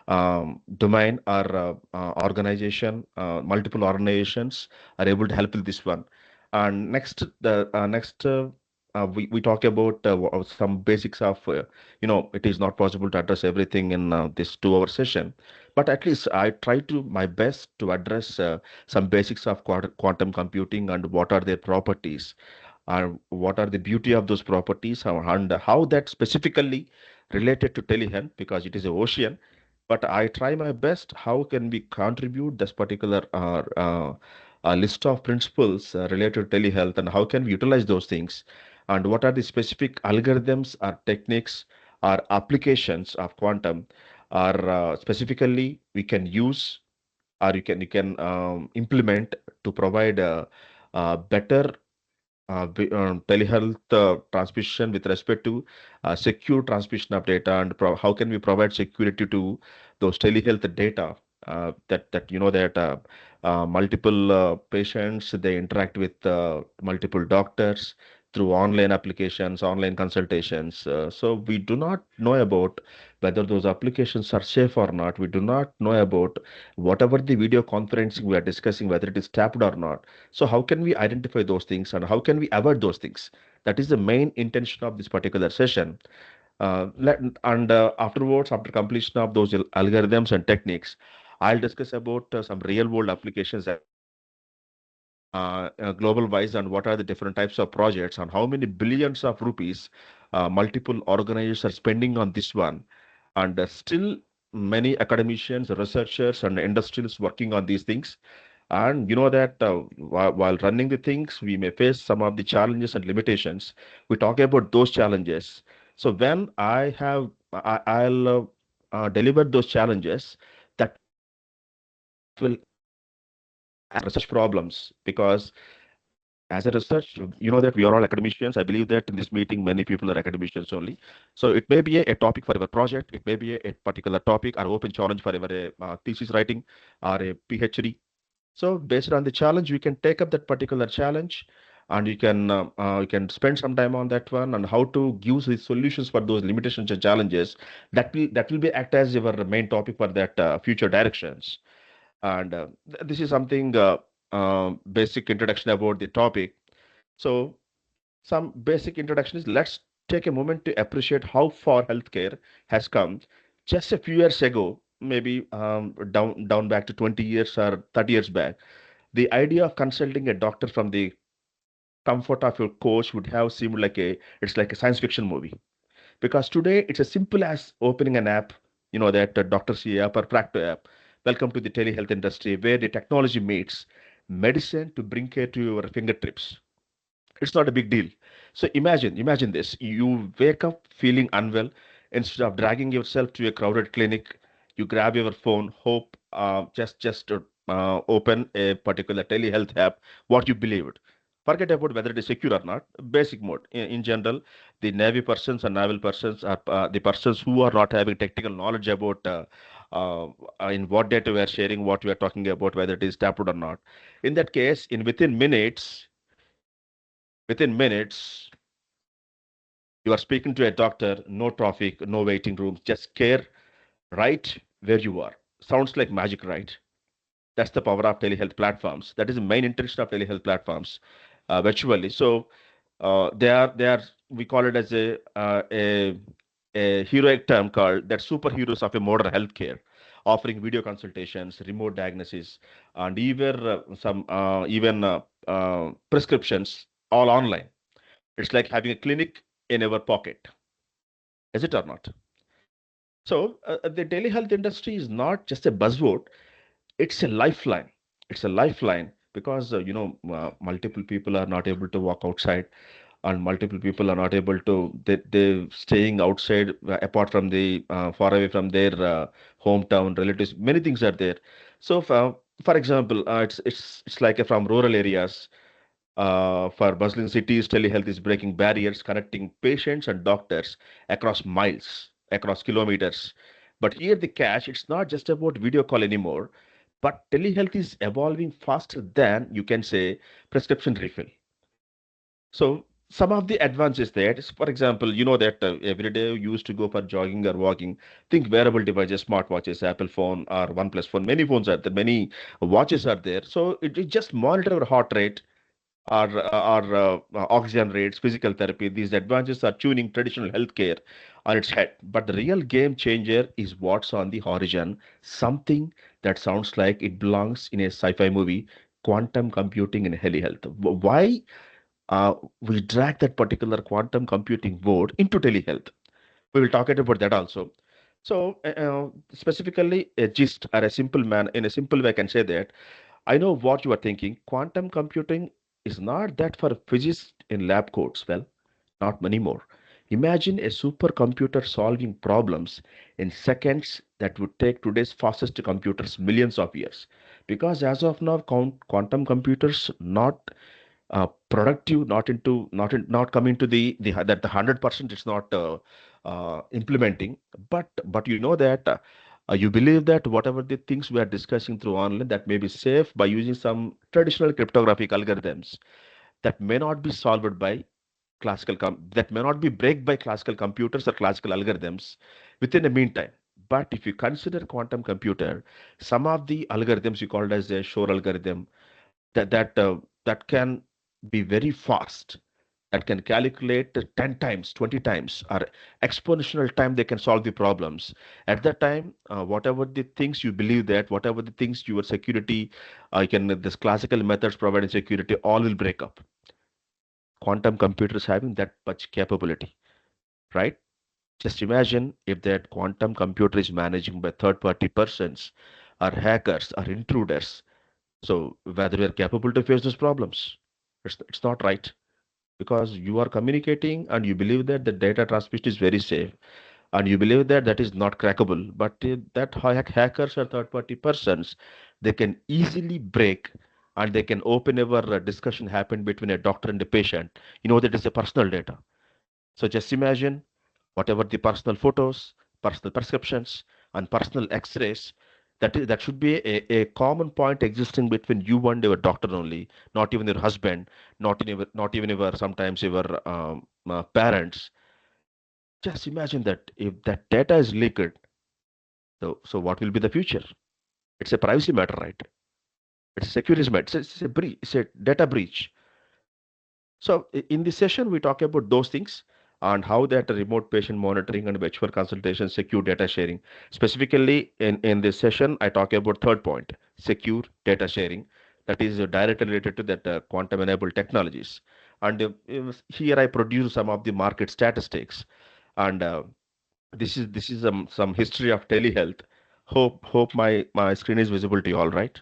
domain or organization, multiple organizations are able to help with this one. And next, we talk about some basics of, it is not possible to address everything in this 2 hour session, but at least I try to my best to address some basics of quantum computing and what are their properties, and what are the beauty of those properties, and how that specifically related to telehealth, because it is an ocean. But I try my best. How can we contribute this particular list of principles related to telehealth, and how can we utilize those things, and what are the specific algorithms or techniques or applications of quantum, or specifically we can use, or you can implement to provide better telehealth transmission with respect to secure transmission of data, and how can we provide security to those telehealth data, that multiple patients, they interact with multiple doctors through online applications, online consultations. So we do not know about whether those applications are safe or not. We do not know about whatever the video conferencing we are discussing, whether it is tapped or not. So how can we identify those things, and how can we avoid those things? That is the main intention of this particular session. And afterwards, after completion of those algorithms and techniques, I'll discuss about some real world applications global wise, and what are the different types of projects, and how many billions of rupees multiple organizations are spending on this one. And still many academicians, researchers, and industrials working on these things. And you know that while running the things, we may face some of the challenges and limitations. We talk about those challenges. So when I'll deliver those challenges, that will research problems, because as a research, you know that we are all academicians. I believe that in this meeting, many people are academicians only. So it may be a topic for your project, it may be a particular topic or open challenge for your thesis writing or a PhD. So based on the challenge, we can take up that particular challenge, and you can spend some time on that one, and how to give the solutions for those limitations and challenges. That will be act as your main topic for that future directions. And this is something basic introduction about the topic. So some basic introduction is, let's take a moment to appreciate how far healthcare has come. Just a few years ago, maybe down back to 20 years or 30 years back, the idea of consulting a doctor from the comfort of your couch would have seemed like it's like a science fiction movie. Because today it's as simple as opening an app, that Doctor C app or Practo app. Welcome to the telehealth industry, where the technology meets medicine to bring care to your fingertips. It's not a big deal. So imagine this. You wake up feeling unwell. Instead of dragging yourself to a crowded clinic, you grab your phone, hope just open a particular telehealth app, what you believed. Forget about whether it is secure or not. Basic mode. In general, the Navy persons and naval persons are the persons who are not having technical knowledge about uh, in what data we are sharing, what we are talking about, whether it is tapped or not. In that case, in within minutes, you are speaking to a doctor, no traffic, no waiting rooms, just care right where you are. Sounds like magic, right? That's the power of telehealth platforms. That is the main intention of telehealth platforms, virtually. So they are we call it as a heroic term called that superheroes of a modern healthcare, offering video consultations, remote diagnosis, and even prescriptions all online. It's like having a clinic in our pocket. Is it or not? So the telehealth industry is not just a buzzword; it's a lifeline. It's a lifeline because multiple people are not able to walk outside, and multiple people are not able to. They staying outside, apart from the far away from their hometown relatives. Many things are there. So for example, it's like from rural areas. For bustling cities, telehealth is breaking barriers, connecting patients and doctors across miles, across kilometers. But here the catch, it's not just about video call anymore, but telehealth is evolving faster than, you can say, prescription refill. So some of the advances there is, for example, you know that every day you used to go for jogging or walking. Think wearable devices, smartwatches, Apple phone or OnePlus phone. Many phones are there, many watches are there. So it just monitor our heart rate, our oxygen rates, physical therapy. These advances are tuning traditional healthcare on its head. But the real game changer is what's on the horizon. Something that sounds like it belongs in a sci-fi movie: quantum computing in telehealth. Why? We drag that particular quantum computing word into telehealth. We will talk about that also. So, specifically, a gist or a simple man in a simple way, I can say that I know what you are thinking. Quantum computing is not that for physicists in lab coats. Well, not many more. Imagine a supercomputer solving problems in seconds that would take today's fastest computers millions of years. Because as of now, quantum computers not productive, not coming to the that the 100% it's not implementing. But you know that you believe that whatever the things we are discussing through online that may be safe by using some traditional cryptographic algorithms that may not be solved by that may not be break by classical computers or classical algorithms within the meantime. But if you consider quantum computer, some of the algorithms you called as a Shor algorithm that can be very fast, that can calculate 10 times, 20 times, or exponential time they can solve the problems. At that time, whatever the things you believe that, whatever the things your security, this classical methods providing security, all will break up. Quantum computers having that much capability, right? Just imagine if that quantum computer is managing by third-party persons, or hackers, or intruders. So whether we are capable to face those problems, it's not right, because you are communicating and you believe that the data transmission is very safe and you believe that that is not crackable. But that hackers or third-party persons, they can easily break and they can open ever discussion happen between a doctor and a patient. You know that is a personal data. So just imagine whatever the personal photos, personal prescriptions, and personal X-rays. That should be a common point existing between you and your doctor only, not even your husband, not even your sometimes your parents. Just imagine that if that data is leaked, so what will be the future? It's a privacy matter, right? It's a security matter. It's a breach. It's a data breach. So in this session, we talk about those things and how that remote patient monitoring and virtual consultation, secure data sharing. Specifically, in this session, I talk about third point, secure data sharing. That is directly related to that quantum-enabled technologies. And here I produce some of the market statistics. And this is some history of telehealth. Hope my screen is visible to you all, right?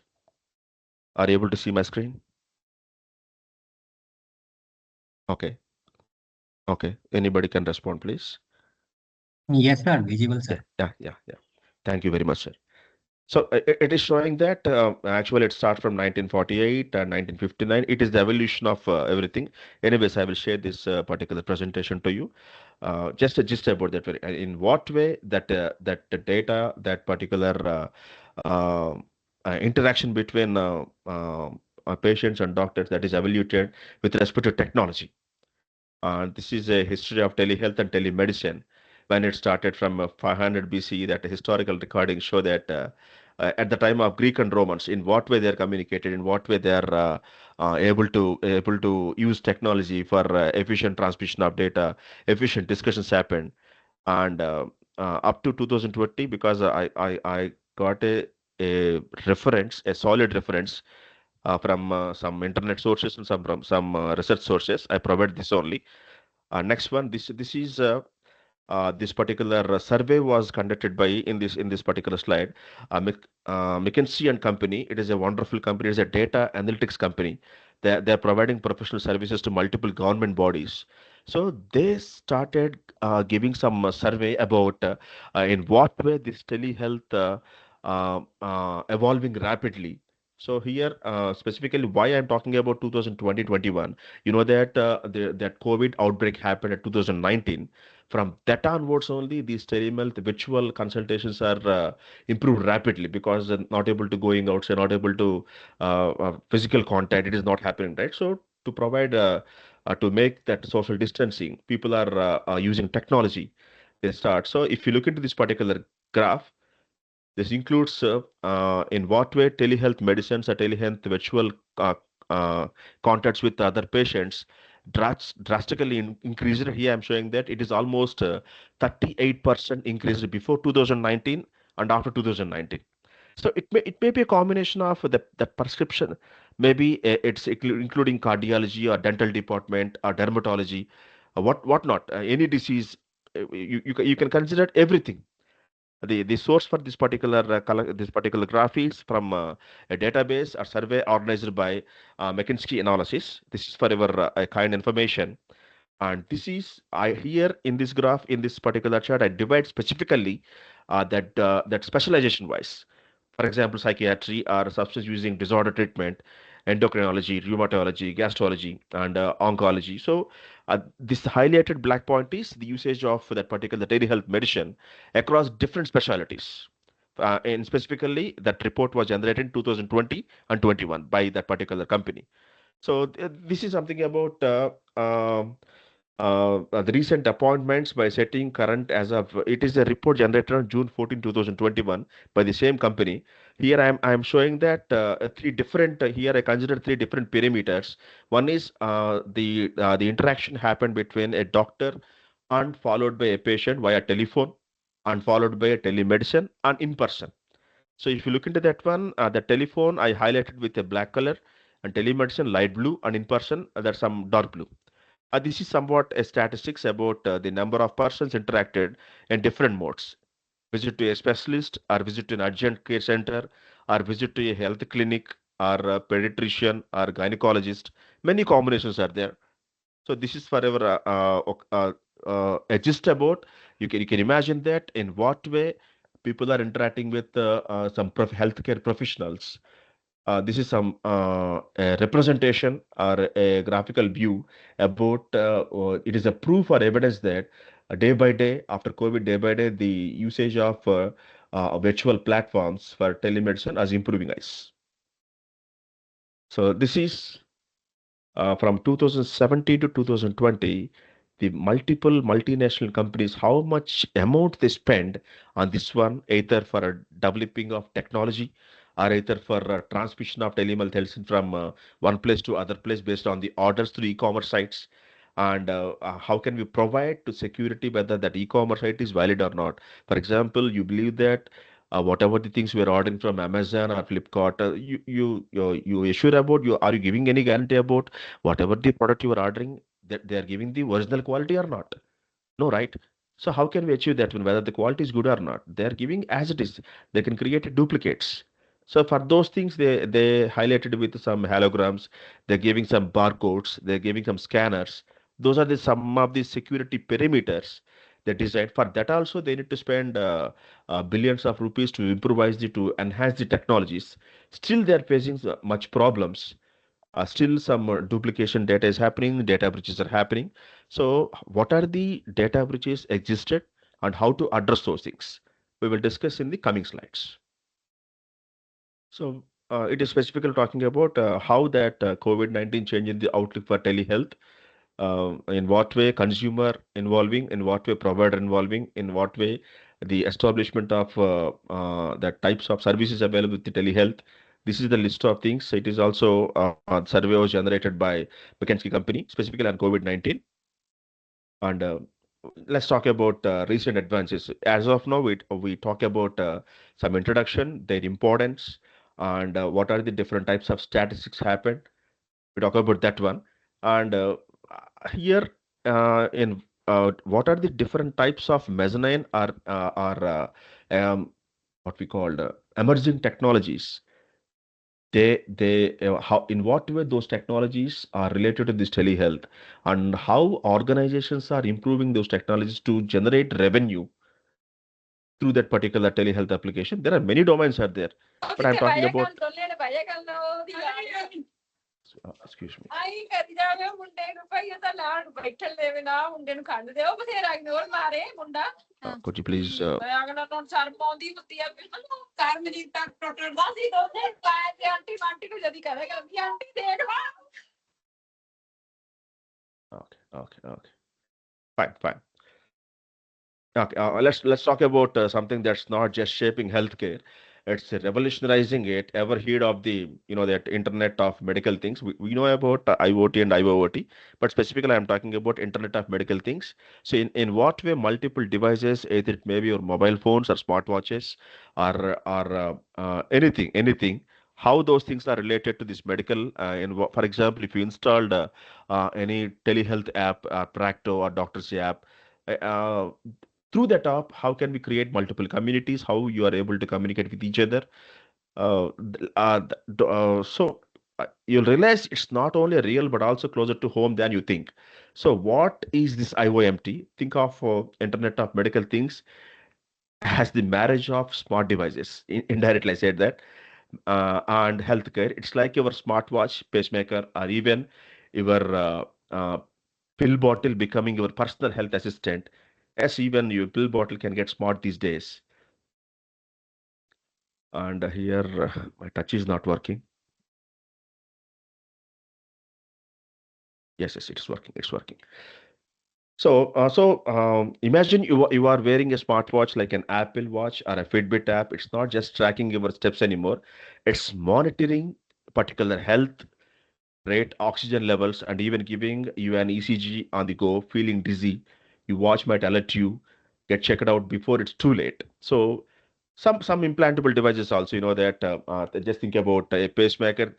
Are you able to see my screen? Okay. Okay. Anybody can respond, please. Yes, sir. Visible, Yeah, sir. yeah, yeah, yeah. Thank you very much, sir. So it is showing that actually it starts from 1948 and 1959. It is the evolution of everything. Anyways, I will share this particular presentation to you. Just a gist about that. In what way that the data, that particular uh, interaction between patients and doctors, that is evaluated with respect to technology. This is a history of telehealth and telemedicine. When it started from 500 BCE, that historical recordings show that at the time of Greek and Romans, in what way they are communicated, in what way they are able to use technology for efficient transmission of data, efficient discussions happen, and up to 2020, because I got a reference, a solid reference from some internet sources and some from some research sources. I provide this only. Next one, this is this particular survey was conducted by in this particular slide, McKinsey and Company. It is a wonderful company. It's a data analytics company. They're providing professional services to multiple government bodies. So they started giving some survey about in what way this telehealth evolving rapidly. So here, specifically, why I'm talking about 2020-21, you know that that COVID outbreak happened at 2019. From that onwards only, these telehealth virtual consultations are improved rapidly, because they're not able to going outside, not able to physical contact. It is not happening, right? So to provide to make that social distancing. People are using technology. They start. So if you look into this particular graph, this includes in what way telehealth medicines or telehealth virtual uh, uh, contacts with other patients drastically increased. Here I'm showing that it is almost 38% increased before 2019 and after 2019. So it may be a combination of the prescription, maybe it's including cardiology or dental department or dermatology, whatnot, any disease. You can consider everything. The source for this particular graph is from a database or survey organized by McKinsey Analysis. This is for your kind information. And this is I here in this graph in this particular chart I divide specifically that specialization wise. For example, psychiatry or substance using disorder treatment, endocrinology, rheumatology, gastrology, and oncology. So this highlighted black point is the usage of that particular telehealth medicine across different specialties. And specifically, that report was generated in 2020 and 21 by that particular company. So this is something about the recent appointments by setting current as of it is a report generated on June 14, 2021 by the same company. Here I am showing that three different here I consider three different parameters. One is the interaction happened between a doctor and followed by a patient via telephone and followed by a telemedicine and in person. So if you look into that one, the telephone I highlighted with a black color and telemedicine light blue and in person there's some dark blue. This is somewhat a statistics about the number of persons interacted in different modes. Visit to a specialist, or visit to an urgent care center, or visit to a health clinic, or a pediatrician, or gynecologist. Many combinations are there. So this is forever a gist about. You can imagine that in what way people are interacting with some healthcare professionals. This is some a representation or a graphical view about it is a proof or evidence that day by day after COVID, day by day, the usage of virtual platforms for telemedicine is improving us. So this is from 2017 to 2020, the multiple multinational companies, how much amount they spend on this one, either for a developing of technology or either for transmission of telehealth health from one place to other place based on the orders through e-commerce sites. And how can we provide to security whether that e-commerce site is valid or not? For example, you believe that whatever the things we are ordering from Amazon or Flipkart, you assure about you are you giving any guarantee about whatever the product you are ordering that they are giving the original quality or not? No, right? So how can we achieve that one, whether the quality is good or not? They are giving as it is. They can create duplicates. So for those things, they highlighted with some holograms. They're giving some barcodes. They're giving some scanners. Those are the some of the security perimeters they designed. For that also, they need to spend billions of rupees to improvise to enhance the technologies. Still, they are facing much problems. Still some duplication data is happening, data breaches are happening. So what are the data breaches existed and how to address those things? We will discuss in the coming slides. So it is specifically talking about how that COVID-19 changing the outlook for telehealth, in what way consumer involving, in what way provider involving, in what way the establishment of the types of services available with the telehealth. This is the list of things. It is also survey was generated by McKinsey company, specifically on COVID-19. And let's talk about recent advances. As of now, we talk about some introduction, their importance, and what are the different types of statistics happen. We talk about that one. And here in what are the different types of mezzanine or what we call emerging technologies. They how in what way those technologies are related to this telehealth and how organizations are improving those technologies to generate revenue through that particular telehealth application. There are many domains out there, but I'm talking about excuse me. Could you please Okay, okay, okay. Fine, fine. Okay, let's talk about something that's not just shaping healthcare; it's revolutionizing it. Ever heard of the that Internet of Medical Things? We know about IoT and IoT, but specifically I'm talking about Internet of Medical Things. So in what way multiple devices, either it may be your mobile phones or smartwatches or anything, how those things are related to this medical. For example, if you installed any telehealth app, Practo or Doctor's app. Uh, Through that app, how can we create multiple communities, how you are able to communicate with each other. You'll realize it's not only real but also closer to home than you think. So what is this IOMT? Think of Internet of Medical Things as the marriage of smart devices. Indirectly I said that. And healthcare, it's like your smartwatch, pacemaker, or even your uh, pill bottle becoming your personal health assistant. As even your pill bottle can get smart these days. And here my touch is not working. Yes, yes, it's working. It's working. Imagine you are wearing a smartwatch like an Apple Watch or a Fitbit app. It's not just tracking your steps anymore. It's monitoring particular health rate, oxygen levels, and even giving you an ECG on the go. Feeling dizzy, you watch might alert you. Get checked out before it's too late. So some implantable devices also, that just think about a pacemaker.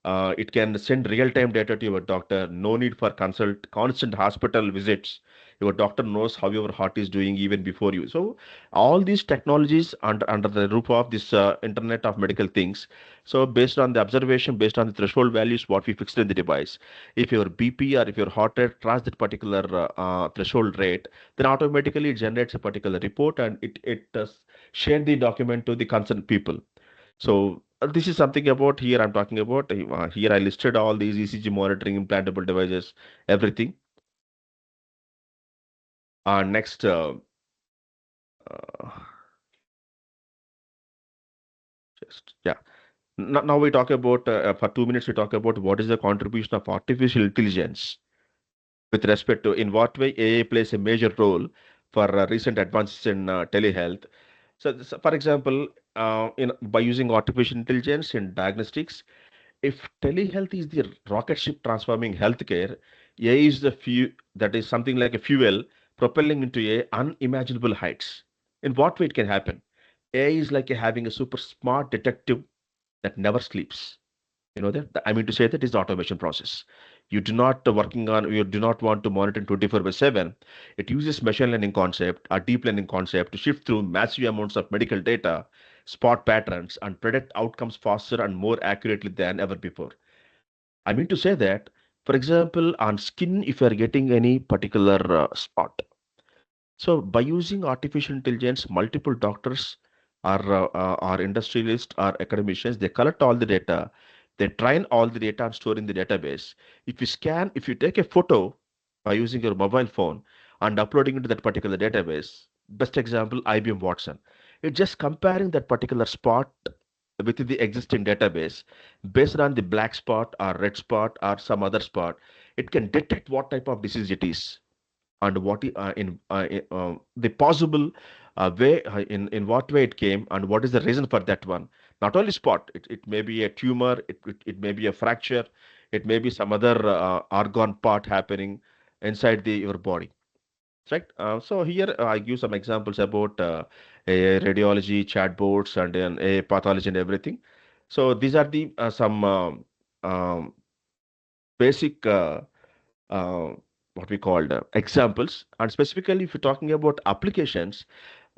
It can send real-time data to your doctor. No need for constant hospital visits. Your doctor knows how your heart is doing even before you. So all these technologies under the roof of this Internet of Medical Things. So based on the observation, based on the threshold values, what we fixed in the device, if your BP or if your heart rate crosses that particular threshold rate, then automatically it generates a particular report and it does share the document to the concerned people. So this is something about here I'm talking about. Here I listed all these ECG monitoring, implantable devices, everything. Next, uh, just yeah. Now we talk about for 2 minutes we talk about what is the contribution of artificial intelligence with respect to in what way AI plays a major role for recent advances in telehealth. So, for example, by using artificial intelligence in diagnostics, if telehealth is the rocket ship transforming healthcare, AI is the few that is something like a fuel propelling into a unimaginable heights. In what way it can happen? AI is like having a super smart detective that never sleeps. I mean to say that is the automation process. You do not want to monitor 24/7. It uses machine learning concept, a deep learning concept to shift through massive amounts of medical data, spot patterns, and predict outcomes faster and more accurately than ever before. I mean to say that, for example, on skin, if you are getting any particular spot, so by using artificial intelligence, multiple doctors or industrialists or academicians, they collect all the data, they train all the data and store in the database. If you take a photo by using your mobile phone and uploading into that particular database, best example, IBM Watson, it's just comparing that particular spot with the existing database based on the black spot or red spot or some other spot. It can detect what type of disease it is and the possible way in what way it came and what is the reason for that one. Not only spot, it may be a tumor, it may be a fracture, it may be some other organ part happening inside your body, right? So here I give some examples about a radiology chatbots and then a pathology and everything. So these are the some basic uh, what we called examples. And specifically, if you're talking about applications,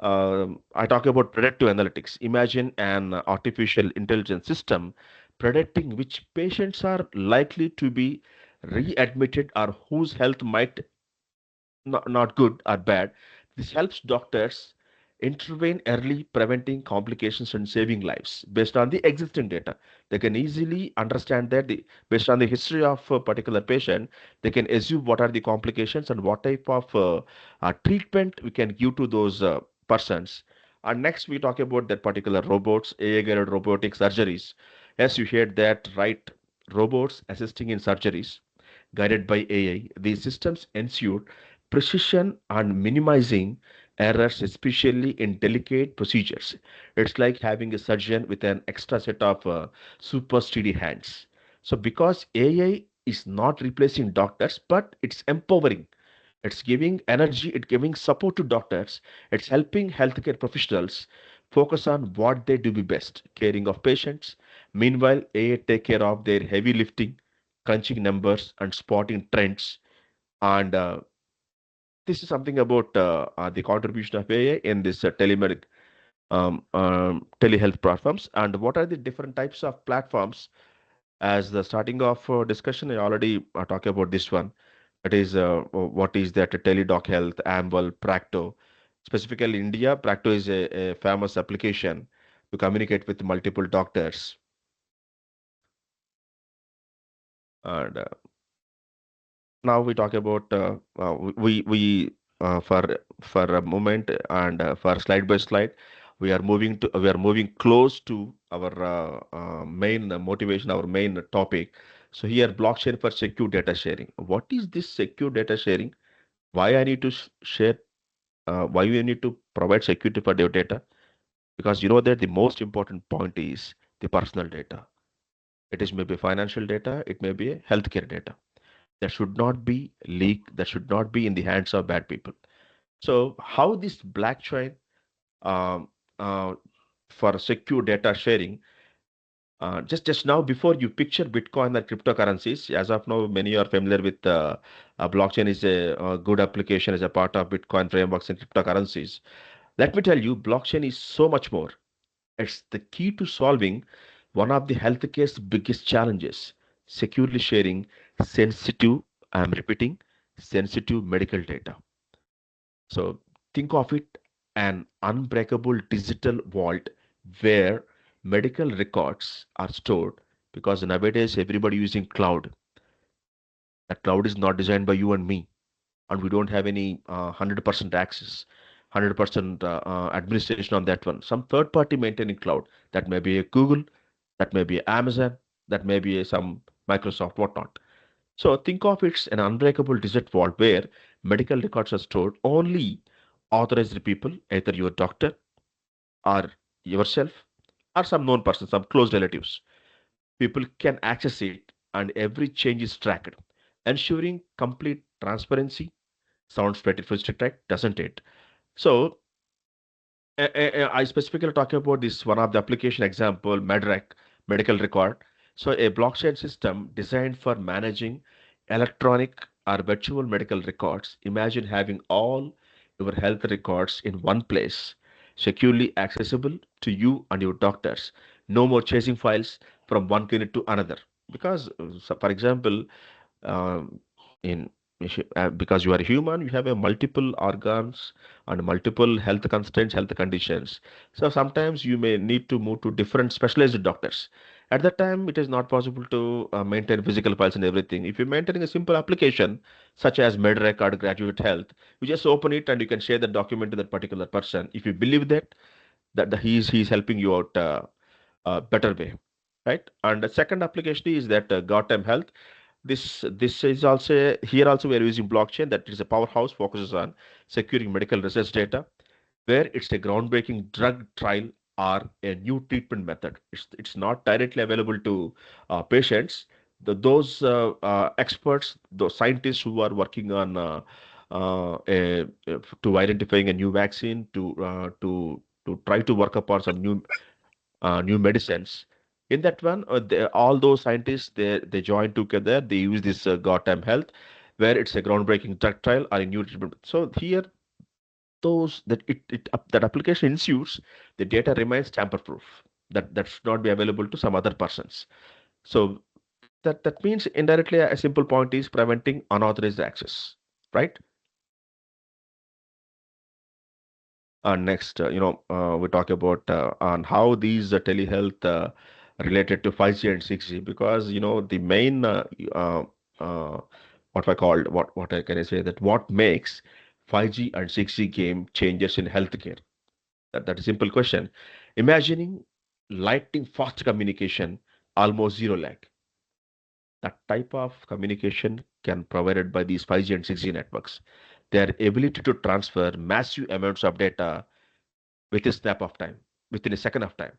I talk about predictive analytics. Imagine an artificial intelligence system predicting which patients are likely to be readmitted or whose health might not good or bad. This helps doctors intervene early, preventing complications and saving lives based on the existing data. They can easily understand that based on the history of a particular patient, they can assume what are the complications and what type of treatment we can give to those persons. And next, we talk about that particular robots, AI-guided robotic surgeries. As you heard that, right? Robots assisting in surgeries guided by AI. These systems ensure precision and minimizing errors, especially in delicate procedures. It's like having a surgeon with an extra set of super steady hands. So, because AI is not replacing doctors, but it's empowering, it's giving energy, it's giving support to doctors, it's helping healthcare professionals focus on what they do best, caring of patients. Meanwhile, AI take care of their heavy lifting, crunching numbers and spotting trends. And this is something about the contribution of AI in this telehealth platforms. And what are the different types of platforms? As the starting of discussion, I already talked about this one. That is, what is that? Teledoc Health, Amwell, Practo. Specifically, India, Practo is a famous application to communicate with multiple doctors. And now we talk about for a moment and for slide by slide, we are moving close to our main motivation, our main topic. So here, blockchain for secure data sharing. What is this secure data sharing? Why I need to share? Why we need to provide security for their data? Because you know that the most important point is the personal data. It is maybe financial data, it may be a healthcare data that should not be leaked, that should not be in the hands of bad people. So, how this blockchain um, uh, for secure data sharing? Just now, before you picture Bitcoin and cryptocurrencies, as of now, many are familiar with blockchain is a good application as a part of Bitcoin frameworks and cryptocurrencies. Let me tell you, blockchain is so much more. It's the key to solving one of the healthcare's biggest challenges, securely sharing sensitive, I'm repeating, sensitive medical data. So think of it an unbreakable digital vault where medical records are stored because nowadays everybody using cloud. That cloud is not designed by you and me, and we don't have any 100% access, 100% administration on that one. Some third party maintaining cloud. That may be a Google, that may be Amazon, that may be some Microsoft, whatnot. So think of it as an unbreakable digital vault where medical records are stored. Only authorized people, either your doctor or yourself or some known person, some close relatives, people can access it and every change is tracked, ensuring complete transparency. Sounds pretty frustrating, doesn't it? So I specifically talk about this one of the application example, MedRec, medical record. So a blockchain system designed for managing electronic or virtual medical records. Imagine having all your health records in one place, securely accessible to you and your doctors. No more chasing files from one clinic to another. Because, so for example, um, in because you are human, you have a multiple organs and multiple health constraints, health conditions. So sometimes you may need to move to different specialized doctors. At that time, it is not possible to maintain physical files and everything. If you're maintaining a simple application such as MedRec or Graduate Health, you just open it and you can share the document to that particular person. If you believe that he's helping you out better way, right? And the second application is that Gotham Health. This is also here also we are using blockchain that is a powerhouse focuses on securing medical research data where it's a groundbreaking drug trial or a new treatment method. It's not directly available to patients. Those experts, those scientists who are working on to identifying a new vaccine to try to work upon some new medicines. In that one, all those scientists they join together. They use this Gotham Health, where it's a groundbreaking drug trial or a new treatment. So here, those that that application ensures the data remains tamper-proof. That should not be available to some other persons. So that means indirectly a simple point is preventing unauthorized access, right? Next, we talk about on how these telehealth related to 5G and 6G because the main uh, what I called what I can I say that what makes 5G and 6G game changers in healthcare. That is a simple question. Imagining lightning fast communication, almost zero lag. That type of communication can provided by these 5G and 6G networks. Their ability to transfer massive amounts of data with a snap of time, within a second of time.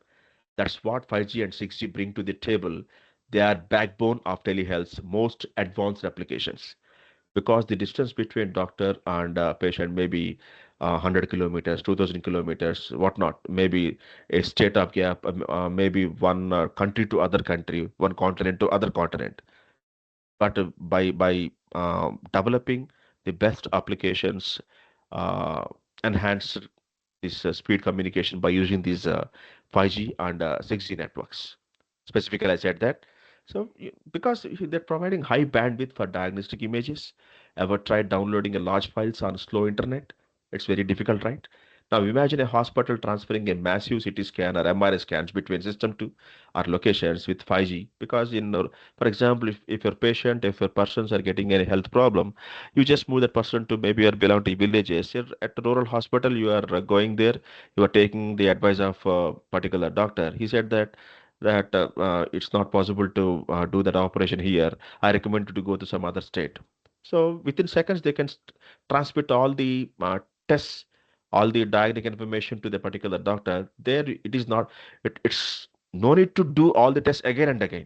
That's what 5G and 6G bring to the table. They are backbone of telehealth's most advanced applications because the distance between doctor and patient may be 100 kilometers, 2000 kilometers, whatnot, maybe a state of gap, maybe one country to other country, one continent to other continent. But by developing the best applications, uh, enhance this speed communication by using these 5G and 6G networks. Specifically, I said that. So, because they're providing high bandwidth for diagnostic images, ever tried downloading a large files on slow internet? It's very difficult, right? Now, imagine a hospital transferring a massive CT scan or MRI scans between system to or locations with 5G. Because for example, if your patient, if your persons are getting any health problem, you just move that person to maybe you belong to villages. You're at a rural hospital, you are going there, you are taking the advice of a particular doctor. He said that it's not possible to do that operation here. I recommend you to go to some other state. So within seconds, they can transmit all the tests, all the diagnostic information to the particular doctor. There, it is not. It's no need to do all the tests again and again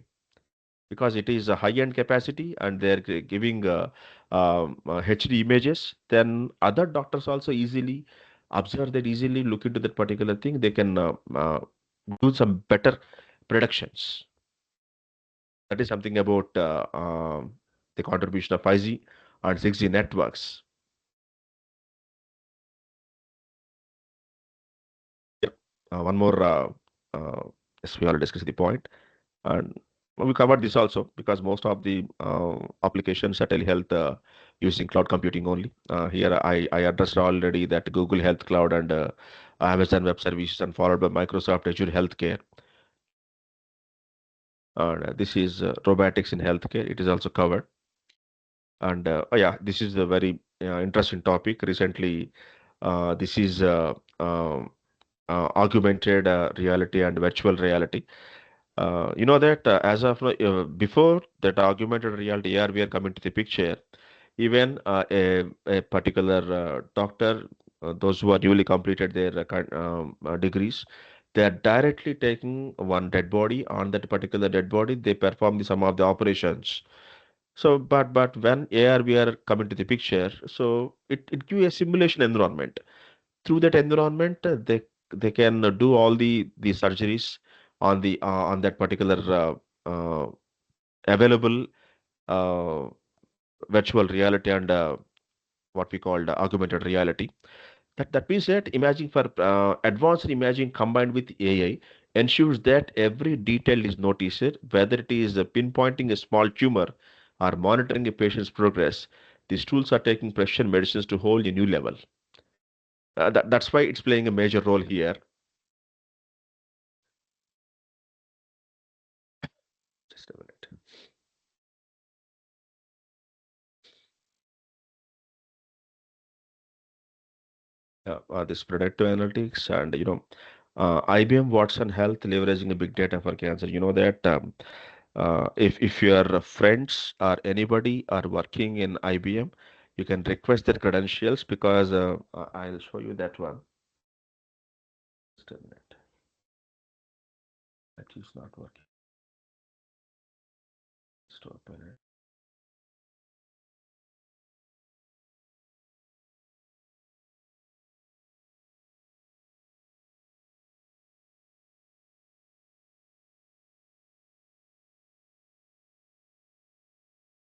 because it is a high-end capacity and they're giving HD images. Then other doctors also easily observe that, easily look into that particular thing. They can do some better predictions. That is something about the contribution of 5G and 6G networks. Yeah. One more, yes, we already discussed the point. And we covered this also because most of the applications are telehealth using cloud computing only. Here I addressed already that Google Health Cloud and Amazon Web Services and followed by Microsoft Azure Healthcare. And this is robotics in healthcare. It is also covered. And oh yeah, this is a very interesting topic. Recently, this is augmented reality and virtual reality. You know that as of now, before that augmented reality AR/VR coming to the picture, even a particular doctor, those who are newly completed their degrees, they are directly taking one dead body. On that particular dead body, they perform some of the operations. So, but when AR/VR come into the picture, so it gives a simulation environment. Through that environment, they can do all the surgeries on that particular available uh, virtual reality and what we call the augmented reality. That means that imaging for advanced imaging combined with AI ensures that every detail is noticed, whether it is pinpointing a small tumor or monitoring a patient's progress. These tools are taking precision medicines to whole a new level. That's why it's playing a major role here. Just a minute. This predictive analytics and IBM Watson Health leveraging a big data for cancer. You know that if your friends or anybody are working in IBM, you can request their credentials because I'll show you that one. Just a minute. That is not working. Just open it.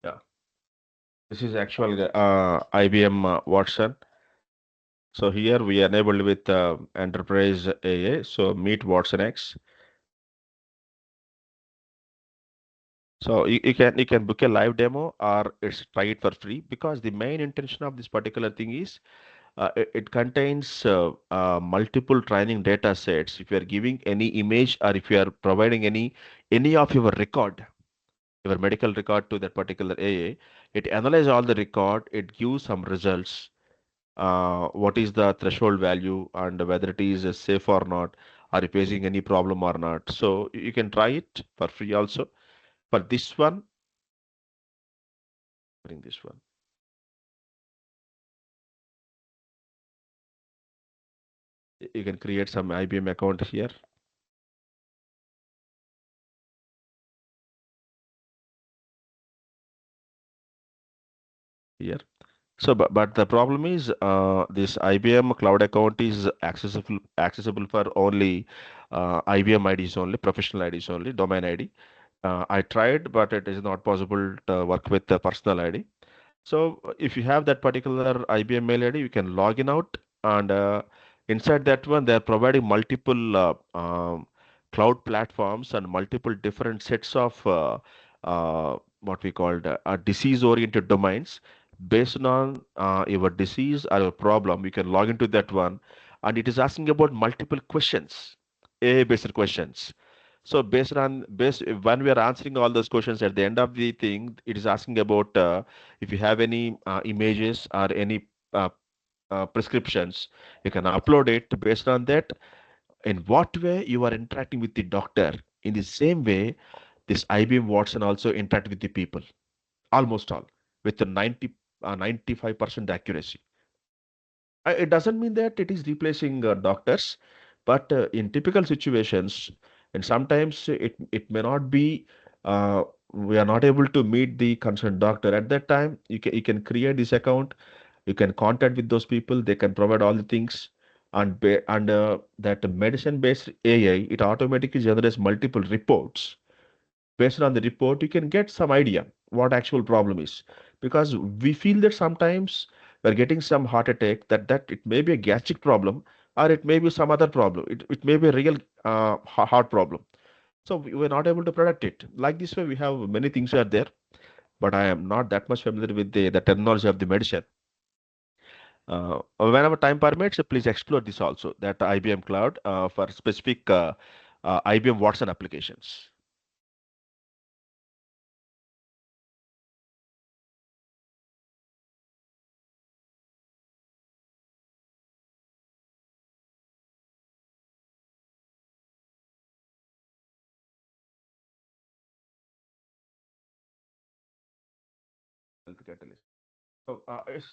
Yeah, this is actual IBM Watson. So here we enabled with Enterprise AA. So meet Watson X. So you can book a live demo or it's try it for free because the main intention of this particular thing is it contains multiple training data sets. If you are giving any image or if you are providing any of your record, your medical record to that particular AA, it analyzes all the record, it gives some results, what is the threshold value and whether it is safe or not, are you facing any problem or not. So you can try it for free also. For this one, bring this one. You can create some IBM account here. Here. So, but the problem is, this IBM cloud account is accessible for only IBM IDs only, professional IDs only, domain ID. I tried, but it is not possible to work with the personal ID. So if you have that particular IBM mail ID, you can log in out, and inside that one, they are providing multiple cloud platforms and multiple different sets of what we called disease-oriented domains. Based on your disease or your problem, you can log into that one, and it is asking about multiple questions, AI-based questions. So based when we are answering all those questions at the end of the thing, it is asking about if you have any images or any prescriptions, you can upload it based on that. In what way you are interacting with the doctor? In the same way, this IBM Watson also interact with the people, almost all, with the 95% accuracy. It doesn't mean that it is replacing doctors, but in typical situations, and sometimes it may not be. We are not able to meet the concerned doctor at that time. You can create this account. You can contact with those people. They can provide all the things, and that medicine based AI, it automatically generates multiple reports. Based on the report, you can get some idea what actual problem is, because we feel that sometimes we're getting some heart attack, that it may be a gastric problem, or it may be some other problem. It may be a real heart problem. So we're not able to predict it. Like this way, we have many things are there, but I am not that much familiar with the terminology of the medicine. Whenever time permits, please explore this also, that IBM Cloud for specific IBM Watson applications. Health Catalyst.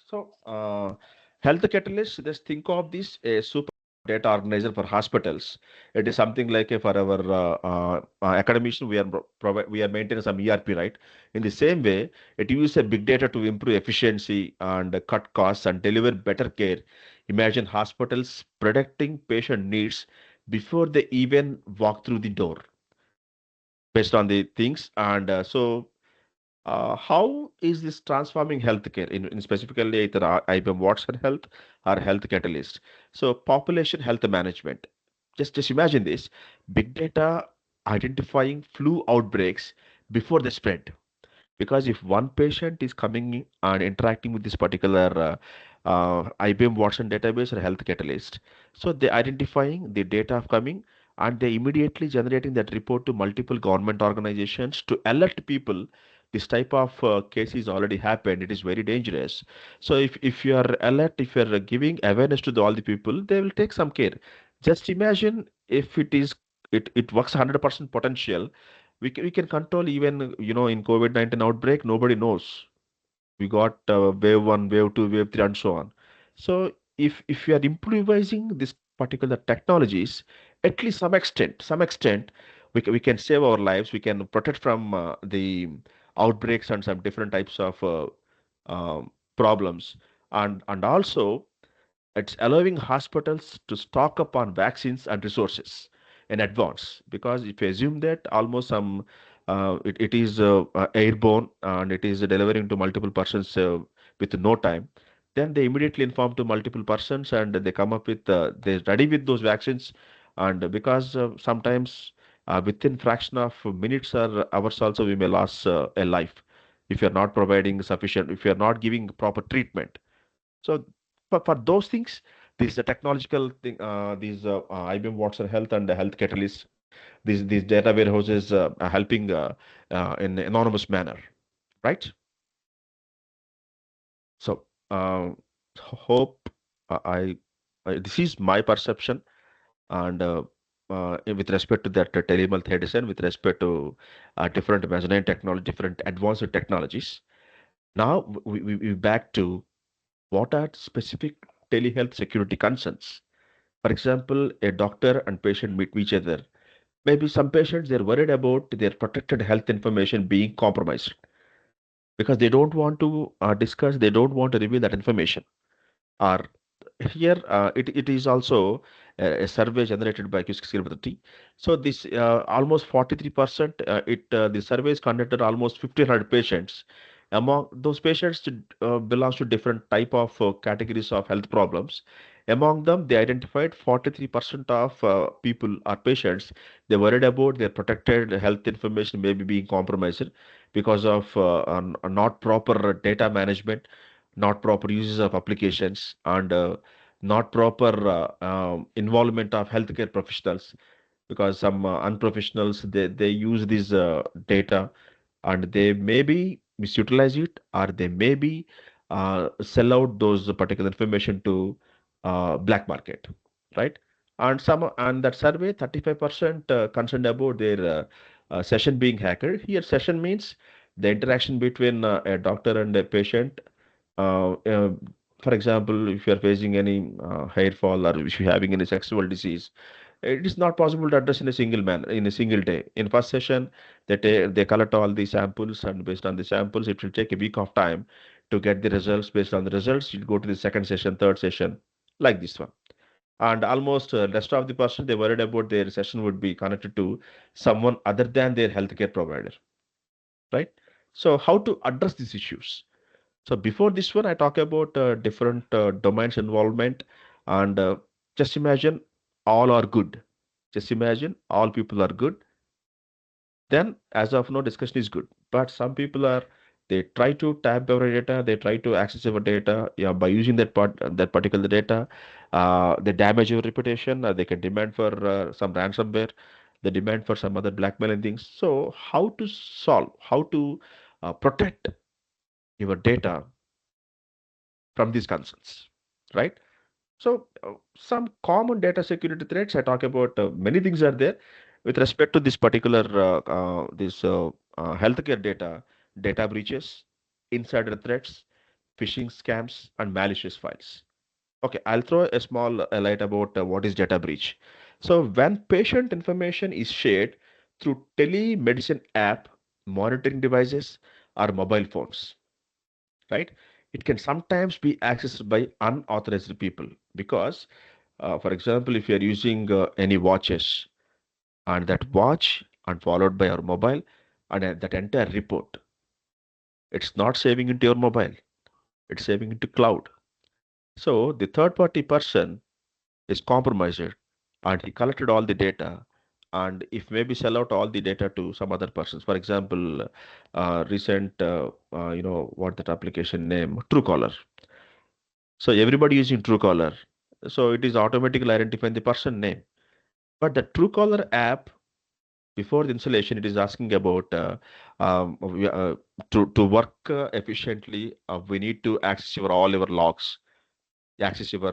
So, Health Catalyst, just think of this a super data organizer for hospitals. It is something like a, for our academician, we are maintaining some ERP, right? In the same way, it uses a big data to improve efficiency and cut costs and deliver better care. Imagine hospitals predicting patient needs before they even walk through the door, based on the things. And how is this transforming healthcare in specifically either IBM Watson Health or Health Catalyst? So population health management. Just imagine this: big data identifying flu outbreaks before they spread. Because if one patient is coming and interacting with this particular IBM Watson database or Health Catalyst, so they identifying the data of coming, and they immediately generating that report to multiple government organizations to alert people this type of case is already happened. It is very dangerous. So if you are alert, if you are giving awareness to all the people, they will take some care. Just imagine if it works 100% potential, we can control even in COVID-19 outbreak, nobody knows. We got wave one, wave two, wave three, and so on. So if you are improvising this particular technologies, at least some extent, we can save our lives. We can protect from the outbreaks and some different types of problems, and also it's allowing hospitals to stock up on vaccines and resources in advance, because if you assume that almost it is airborne and it is delivering to multiple persons with no time, then they immediately inform to multiple persons and they come up with they're ready with those vaccines. And because sometimes within fraction of minutes or hours also we may lose a life if you're not providing sufficient, if you're not giving proper treatment. So for those things, these technological thing, these IBM Watson Health and the Health Catalyst, these data warehouses are helping in an enormous manner, right? So hope this is my perception, and with respect to that telehealth medicine, with respect to different measurement technology, different advanced technologies. Now we back to what are specific telehealth security concerns. For example, a doctor and patient meet each other. Maybe some patients they're worried about their protected health information being compromised because they don't want to discuss, they don't want to reveal that information. Or here it is also a survey generated by KLH. So this almost 43%, the survey is conducted almost 1,500 patients. Among those patients belongs to different type of categories of health problems. Among them, they identified 43% of people or patients they worried about their protected health information maybe being compromised because of not proper data management, not proper uses of applications, and not proper involvement of healthcare professionals, because some unprofessionals they use this data and they maybe misutilize it, or they maybe sell out those particular information to black market, right? And that survey 35% concerned about their session being hacked. Here session means the interaction between a doctor and a patient. For example, if you are facing any hair fall, or if you're having any sexual disease, it is not possible to address in a single man in a single day. In first session, they collect all the samples, and based on the samples, it will take a week of time to get the results. Based on the results, you go to the second session, third session, like this one. And almost rest of the person they worried about their session would be connected to someone other than their healthcare provider, right? So how to address these issues? So before this one, I talk about different domains involvement, and just imagine all are good. Just imagine all people are good. Then, as of now, discussion is good. But some people are they try to tap our data, they try to access our data, yeah, by using that particular data. They damage your reputation. They can demand for some ransomware. They demand for some other blackmailing things. So, how to solve? How to protect your data from these concerns, right? So, some common data security threats, I talk about many things are there with respect to this particular this healthcare data, data breaches, insider threats, phishing scams, and malicious files. Okay, I'll throw a small light about what is data breach. So, when patient information is shared through telemedicine app, monitoring devices, or mobile phones, right? It can sometimes be accessed by unauthorized people because, for example, if you are using any watches and that watch and followed by our mobile and that entire report, it's not saving into your mobile, it's saving into cloud. So the third party person is compromised and he collected all the data, and if maybe sell out all the data to some other persons. For example, recent, what that application name, Truecaller. So everybody using Truecaller. So it is automatically identifying the person name. But the Truecaller app, before the installation, it is asking about to work efficiently. We need to access your all your logs, access your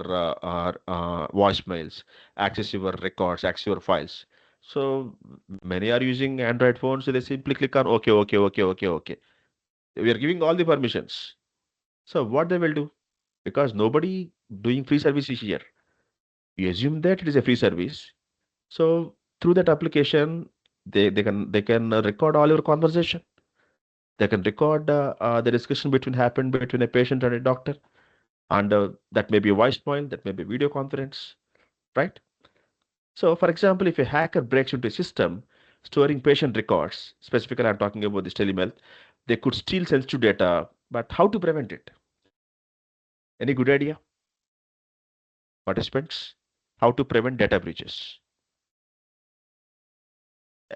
voicemails, access your records, access your files. So many are using Android phones. So they simply click on OK, OK, OK, OK, OK. We are giving all the permissions. So what they will do? Because nobody doing free services here. You assume that it is a free service. So through that application, they can record all your conversation. They can record the discussion between happened between a patient and a doctor, and that may be a voicemail, that may be video conference, right? So, for example, if a hacker breaks into a system storing patient records, specifically I'm talking about this telehealth, they could steal sensitive data. But how to prevent it? Any good idea, participants? How to prevent data breaches?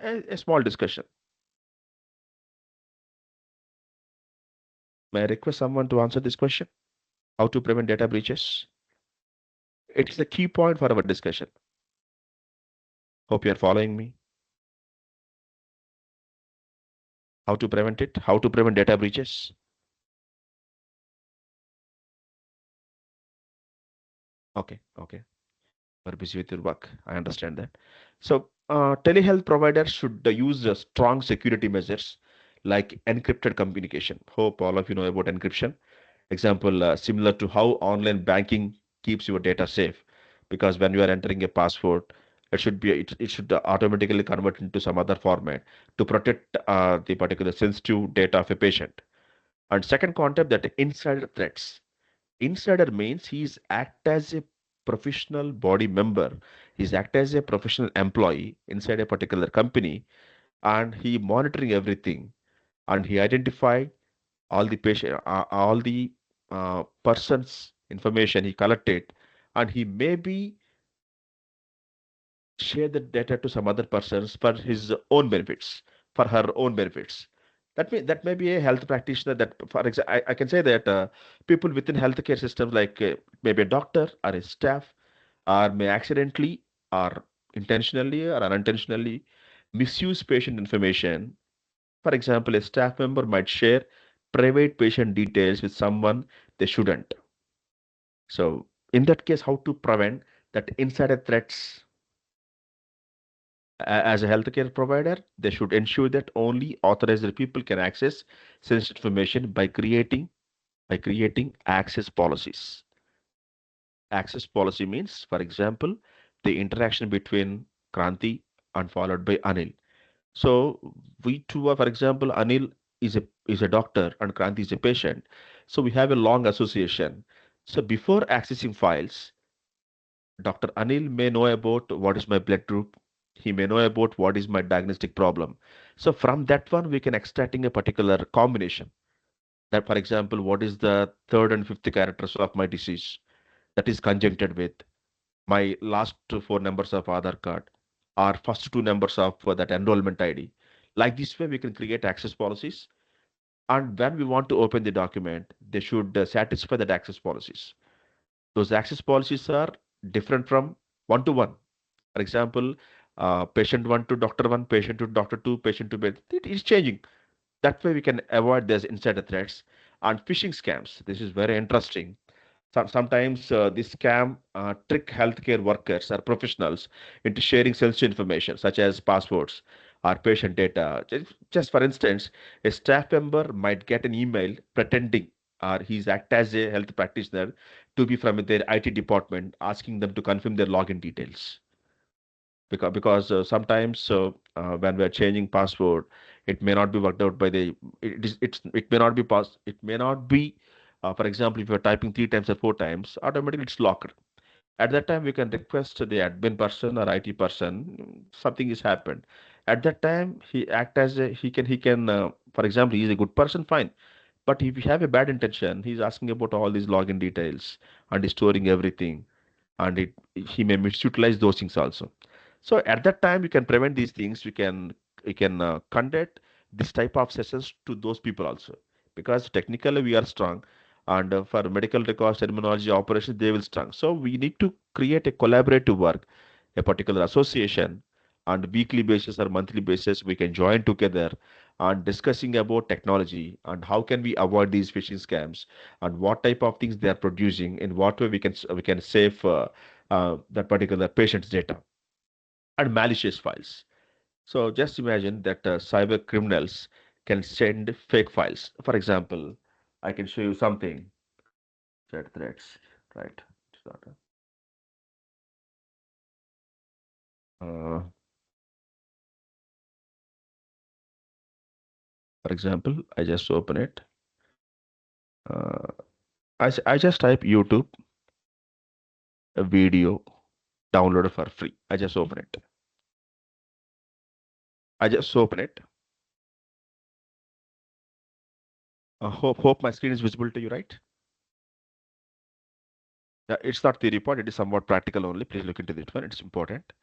A small discussion. May I request someone to answer this question? How to prevent data breaches? It's the key point for our discussion. Hope you are following me. How to prevent it? How to prevent data breaches? Okay, okay. You're busy with your work. I understand that. So, telehealth providers should use strong security measures like encrypted communication. Hope all of you know about encryption. Example, similar to how online banking keeps your data safe, because when you are entering a password, it should automatically convert into some other format to protect the particular sensitive data of a patient. And second concept, that insider threats. Insider means he's act as a professional body member. He's act as a professional employee inside a particular company, and he monitoring everything, and he identify all the person's information he collected, and he maybe share the data to some other persons for his own benefits, for her own benefits. That may be a health practitioner. That, for example, I can say that people within healthcare systems, like maybe a doctor or a staff, or may accidentally or intentionally or unintentionally misuse patient information. For example, a staff member might share private patient details with someone they shouldn't. So, in that case, how to prevent that insider threats? As a healthcare provider, they should ensure that only authorized people can access sensitive information by creating access policies. Access policy means, for example, the interaction between Kranti and followed by Anil. So we two are, for example, Anil is a doctor and Kranti is a patient. So we have a long association. So before accessing files, Dr. Anil may know about what is my blood group. He may know about what is my diagnostic problem. So from that one, we can extracting a particular combination. That, for example, what is the third and fifth characters of my disease that is conjuncted with my last four numbers of Aadhaar card, or first two numbers of that enrollment ID. Like this way, we can create access policies. And when we want to open the document, they should satisfy that access policies. Those access policies are different from one to one. For example, patient one to doctor one, patient to doctor two, patient to bed. It is changing. That way, we can avoid these insider threats and phishing scams. This is very interesting. Sometimes this scam trick healthcare workers or professionals into sharing sensitive information such as passwords or patient data. Just for instance, a staff member might get an email pretending or he's act as a health practitioner to be from their IT department, asking them to confirm their login details, because sometimes when we're changing password, it may not be worked out by the it may not be for example, if you're typing three times or four times, automatically it's locked. At that time, we can request the admin person or IT person. Something has happened. At that time, he act as a he can for example, he's a good person, fine. But if you have a bad intention, he's asking about all these login details and he's storing everything, and he may misutilize those things also. So at that time, you can prevent these things. We can conduct this type of sessions to those people also, because technically we are strong, and for medical records, terminology, operations, they will strong. So we need to create a collaborative work, a particular association, and weekly basis or monthly basis we can join together and discussing about technology and how can we avoid these phishing scams and what type of things they are producing, in what way we can save that particular patient's data, and malicious files. So just imagine that cyber criminals can send fake files. For example, I can show you something. Chat threats, right? It's not for example, I just open it. Uh, I just type YouTube, a video downloaded for free. I just open it. I just open it. Hope my screen is visible to you, right? Yeah, it's not the report. It is somewhat practical only. Please look into this one. It's important.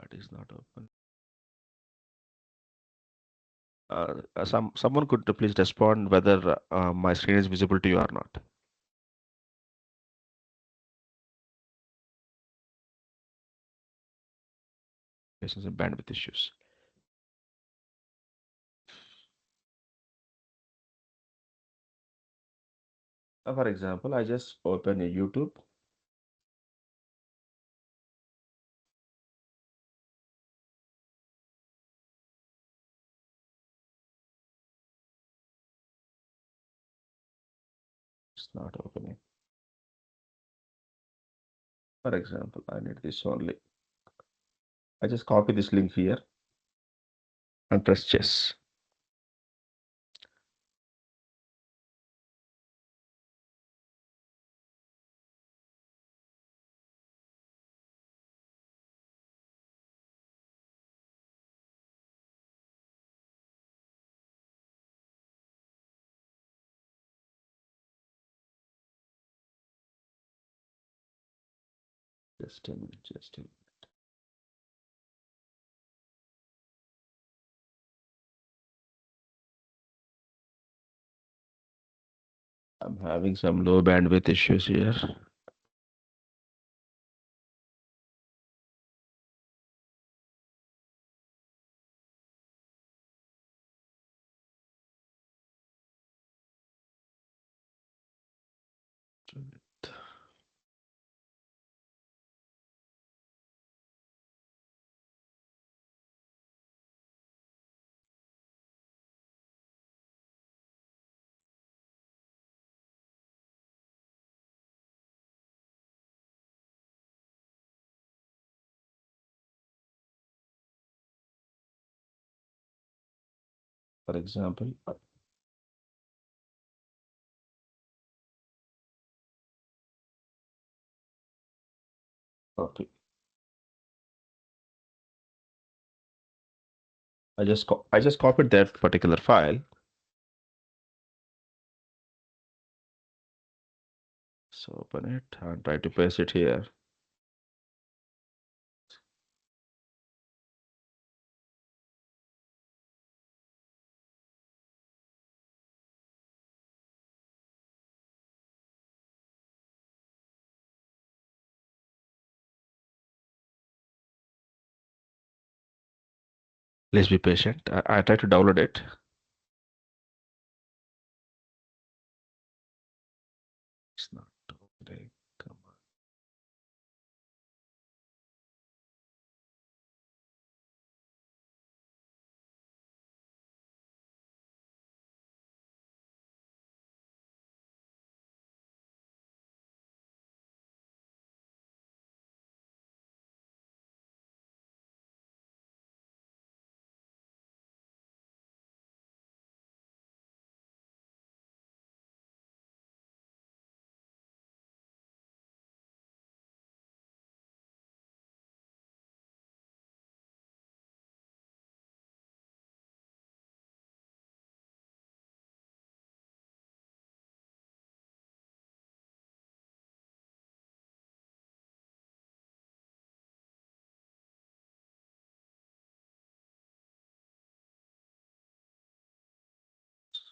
It is not open. Someone could please respond whether my screen is visible to you or not. This is a bandwidth issues. For example, I just open a YouTube. It's not opening. For example, I need this only. I just copy this link here and press chess. Just a minute, just a minute. I'm having some low bandwidth issues here. For example, okay, I just copied that particular file. So open it and try to paste it here. Please be patient. I try to download it. It's not opening. Come on.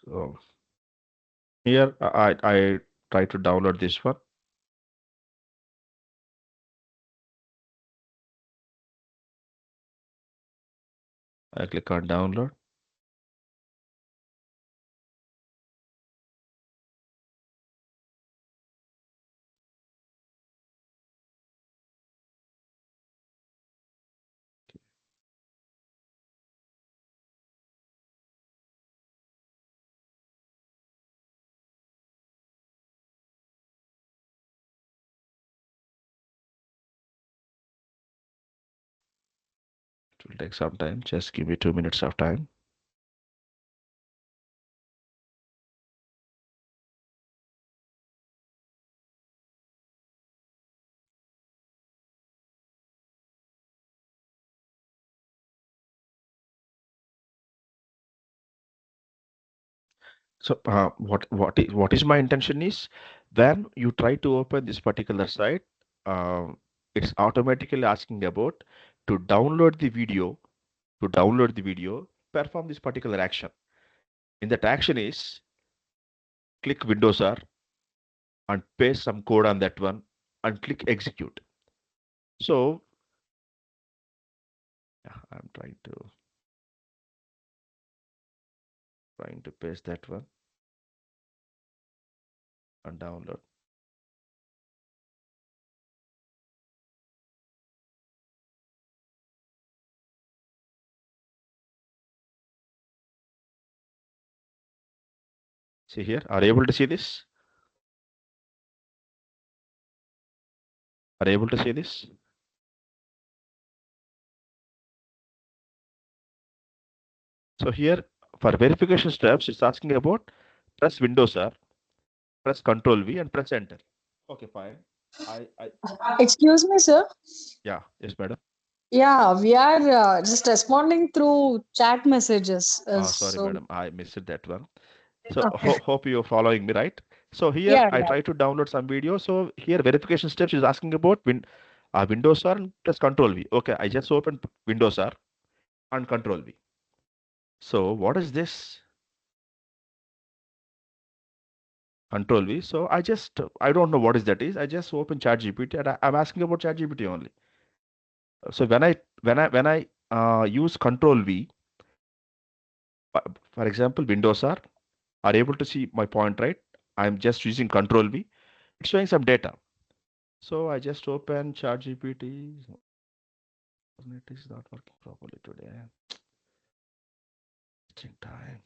So here I try to download this one. I click on download. It will take some time. Just give me 2 minutes of time. So what is my intention is when you try to open this particular site, it's automatically asking about to download the video, perform this particular action. In that action is click Windows R and paste some code on that one and click execute. So yeah, I'm trying to paste that one and download. See here, are you able to see this? Are you able to see this? So here for verification steps, it's asking about press Windows R, press Control V, and press Enter. Okay, fine. I Excuse me, sir. Yeah, yes, madam. Yeah, we are just responding through chat messages. Sorry, So, madam, I missed that one. So okay. hope you're following me, right? So here Yeah, I yeah. try to download some video. So here verification steps is asking about Windows R and press Control V. Okay, I just opened Windows R and Control V. So what is this Control V? So I don't know what is that is. I just open ChatGPT and I'm asking about ChatGPT only. So when I use Control V, for example, Windows R are able to see my point, right? I'm just using Control V. It's showing some data. So I just open ChatGPT. It is not working properly today. Wasting time.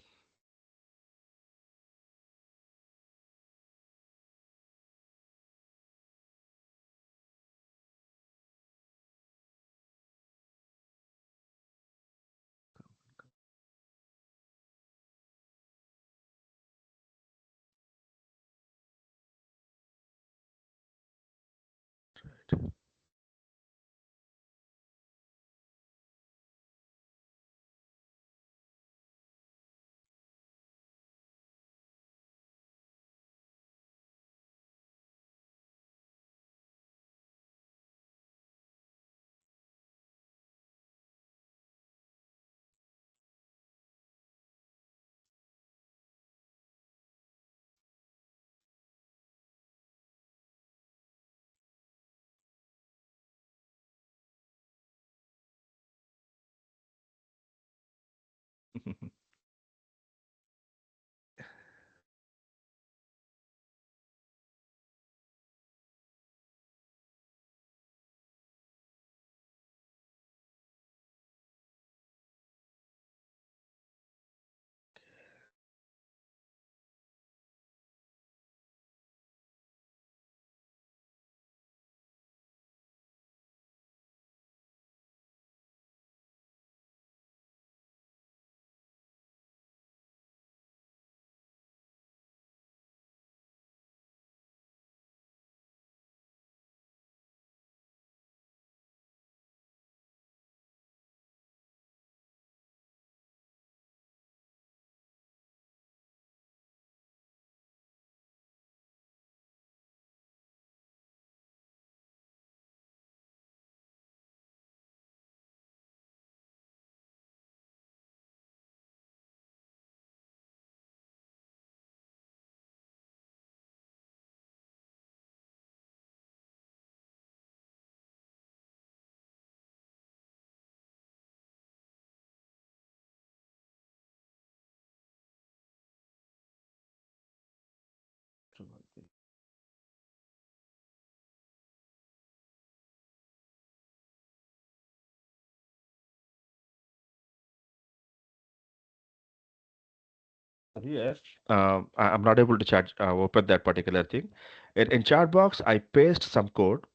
Here, I'm not able to open that particular thing. In chat box, I paste some code.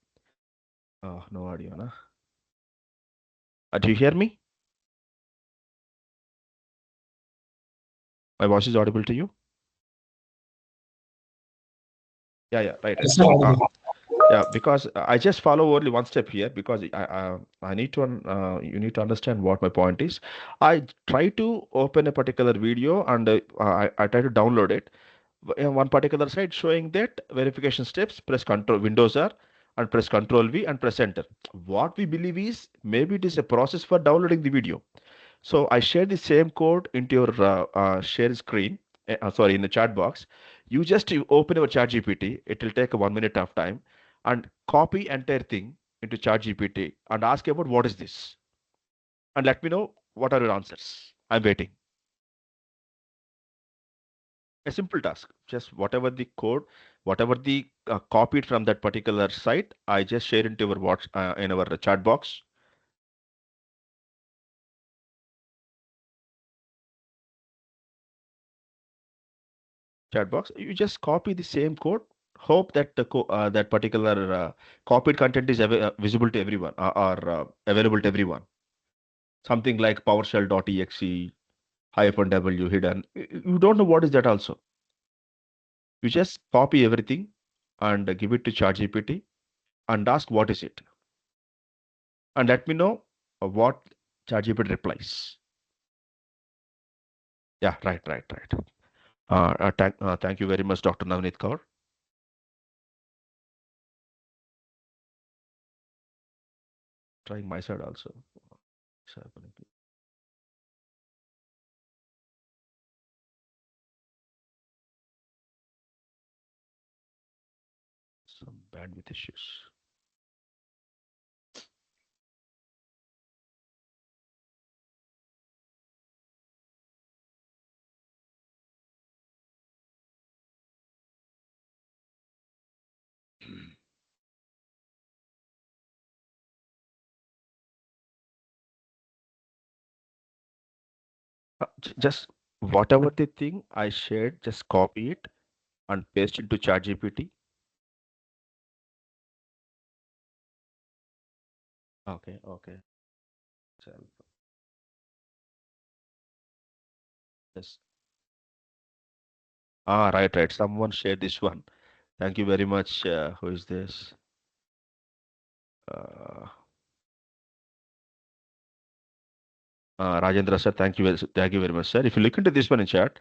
Oh, no audio, na? Do you hear me? My voice is audible to you? Yeah, right. Yes, sir. So, yeah, because I just follow only one step here because I need to you need to understand what my point is. I try to open a particular video and I try to download it. One particular site showing that verification steps, press Control Windows R and press Control V and press Enter. What we believe is maybe it is a process for downloading the video. So I share the same code into your share screen. Sorry, in the chat box. You open your chat GPT. It will take 1 minute of time and copy entire thing into chat GPT and ask about what is this and let me know what are your answers. I'm waiting. A simple task. Just whatever the code, whatever the copied from that particular site, I just share into our in our chat box. Chat box. You just copy the same code hope that that particular copied content is visible to everyone or available to everyone. Something like PowerShell.exe, hyphen W hidden. You don't know what is that also. You just copy everything and give it to ChatGPT and ask what is it, and let me know what ChatGPT replies. Yeah, right. Thank you very much, Dr. Navneet Kaur. Trying my side also. What's happening? Some bandwidth issues. Just whatever the thing I shared, just copy it and paste it to ChatGPT. Okay. So, yes. Right. Someone shared this one. Thank you very much. Who is this? Uh, Rajendra sir. Thank you very much, sir. If you look into this one in chat,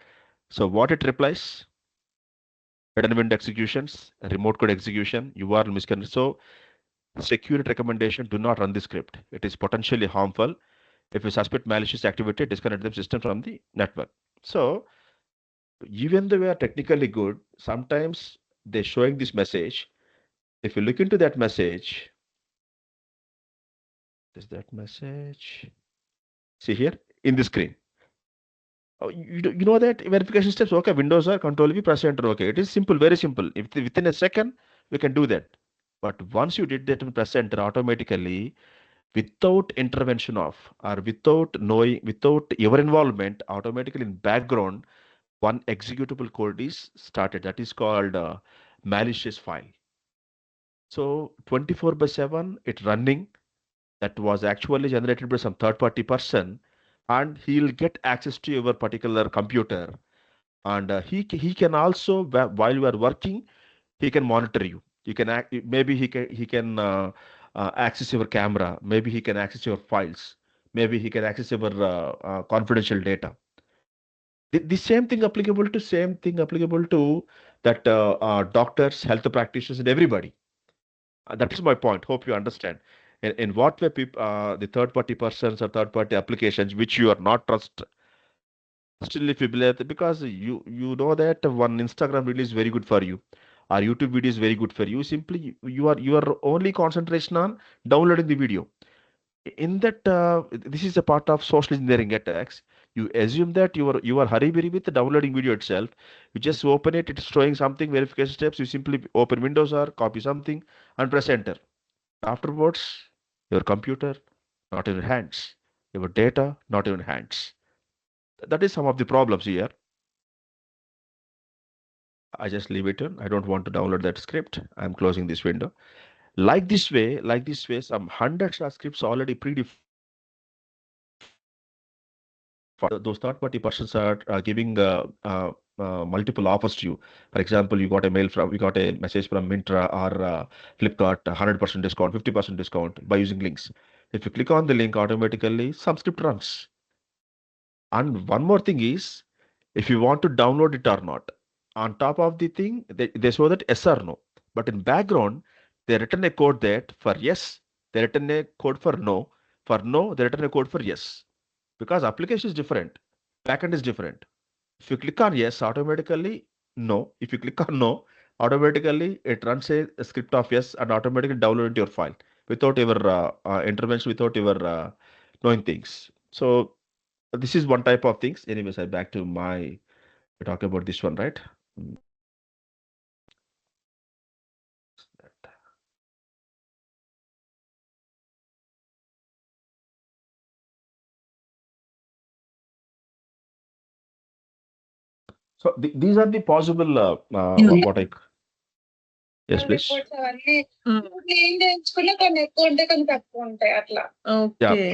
so what it replies: hidden wind executions, remote code execution, URL misconfiguration. So security recommendation: do not run the script. It is potentially harmful. If you suspect malicious activity, disconnect the system from the network. So even though we are technically good, sometimes they're showing this message. If you look into that message, is that message? See here in the screen. Oh, you know that verification steps. Okay, Windows or Control V, press enter. Okay, it is simple, very simple. If within a second we can do that. But once you did that and press enter, automatically, without intervention of or without knowing, without your involvement, automatically in background, one executable code is started. That is called malicious file. So 24/7 it running, that was actually generated by some third party person, and he'll get access to your particular computer, and he can also while you are working, he can monitor you. You can maybe he can access your camera, maybe he can access your files, maybe he can access your confidential data. The same thing applicable to that doctors, health practitioners, and everybody. That is my point. Hope you understand. In what way the third party persons or third party applications which you are not trust, still if you believe because you know that one Instagram reel is very good for you, or YouTube video is very good for you. Simply you are only concentration on downloading the video. In that this is a part of social engineering attacks. You assume that you are hurry berry with the downloading video itself. You just open it, it's showing something verification steps. You simply open Windows or copy something and press enter. Afterwards, your computer not in your hands, your data not in your hands. That is some of the problems here. I just leave it in. I don't want to download that script. I'm closing this window. Like this way, some hundreds of scripts already predefined. Those third-party persons are giving multiple offers to you. For example, you got a message from Mintra or Flipkart, 100% discount, 50% discount by using links. If you click on the link, automatically some script runs. And one more thing is, if you want to download it or not, on top of the thing, they show that yes or no. But in background, they written a code that for yes, they written a code for no. For no, they written a code for yes. Because application is different, backend is different. If you click on yes, automatically no. If you click on no, automatically it runs a script of yes and automatically download into your file without your intervention, without your knowing things. So this is one type of things. Anyways, I back to my talk about this one, right? Mm. So these are the possible You what I Yes, please. Reports అవన్నీ clean చేయించుకున్నా కొన్ని ఎక్కువ ఉంటాయి, కొన్ని తక్కువ ఉంటాయి అట్లా. Yeah. Okay.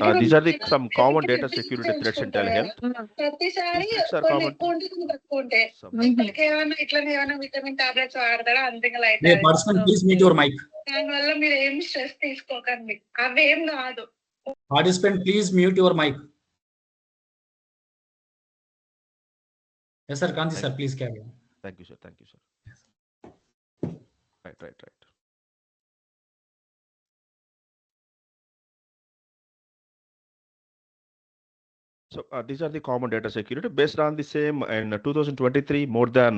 Uh, these are the some common data security threats in telehealth. ప్రతిసారి These threats are కొన్ని common. ఎక్కువ ఉంటాయి, కొన్ని తక్కువ ఉంటాయి. ఇప్పటికి ఏమైనా ఇట్లనే ఏమైనా విటమిన్ టాబ్లెట్స్ వాడతాడా అంతే light. Hey, participant, please mute your mic. దానివల్ల మీరు ఏం స్ట్రెస్ తీసుకోకండి, అవేం కాదు. Participant, please mute your mic. Yes, sir. Kanji, sir, please carry on. Thank you, sir. Thank you, sir. Right. So these are the common data security based on the same. In 2023, more than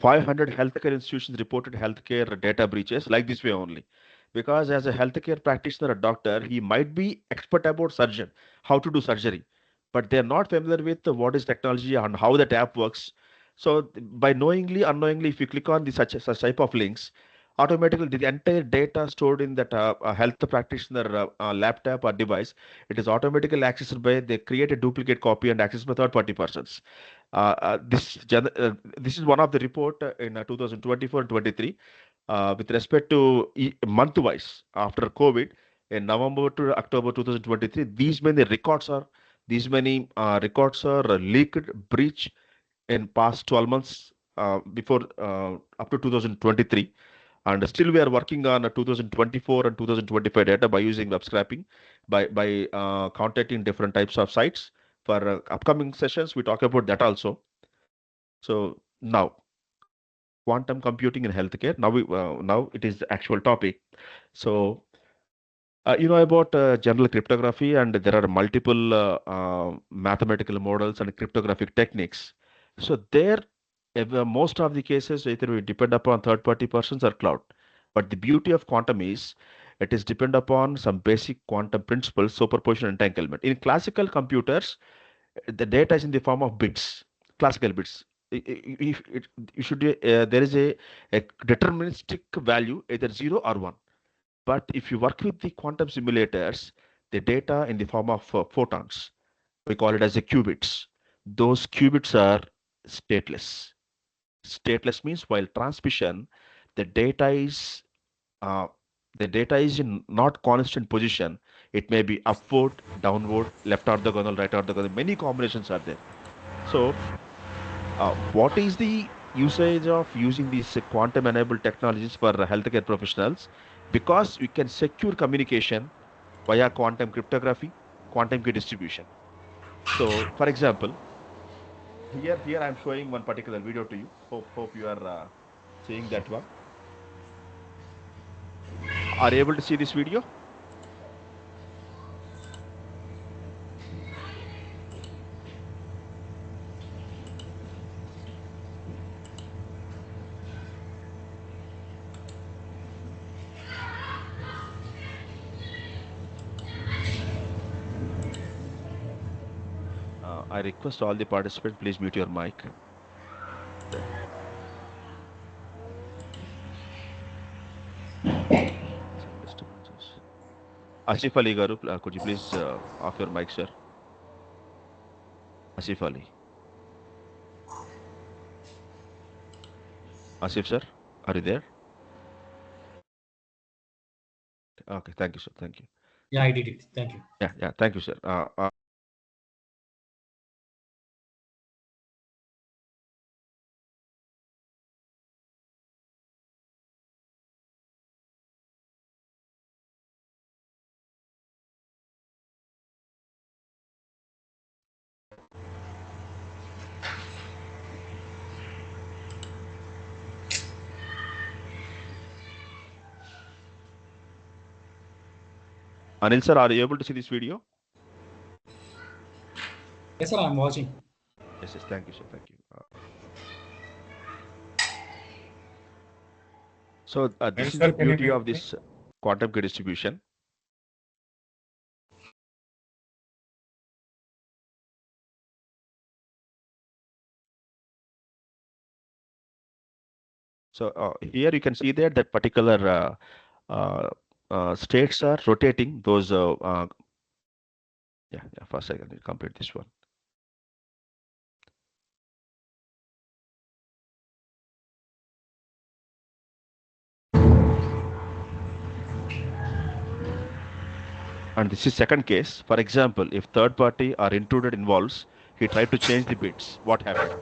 500 healthcare institutions reported healthcare data breaches like this way only. Because as a healthcare practitioner, a doctor, he might be expert about surgeon, how to do surgery, but they're not familiar with what is technology and how that app works. So by knowingly, unknowingly, if you click on the such type of links, automatically the entire data stored in that health practitioner laptop or device, it is automatically accessed by, they create a duplicate copy and accessed by third party persons. This is one of the report in 2024 and 23 with respect to month wise after COVID in November to October 2023. These many records are leaked, breach in past 12 months before up to 2023, and still we are working on 2024 and 2025 data by using web scraping, by contacting different types of sites. For upcoming sessions we talk about that also. So now quantum computing in healthcare, now it is the actual topic. So you know about general cryptography, and there are multiple mathematical models and cryptographic techniques. So there, most of the cases either we depend upon third-party persons or cloud. But the beauty of quantum is it is depend upon some basic quantum principles, superposition, entanglement. In classical computers, the data is in the form of bits, classical bits. If it, you should there is a deterministic value, either 0 or 1. But if you work with the quantum simulators, the data in the form of photons, we call it as the qubits. Those qubits are stateless. Stateless means while transmission, the data is uh, in not constant position. It may be upward, downward, left orthogonal, right orthogonal. Many combinations are there. So, what is the usage of using these quantum-enabled technologies for healthcare professionals? Because we can secure communication via quantum cryptography, quantum key distribution. So, for example, here I'm showing one particular video to you. Hope you are seeing that one. Are you able to see this video? I request all the participants, please mute your mic. Some disturbances. Asif Ali Garu, could you please off your mic, sir? Asif Ali. Asif, sir, are you there? Okay, thank you, sir. Thank you. Yeah, I did it. Thank you. Yeah, thank you, sir. Anil, sir, are you able to see this video? Yes, sir, I'm watching. Yes, thank you, sir. Thank you. So this is the beauty of this quantum key distribution. So here you can see that particular states are rotating those. Yeah. First I can complete this one. And this is second case. For example, if third party or intruder involves, he tried to change the bits. What happened?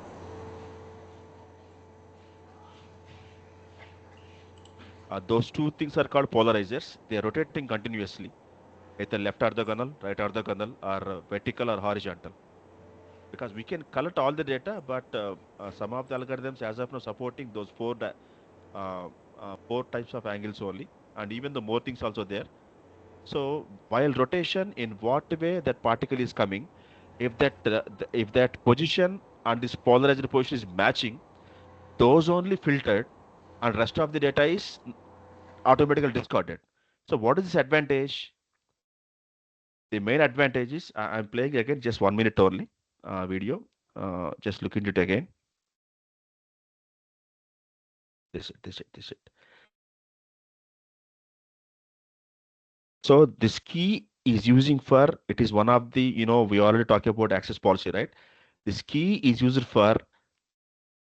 Those two things are called polarizers. They are rotating continuously, either left orthogonal, right orthogonal, or vertical or horizontal. Because we can collect all the data, but some of the algorithms, as of now, supporting those four types of angles only, and even the more things also there. So while rotation, in what way that particle is coming, if that position and this polarized position is matching, those only filtered, and rest of the data is automatically discarded. So what is this advantage? The main advantage is I'm playing again just 1 minute only video. Just look into it again. This it. So this key is using for, it is one of the, we already talked about access policy, right? This key is used for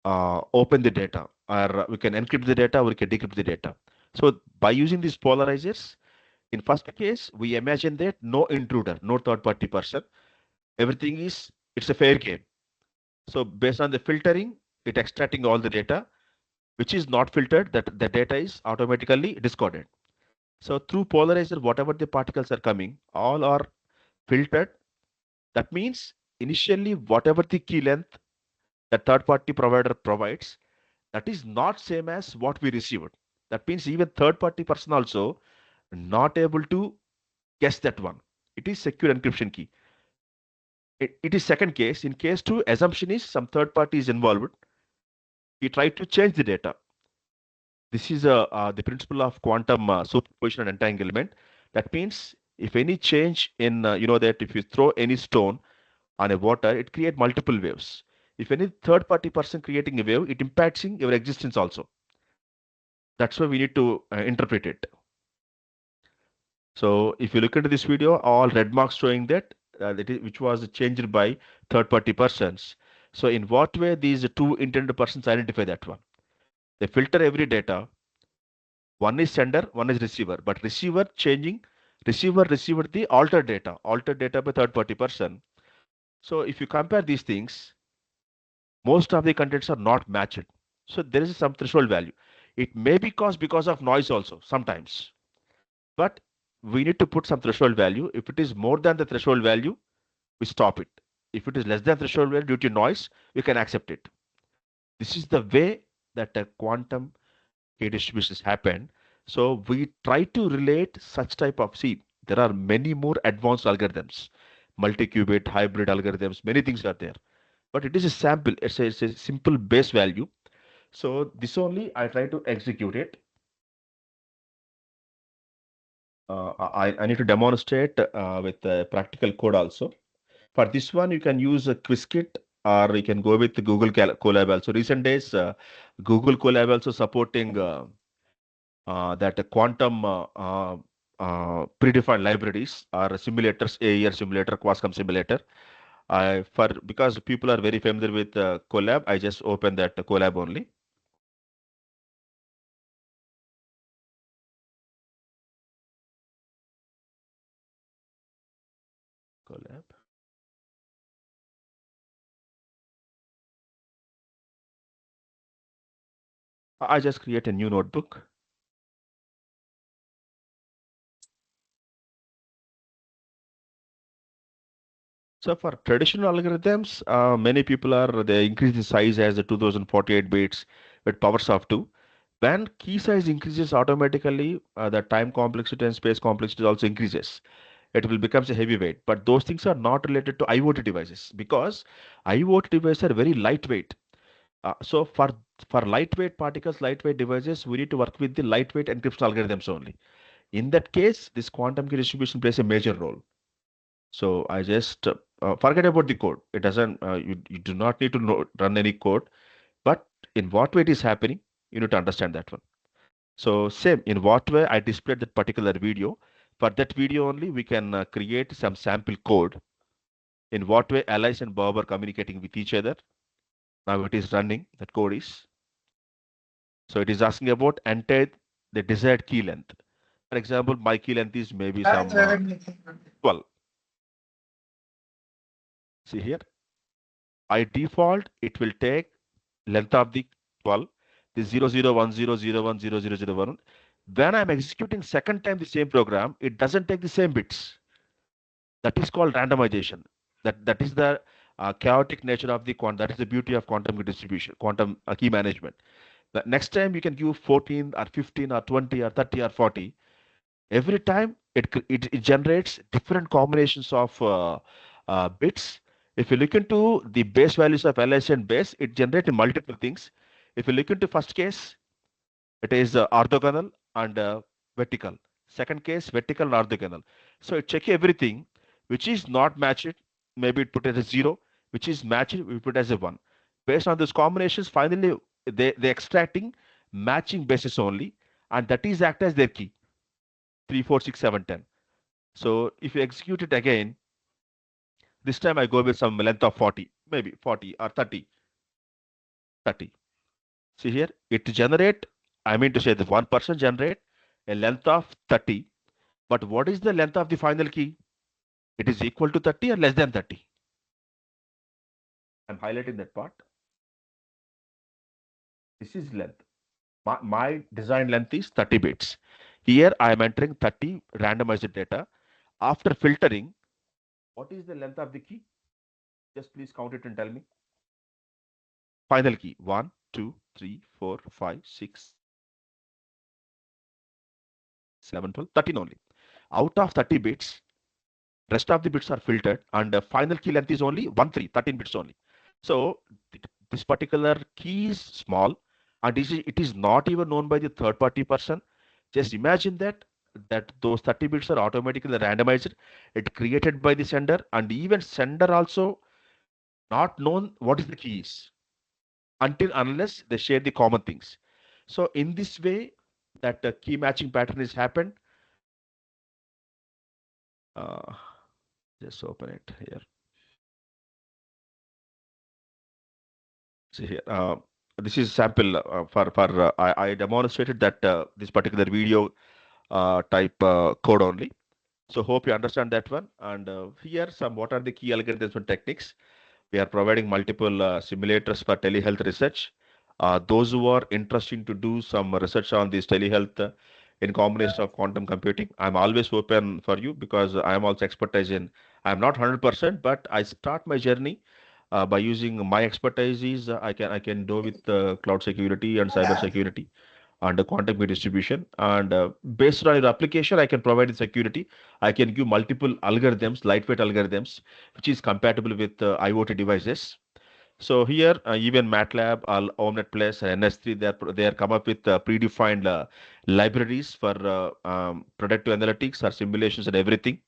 open the data, or we can encrypt the data, or we can decrypt the data. So by using these polarizers, in first case, we imagine that no intruder, no third party person, everything is, it's a fair game. So based on the filtering, it extracting all the data, which is not filtered, that the data is automatically discarded. So through polarizer, whatever the particles are coming, all are filtered. That means initially, whatever the key length the third party provider provides, that is not same as what we received. That means even third party person also not able to guess that one. It is secure encryption key. It is second case. In case two, assumption is some third party is involved. He tried to change the data. This is the principle of quantum superposition and entanglement. That means if any change in, that if you throw any stone on a water, it create multiple waves. If any third party person creating a wave, it impacting your existence also. That's why we need to interpret it. So if you look into this video, all red marks showing that which was changed by third party persons. So in what way these two intended persons identify that one? They filter every data. One is sender, one is receiver, but receiver received the altered data by third party person. So if you compare these things, most of the contents are not matched. So there is some threshold value. It may be caused because of noise also sometimes, but we need to put some threshold value. If it is more than the threshold value, we stop it. If it is less than threshold value due to noise, we can accept it. This is the way that a quantum key distributions happen. So we try to relate such type of, see, there are many more advanced algorithms, multi-qubit, hybrid algorithms, many things are there. But it is a sample, it's a simple base value. So this only I try to execute it. I need to demonstrate with practical code also. For this one, you can use a Quizzkit, or you can go with the Google Colab also. Recent days, Google Colab also supporting that quantum predefined libraries or simulators, AER simulator, Quascom simulator. Because people are very familiar with Colab, I just open that Colab only. Colab. I just create a new notebook. So for traditional algorithms, many people they increase the size as the 2048 bits with powers of 2. When key size increases automatically, the time complexity and space complexity also increases. It will becomes a heavyweight. But those things are not related to IoT devices, because IoT devices are very lightweight. So for lightweight particles, lightweight devices, we need to work with the lightweight encryption algorithms only. In that case, this quantum key distribution plays a major role. So I just forget about the code. It doesn't. You do not need to run any code. But in what way it is happening, you need to understand that one. So same, in what way I displayed that particular video. For that video only, we can create some sample code. In what way Alice and Bob are communicating with each other. Now it is running. That code is. So it is asking about enter the desired key length. For example, my key length is maybe some 12. See here, by default, it will take length of the 12, the 0010010001. When I'm executing second time the same program, it doesn't take the same bits. That is called randomization. That is the chaotic nature of the quantum. That is the beauty of quantum key distribution, quantum key management. The next time you can give 14 or 15 or 20 or 30 or 40. Every time it generates different combinations of bits. If you look into the base values of LHC and base, it generates multiple things. If you look into first case, it is orthogonal and vertical. Second case, vertical and orthogonal. So it check everything which is not matched. Maybe it put as a 0, which is matched, we put as a 1. Based on those combinations, finally they extracting matching basis only, and that is act as their key. 3, 4, 6, 7, 10. So if you execute it again, this time I go with some length of 40, maybe 40 or 30. 30. See here, it generate, I mean to say the 1% generate a length of 30. But what is the length of the final key? It is equal to 30 or less than 30. I'm highlighting that part. This is length. My design length is 30 bits. Here I am entering 30 randomized data. After filtering, what is the length of the key? Just please count it and tell me. Final key 1, 2, 3, 4, 5, 6, 7, 12, 13 only. Out of 30 bits, rest of the bits are filtered, and the final key length is only 13 bits only. So this particular key is small, and it is not even known by the third party person. Just imagine that those 30 bits are automatically randomized. It created by the sender, and even sender also not known what is the key is until unless they share the common things. So in this way, that key matching pattern is happened. Uh, just open it here. See here. This is sample for I demonstrated that this particular video type code only. So hope you understand that one. And here some what are the key algorithms and techniques. We are providing multiple simulators for telehealth research. Those who are interested to do some research on this telehealth in combination of quantum computing, I'm always open for you because I am also expertise in. I'm not 100%, but I start my journey by using my expertise. I can do with cloud security and cyber security and the quantum key distribution. And based on your application, I can provide the security. I can give multiple algorithms, lightweight algorithms, which is compatible with IoT devices. So here, even MATLAB, Omnet Plus, and NS3, they are come up with predefined libraries for predictive analytics or simulations and everything.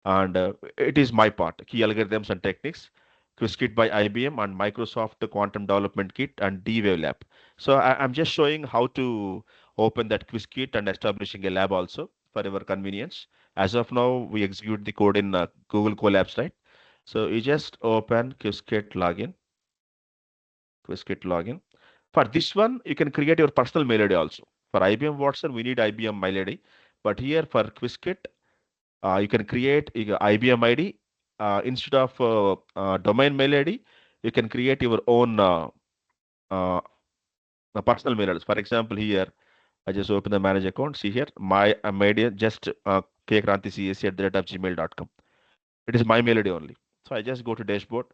And it is my part, key algorithms and techniques, QuizKit by IBM and Microsoft Quantum Development Kit and D-Wave Lab. So I'm just showing how to open that QuizKit and establishing a lab also for your convenience. As of now, we execute the code in Google Colabs, right? So you just open QuizKit login, QuizKit login. For this one, you can create your personal mail ID also. For IBM Watson, we need IBM mail ID. But here for QuizKit, you can create IBM ID instead of domain mail ID. You can create your own uh, personal mail address. For example, here I just open the manage account. See here, my ID just kkranticac@gmail.com. It is my mail ID only. So I just go to dashboard.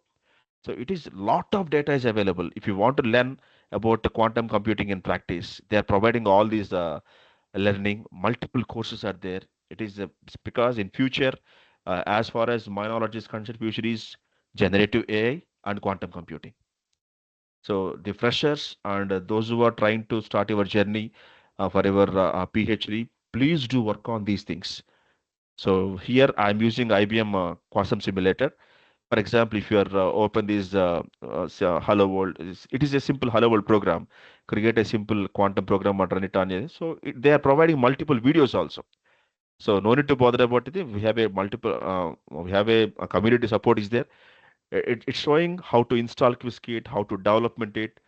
So it is lot of data is available. If you want to learn about the quantum computing in practice, they are providing all these learning. Multiple courses are there. It is because in future, as far as my knowledge is concerned, future is generative AI and quantum computing. So the freshers and those who are trying to start your journey for your PhD, please do work on these things. So here I'm using IBM Quantum Simulator. For example, if you are open this Hello World, it is a simple Hello World program. Create a simple quantum program and run it on it. So they are providing multiple videos also. So no need to bother about it. We have a multiple, we have a community support is there. It's showing how to install QuizKit, how to development it,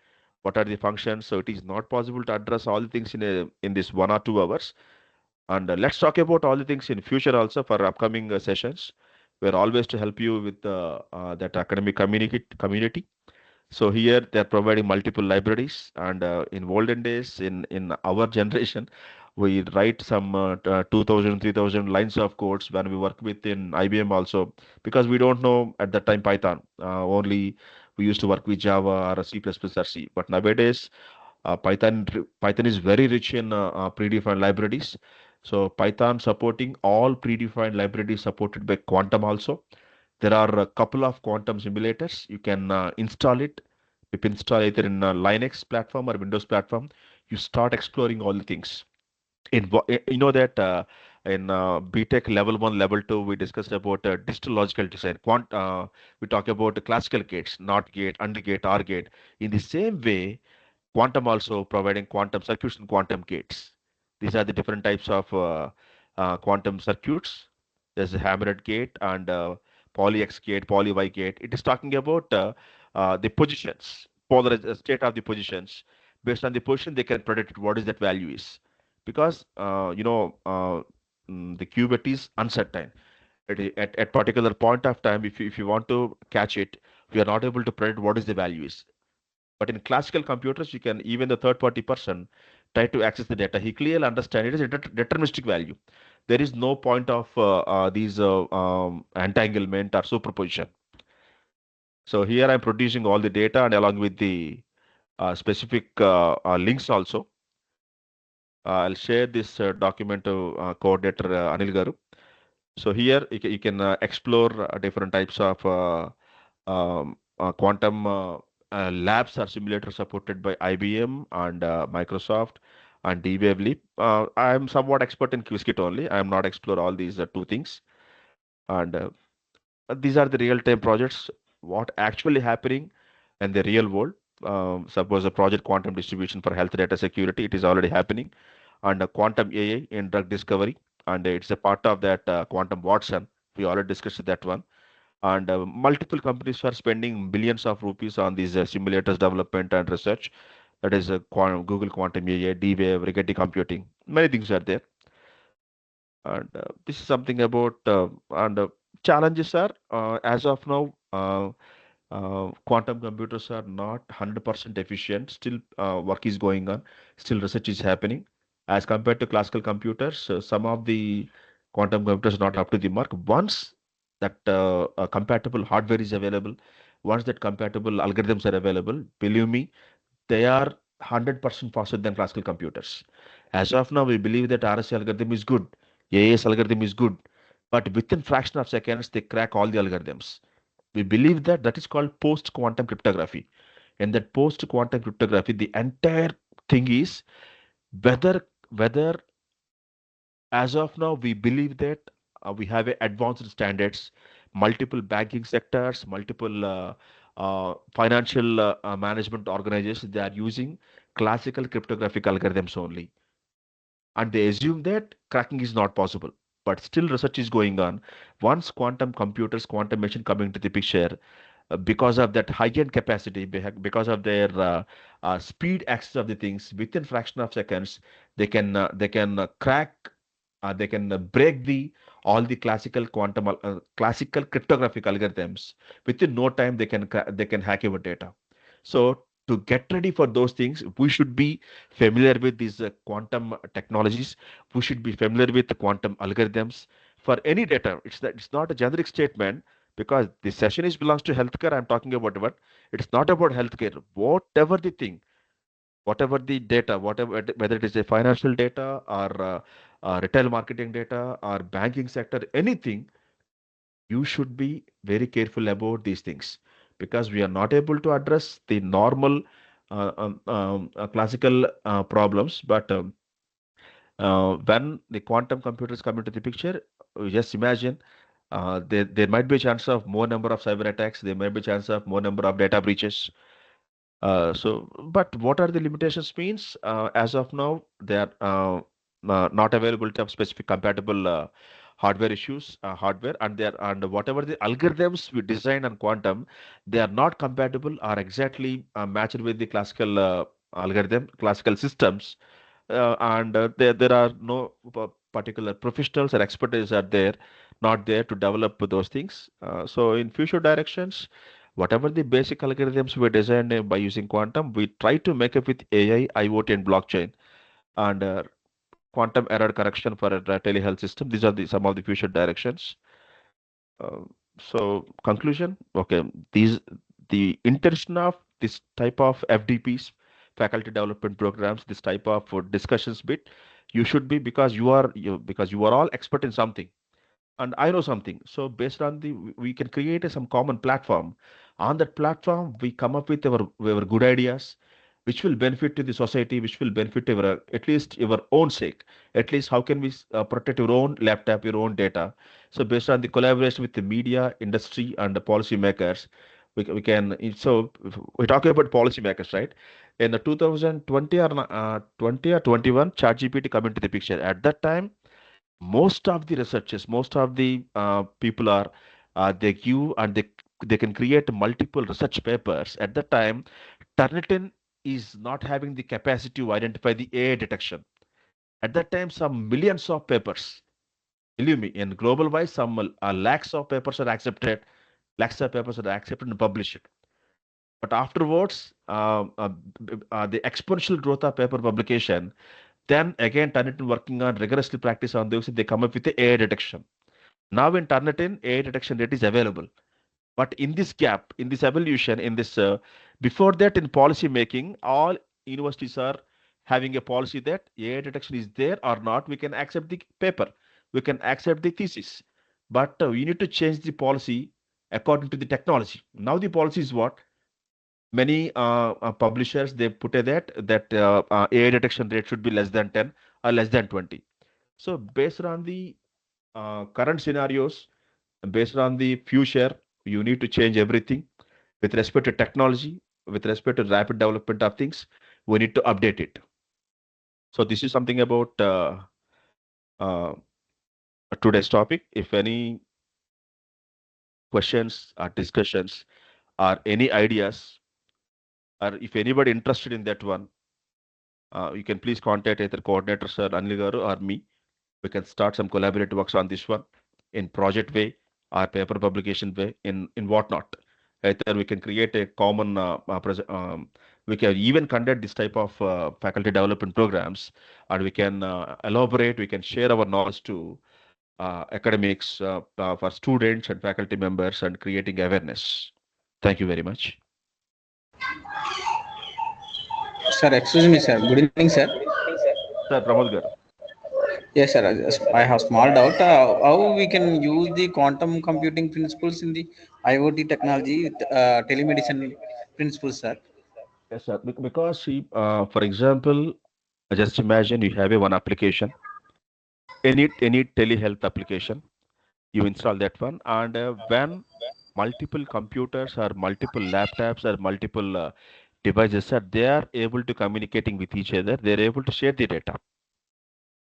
what are the functions. So it is not possible to address all the things in this 1 or 2 hours. And let's talk about all the things in future also for upcoming sessions. We're always to help you with that academic community. So here they're providing multiple libraries, and in olden days, in our generation, we write some 2,000, 3,000 lines of codes when we work with in IBM also, because we don't know at that time Python. Only we used to work with Java or C++ or C. But nowadays, Python is very rich in predefined libraries. So Python supporting all predefined libraries supported by Quantum also. There are a couple of quantum simulators. You can install it. You can install either in a Linux platform or Windows platform. You start exploring all the things. You know that in BTech level 1, level 2, we discussed about digital logical design. We talk about the classical gates, NOT gate, AND gate, OR gate. In the same way, Quantum also providing quantum circuits and quantum gates. These are the different types of quantum circuits. There's a hammered gate and poly X gate, poly Y gate. It is talking about the positions, polar state of the positions. Based on the position, they can predict what is that value is. Because the qubit is uncertain. At particular point of time, if you want to catch it, we are not able to predict what is the value is. But in classical computers, you can even the third party person try to access the data. He clearly understands it is a deterministic value. There is no point of these entanglement or superposition. So here I'm producing all the data and along with the specific links also. I'll share this document to coordinator Anil Garu. So here you can explore different types of quantum labs or simulators supported by IBM and Microsoft and D-Wave Leap. I'm somewhat expert in Qiskit only. I am not explore all these two things. And these are the real-time projects. What actually happening in the real world? Suppose a project quantum distribution for health data security. It is already happening, and quantum AI in drug discovery, and it's a part of that quantum Watson. We already discussed that one, and multiple companies are spending billions of rupees on these simulators development and research. That is Google Quantum AI, D-Wave, Rigetti Computing. Many things are there, and this is something about and challenges are as of now. Quantum computers are not 100% efficient. Still, work is going on. Still, research is happening. As compared to classical computers, some of the quantum computers are not up to the mark. Once that compatible hardware is available, once that compatible algorithms are available, believe me, they are 100% faster than classical computers. As of now, we believe that RSA algorithm is good, AAS algorithm is good, but within fraction of seconds, they crack all the algorithms. We believe that that is called post-quantum cryptography. In that post-quantum cryptography, the entire thing is whether as of now we believe that we have a advanced standards, multiple banking sectors, multiple financial management organizations, they are using classical cryptographic algorithms only, and they assume that cracking is not possible. But still, research is going on. Once quantum computers, quantum machine coming to the picture, because of that high-end capacity, because of their speed access of the things, within fraction of seconds, they can crack, they can break the all the classical cryptographic algorithms. Within no time, they can hack your data. So to get ready for those things, we should be familiar with these quantum technologies. We should be familiar with the quantum algorithms for any data. It's not a generic statement because this session is belongs to healthcare. I'm talking about what it's not about healthcare. Whatever the thing, whatever the data, whatever whether it is a financial data or retail marketing data or banking sector, anything, you should be very careful about these things because we are not able to address the normal classical problems. But when the quantum computers come into the picture, just imagine there might be a chance of more number of cyber attacks. There might be a chance of more number of data breaches. But what are the limitations means? As of now, they are not availability of specific compatible hardware issues, hardware, and whatever the algorithms we design on quantum, they are not compatible or exactly matched with the classical classical systems, and there are no particular professionals or expertise are there, not there to develop those things. So in future directions, whatever the basic algorithms we designed by using quantum, we try to make it with AI, IoT, and blockchain, and quantum error correction for a telehealth system. These are some of the future directions. Uh, so conclusion, okay, these the intention of this type of FDPs, faculty development programs, this type of discussions bit, you should be because you are all expert in something and I know something. So based on we can create some common platform. On that platform, we come up with our good ideas, which will benefit to the society, which will benefit our at least your own sake. At least how can we protect your own laptop, your own data? So based on the collaboration with the media, industry, and the policy makers, we can. So we're talking about policy makers, right? In the 2020 or 20 or 21, ChatGPT come into the picture. At that time most of the researchers, most of the people are they give and they can create multiple research papers. At that time, Turnitin is not having the capacity to identify the AI detection. At that time, some millions of papers, believe me, in global wise, some lakhs of papers are accepted, lakhs of papers are accepted and published. But afterwards, the exponential growth of paper publication, then again Turnitin working on rigorously practice on those, they come up with the AI detection. Now in Turnitin, AI detection rate is available. But in this gap, in this evolution, in this before that in policy making, all universities are having a policy that AI detection is there or not. We can accept the paper, we can accept the thesis, but we need to change the policy according to the technology. Now the policy is what many publishers they put a that AI detection rate should be less than 10 or less than 20. So based on the current scenarios, based on the future, you need to change everything with respect to technology, with respect to rapid development of things. We need to update it. So this is something about uh, today's topic. If any questions or discussions or any ideas, or if anybody interested in that one, you can please contact either coordinator sir Anil Garu or me. We can start some collaborative works on this one in project way or paper publication way in whatnot. Either we can create a common we can even conduct this type of faculty development programs, and we can elaborate, we can share our knowledge to academics for students and faculty members and creating awareness. Thank you very much. Sir, excuse me, sir. Good evening, sir. Sir Pramod Garu. Yes, sir. I have small doubt. How we can use the quantum computing principles in the IoT technology with telemedicine principles, sir? Yes, sir. Because see, for example, just imagine you have a one application, any telehealth application, you install that one, and when multiple computers or multiple laptops or multiple devices are they are able to communicating with each other, they're able to share the data.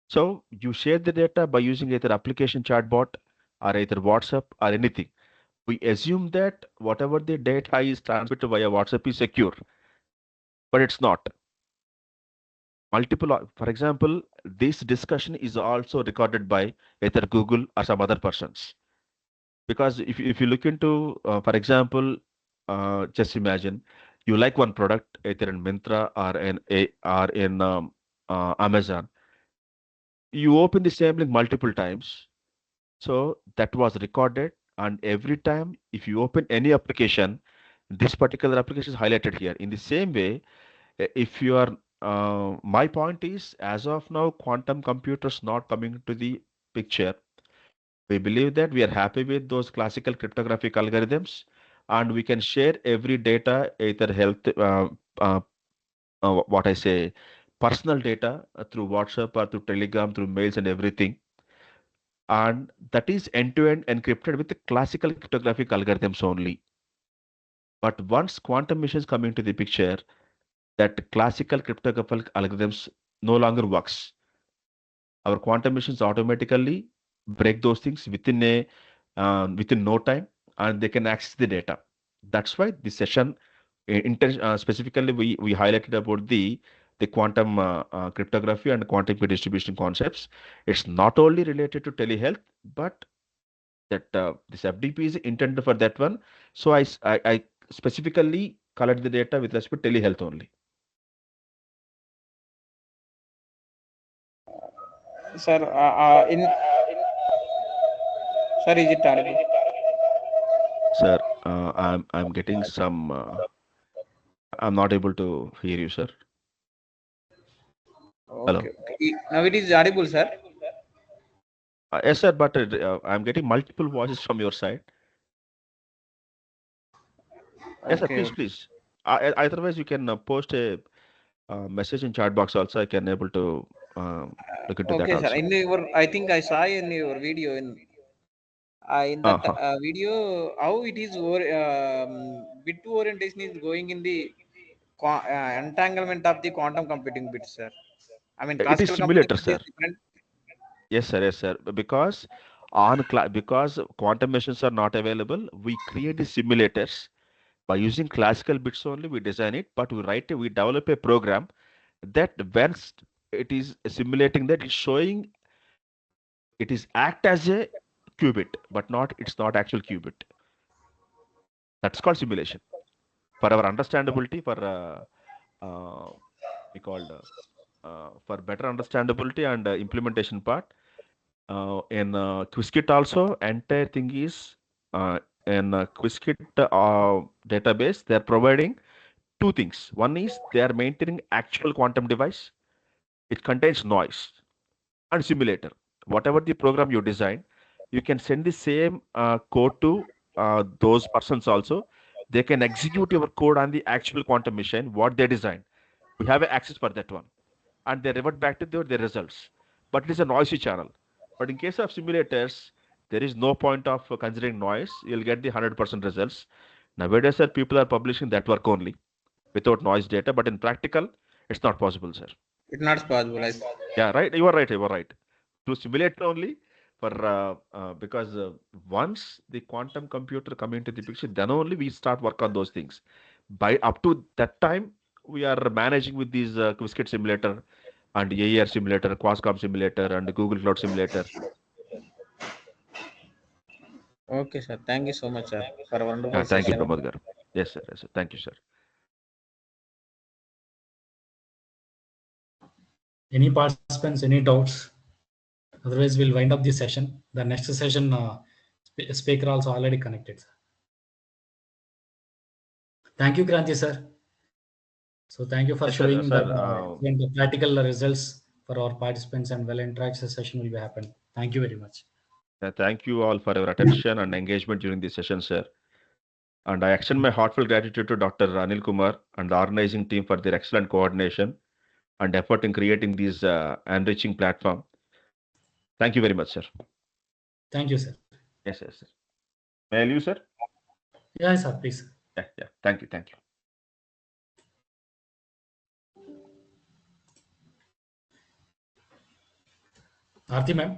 So you share the data by using either application chatbot or either WhatsApp or anything. We assume that whatever the data is transmitted via WhatsApp is secure, but it's not. Multiple, for example, this discussion is also recorded by either Google or some other persons. Because if you look into, for example, just imagine you like one product either in Myntra or in Amazon. You open the same link multiple times, so that was recorded, and every time if you open any application, this particular application is highlighted here. In the same way, if you are, my point is, as of now, quantum computers not coming to the picture. We believe that we are happy with those classical cryptographic algorithms, and we can share every data, either health, uh, what I say, personal data through WhatsApp or through Telegram, through mails and everything. And that is end-to-end encrypted with the classical cryptographic algorithms only. But once quantum machines come into the picture, that classical cryptographic algorithms no longer works. Our quantum machines automatically break those things within no time, and they can access the data. That's why this session specifically we highlighted about the the quantum cryptography and quantum key distribution concepts. It's not only related to telehealth, but that this FDP is intended for that one. So I specifically collect the data with respect to telehealth only. Sir, sir, is it audible? Sir, I'm getting some. I'm not able to hear you, sir. Hello. Okay. Now it is audible, sir. Yes, sir, but I'm getting multiple voices from your side. Yes, sir, Okay. please. Otherwise, you can post a message in chat box also. I can able to look into that Okay, sir. also. I think I saw in your video in that Uh-huh. video how it is bit orientation is going in the entanglement of the quantum computing bits, sir. I mean, It is classical computing simulator, bit is sir. different. Yes, sir. Yes, sir. Because because quantum machines are not available, we create the simulators by using classical bits only. We design it, but we develop a program that once it is simulating that, it's showing it is act as a qubit, but not it's not actual qubit. That's called simulation. For our understandability, for we called for better understandability and implementation part. In Qiskit also, entire thing is in Qiskit database. They're providing two things. One is they are maintaining actual quantum device. It contains noise and simulator. Whatever the program you design, you can send the same code to those persons also. They can execute your code on the actual quantum machine, what they design. We have access for that one. And they revert back to their results. But it is a noisy channel. But in case of simulators, there is no point of considering noise. You'll get the 100% results. Nowadays, sir, people are publishing that work only without noise data. But in practical, it's not possible, sir. It's not possible. Yeah, right. You are right. You are right. To simulate only for because once the quantum computer come into the picture, then only we start work on those things. By up to that time, we are managing with these Qiskit simulator and AER simulator, Quascom simulator, and Google Cloud simulator. Okay, sir. Thank you so much, sir, for a wonderful Thank you, session. Pramod garu. Yes, sir. Yes, sir. Thank you, sir. Any participants, any doubts? Otherwise, we'll wind up the session. The next session, speaker also already connected, sir. Thank you, Kranti, sir. So thank you for Yes, sir. showing that Sir, when the practical results for our participants and well interaction session will be happen. Thank you very much. thank you all for your attention and engagement during this session, sir. And I extend my heartfelt gratitude to Dr. Anil Kumar and the organizing team for their excellent coordination and effort in creating this enriching platform. Thank you very much, sir. Thank you, sir. Yes, yes, sir. May I leave, sir? Yes, sir, please. Yeah, yeah. Thank you, thank you. Aarti ma'am.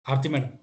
Aarti madam.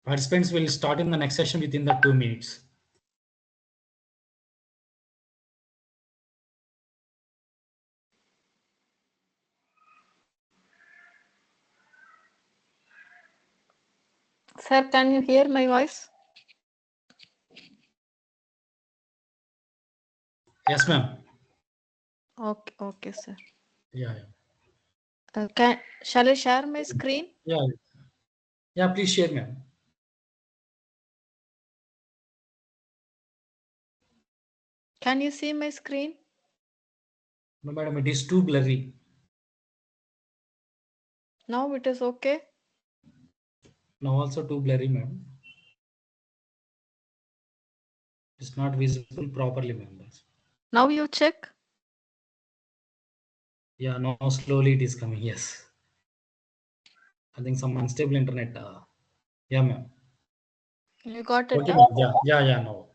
Participants will start in the next session within the 2 minutes. Sir, can you hear my voice? Yes, ma'am. Okay, sir. Yeah. Shall I share my screen? Yeah, please share, ma'am. Can you see my screen? No, madam, it is too blurry. Now it is okay. Now also too blurry, ma'am. It's not visible properly, ma'am. Now you check. Yeah, now slowly it is coming. Yes. I think some unstable internet. Yeah, ma'am. You got it Okay, now? ma'am. Yeah, now.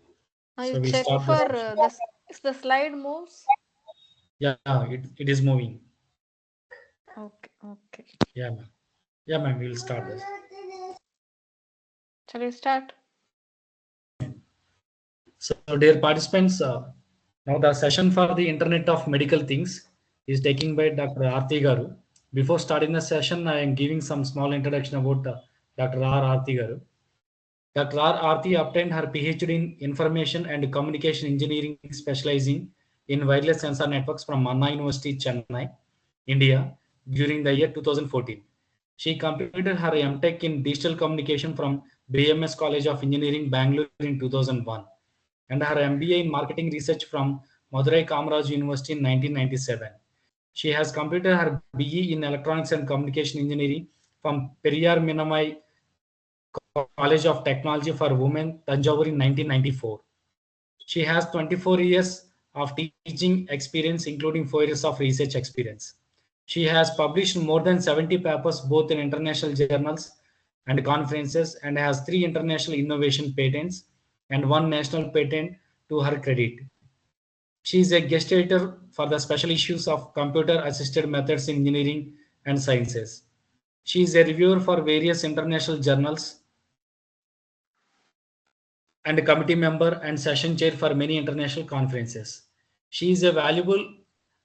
Now So you we check start for the session. the slide moves. Yeah, it is moving. Okay. Yeah, ma'am. Yeah, ma'am. We will start this. Shall we start? So, dear participants, now the session for the Internet of Medical Things is taken by Dr. Aarti Garu. Before starting the session, I am giving some small introduction about Dr. R. Aarti Garu. Dr. R. Aarti obtained her PhD in Information and Communication Engineering, specializing in wireless sensor networks from Anna University, Chennai, India, during the year 2014. She completed her MTech in Digital Communication from BMS College of Engineering, Bangalore in 2001, and her MBA in Marketing Research from Madurai Kamaraj University in 1997. She has completed her BE in Electronics and Communication Engineering from Periyar Minamai College of Technology for Women, Tanjavur in 1994. She has 24 years of teaching experience, including 4 years of research experience. She has published more than 70 papers both in international journals and conferences, and has 3 international innovation patents and 1 national patent to her credit. She is a guest editor for the special issues of Computer Assisted Methods in Engineering and Sciences. She is a reviewer for various international journals and a committee member and session chair for many international conferences. She is a valuable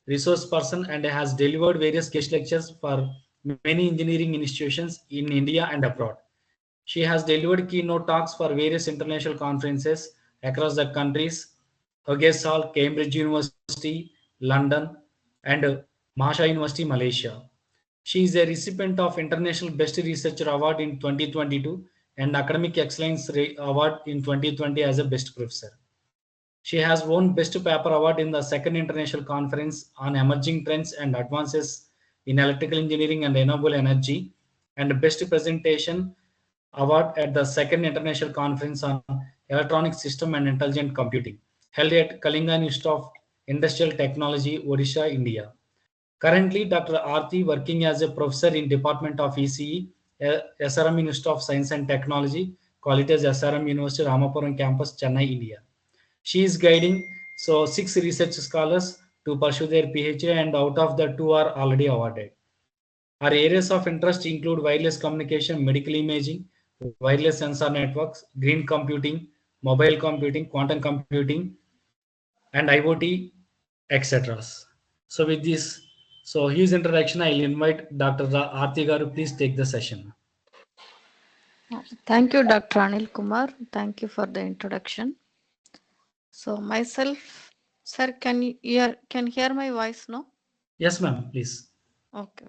resource person and has delivered various guest lectures for many engineering institutions in India and abroad. She has delivered keynote talks for various international conferences across the countries, Hughes Hall, Cambridge University, London, and Masha University, Malaysia. She is a recipient of International Best Researcher Award in 2022 and Academic Excellence Award in 2020 as a Best Professor. She has won Best Paper Award in the Second International Conference on Emerging Trends and Advances in Electrical Engineering and Renewable Energy, and Best Presentation Award at the Second International Conference on Electronic System and Intelligent Computing, held at Kalinga Institute of Industrial Technology, Odisha, India. Currently, Dr. Aarti working as a professor in Department of ECE, SRM Institute of Science and Technology, call it as SRM University, Ramapuram campus, Chennai, India. She is guiding 6 research scholars to pursue their PhD, and out of the 2 are already awarded. Her areas of interest include wireless communication, medical imaging, wireless sensor networks, green computing, mobile computing, quantum computing, and IoT, etc. So with this, his introduction, I'll invite Dr. Aarti Garu. Please take the session. Thank you, Dr. Anil Kumar. Thank you for the introduction. So myself, sir, can hear my voice, no? Yes, ma'am, please. Okay.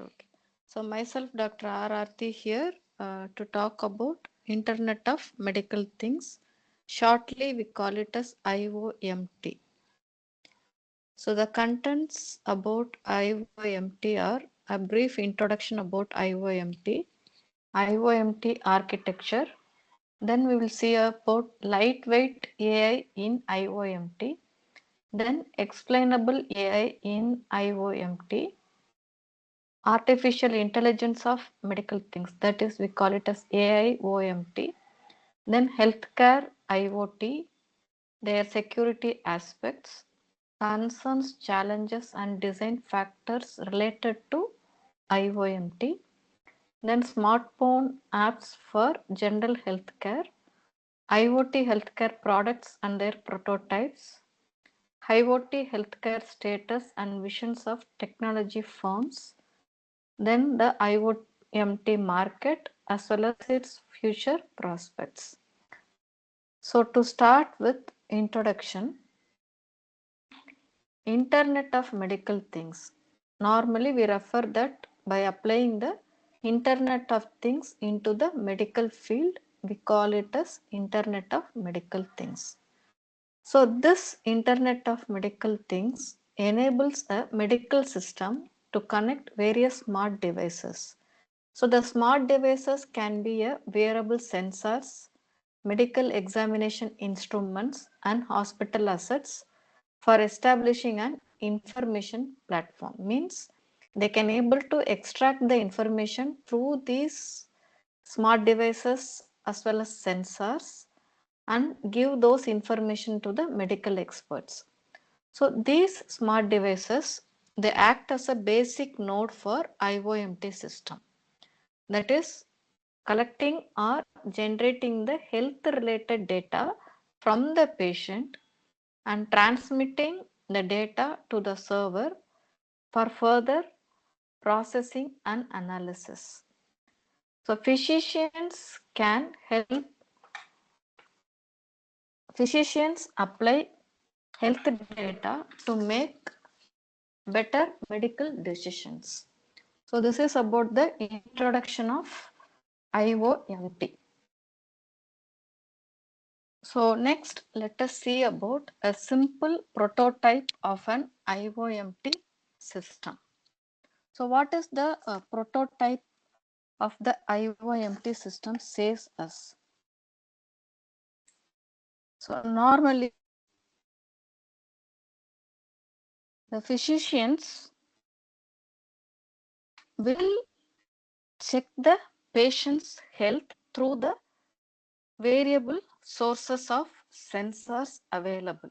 So myself, Dr. R. Aarti here to talk about Internet of Medical Things. Shortly, we call it as IOMT. So the contents about IOMT are a brief introduction about IOMT, IOMT architecture. Then we will see about lightweight AI in IOMT. Then explainable AI in IOMT. Artificial intelligence of medical things, that is we call it as AIOMT. Then healthcare IoT, their security aspects, concerns, challenges and design factors related to IOMT. then smartphone apps for general healthcare, IoT healthcare products and their prototypes, IoT healthcare status and visions of technology firms, then the IoT market as well as its future prospects. So to start with introduction, Internet of Medical Things. Normally we refer that by applying the Internet of Things into the medical field, we call it as Internet of Medical Things. So this Internet of Medical Things enables a medical system to connect various smart devices. So the smart devices can be a wearable sensors, medical examination instruments and hospital assets for establishing an information platform. Means they can able to extract the information through these smart devices as well as sensors and give those information to the medical experts. So these smart devices, they act as a basic node for IOMT system. That is collecting or generating the health related data from the patient and transmitting the data to the server for further processing and analysis. So physicians apply health data to make better medical decisions. So this is about the introduction of IOMT. So next, let us see about a simple prototype of an IOMT system. So what is the prototype of the IOMT system says us? So normally the physicians will check the patient's health through the variable sources of sensors available.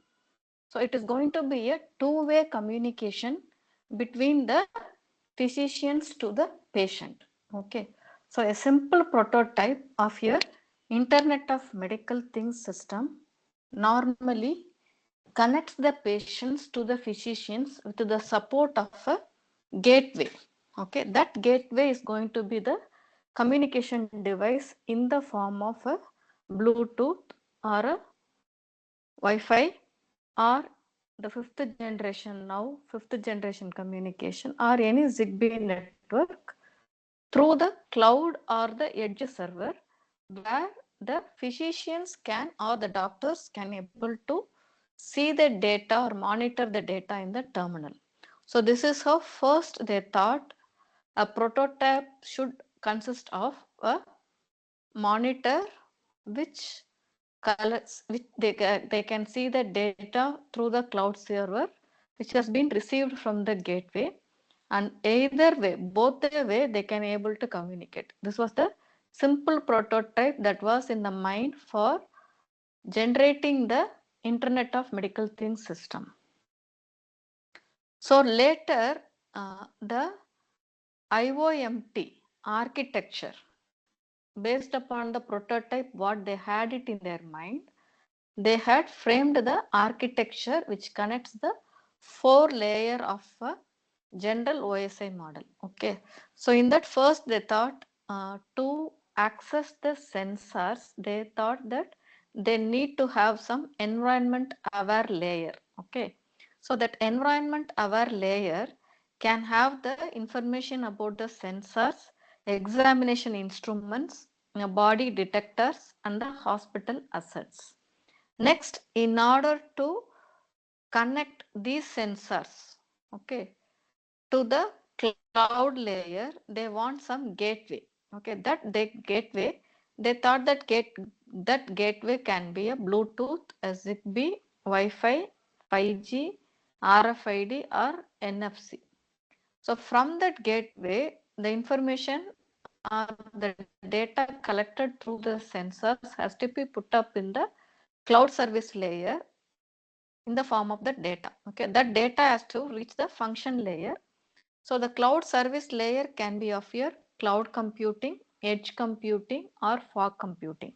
So it is going to be a two-way communication between the physicians to the patient. Okay. So a simple prototype of your Internet of Medical Things system normally connects the patients to the physicians with the support of a gateway. Okay, that gateway is going to be the communication device in the form of a Bluetooth or a Wi-Fi or the fifth generation communication or any Zigbee network through the cloud or the edge server, where the physicians can or the doctors can able to see the data or monitor the data in the terminal. So this is how first they thought a prototype should consist of a monitor which collects, which they can see the data through the cloud server which has been received from the gateway, and either way, both the way they can able to communicate. This was the simple prototype that was in the mind for generating the Internet of Medical Things system. So later the IOMT architecture, based upon the prototype what they had it in their mind, they had framed the architecture which connects the 4-layer of a general OSI model. Okay, so in that first they thought to access the sensors, they thought that they need to have some environment aware layer. Okay, so that environment aware layer can have the information about the sensors, examination instruments, body detectors and the hospital assets. Next, in order to connect these sensors, okay, to the cloud layer, they want some gateway. Okay, they thought that gateway can be a Bluetooth, a Zigbee, Wi-Fi, 5G, RFID or NFC. So from that gateway, the information or the data collected through the sensors has to be put up in the cloud service layer in the form of the data. Okay, that data has to reach the function layer. So the cloud service layer can be of your cloud computing, edge computing, or fog computing.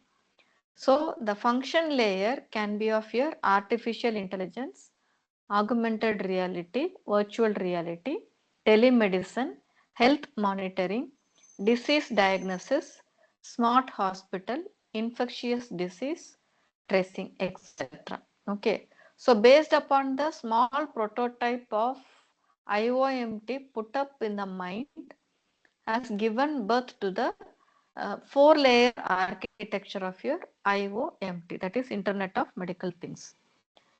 So the function layer can be of your artificial intelligence, augmented reality, virtual reality, telemedicine, health monitoring, disease diagnosis, smart hospital, infectious disease tracing, etc. Okay. So based upon the small prototype of IOMT put up in the mind has given birth to the 4-layer architecture of your IOMT, that is Internet of Medical Things.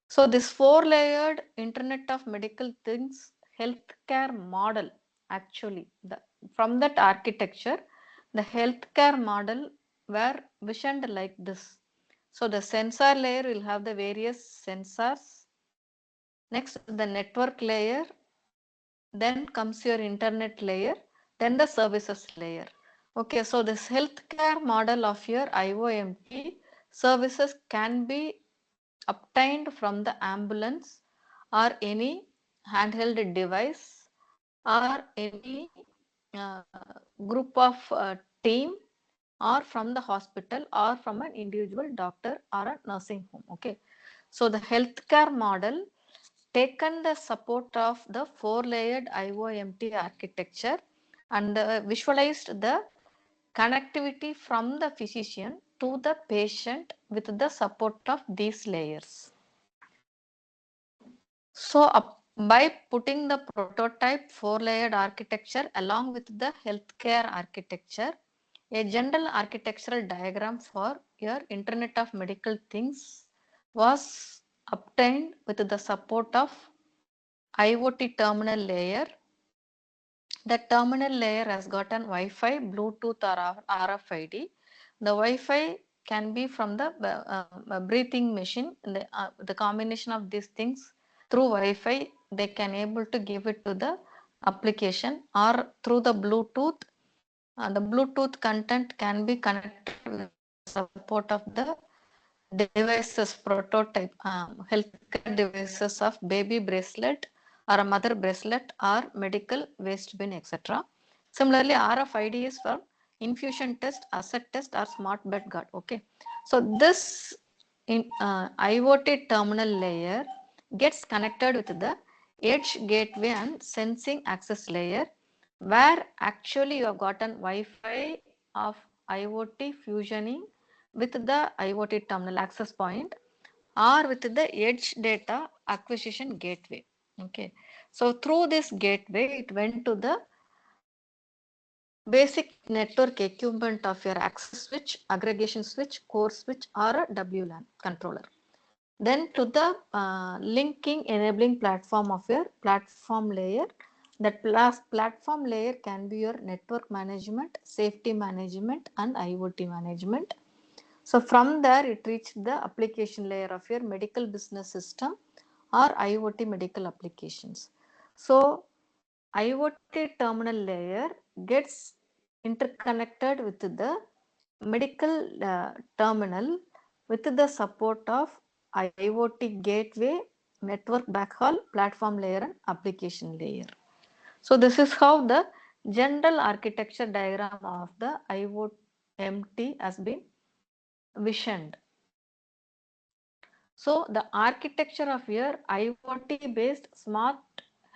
So this 4-layered Internet of Medical Things healthcare model, actually from that architecture, the healthcare model were visioned like this. So the sensor layer will have the various sensors. Next, the network layer. Then comes your internet layer. Then the services layer. Okay, so this healthcare model of your IOMT services can be obtained from the ambulance or any handheld device or any uh, group of team or from the hospital or from an individual doctor or a nursing home. Okay, so the healthcare model taken the support of the 4-layered IOMT architecture and visualized the connectivity from the physician to the patient with the support of these layers. So by putting the prototype 4-layered architecture along with the healthcare architecture, a general architectural diagram for your Internet of Medical Things was obtained with the support of IoT terminal layer. The terminal layer has got an Wi-Fi, Bluetooth or RFID. The Wi-Fi can be from the breathing machine. The combination of these things through Wi-Fi, they can able to give it to the application, or through the Bluetooth. The Bluetooth content can be connected with support of the devices prototype, healthcare devices of baby bracelet or a mother bracelet or medical waste bin, etc. Similarly, RFID is for infusion test, asset test or smart bed guard. Okay, so this IoT terminal layer gets connected with the edge gateway and sensing access layer, where actually you have gotten Wi-Fi of IoT fusioning with the IoT terminal access point or with the edge data acquisition gateway. Okay, so through this gateway, it went to the basic network equipment of your access switch, aggregation switch, core switch, or a WLAN controller. Then to the linking enabling platform of your platform layer. That platform layer can be your network management, safety management, and IoT management. So from there, it reached the application layer of your medical business system or IoT medical applications. So IoT terminal layer gets interconnected with the medical terminal with the support of IoT gateway, network backhaul, platform layer, and application layer. So this is how the general architecture diagram of the IoMT has been visioned. So the architecture of your IoT based smart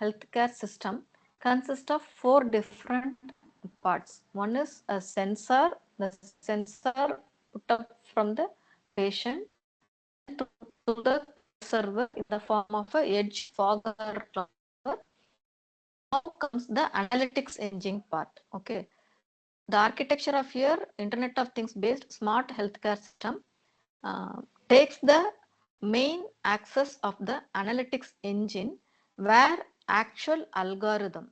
healthcare system consists of 4 different parts. One is a sensor, the sensor put up from the patient, then to the server in the form of a edge fog or cloud server. Now comes the analytics engine part. Okay, the architecture of your Internet of Things based smart healthcare system takes the main axis of the analytics engine where actual algorithm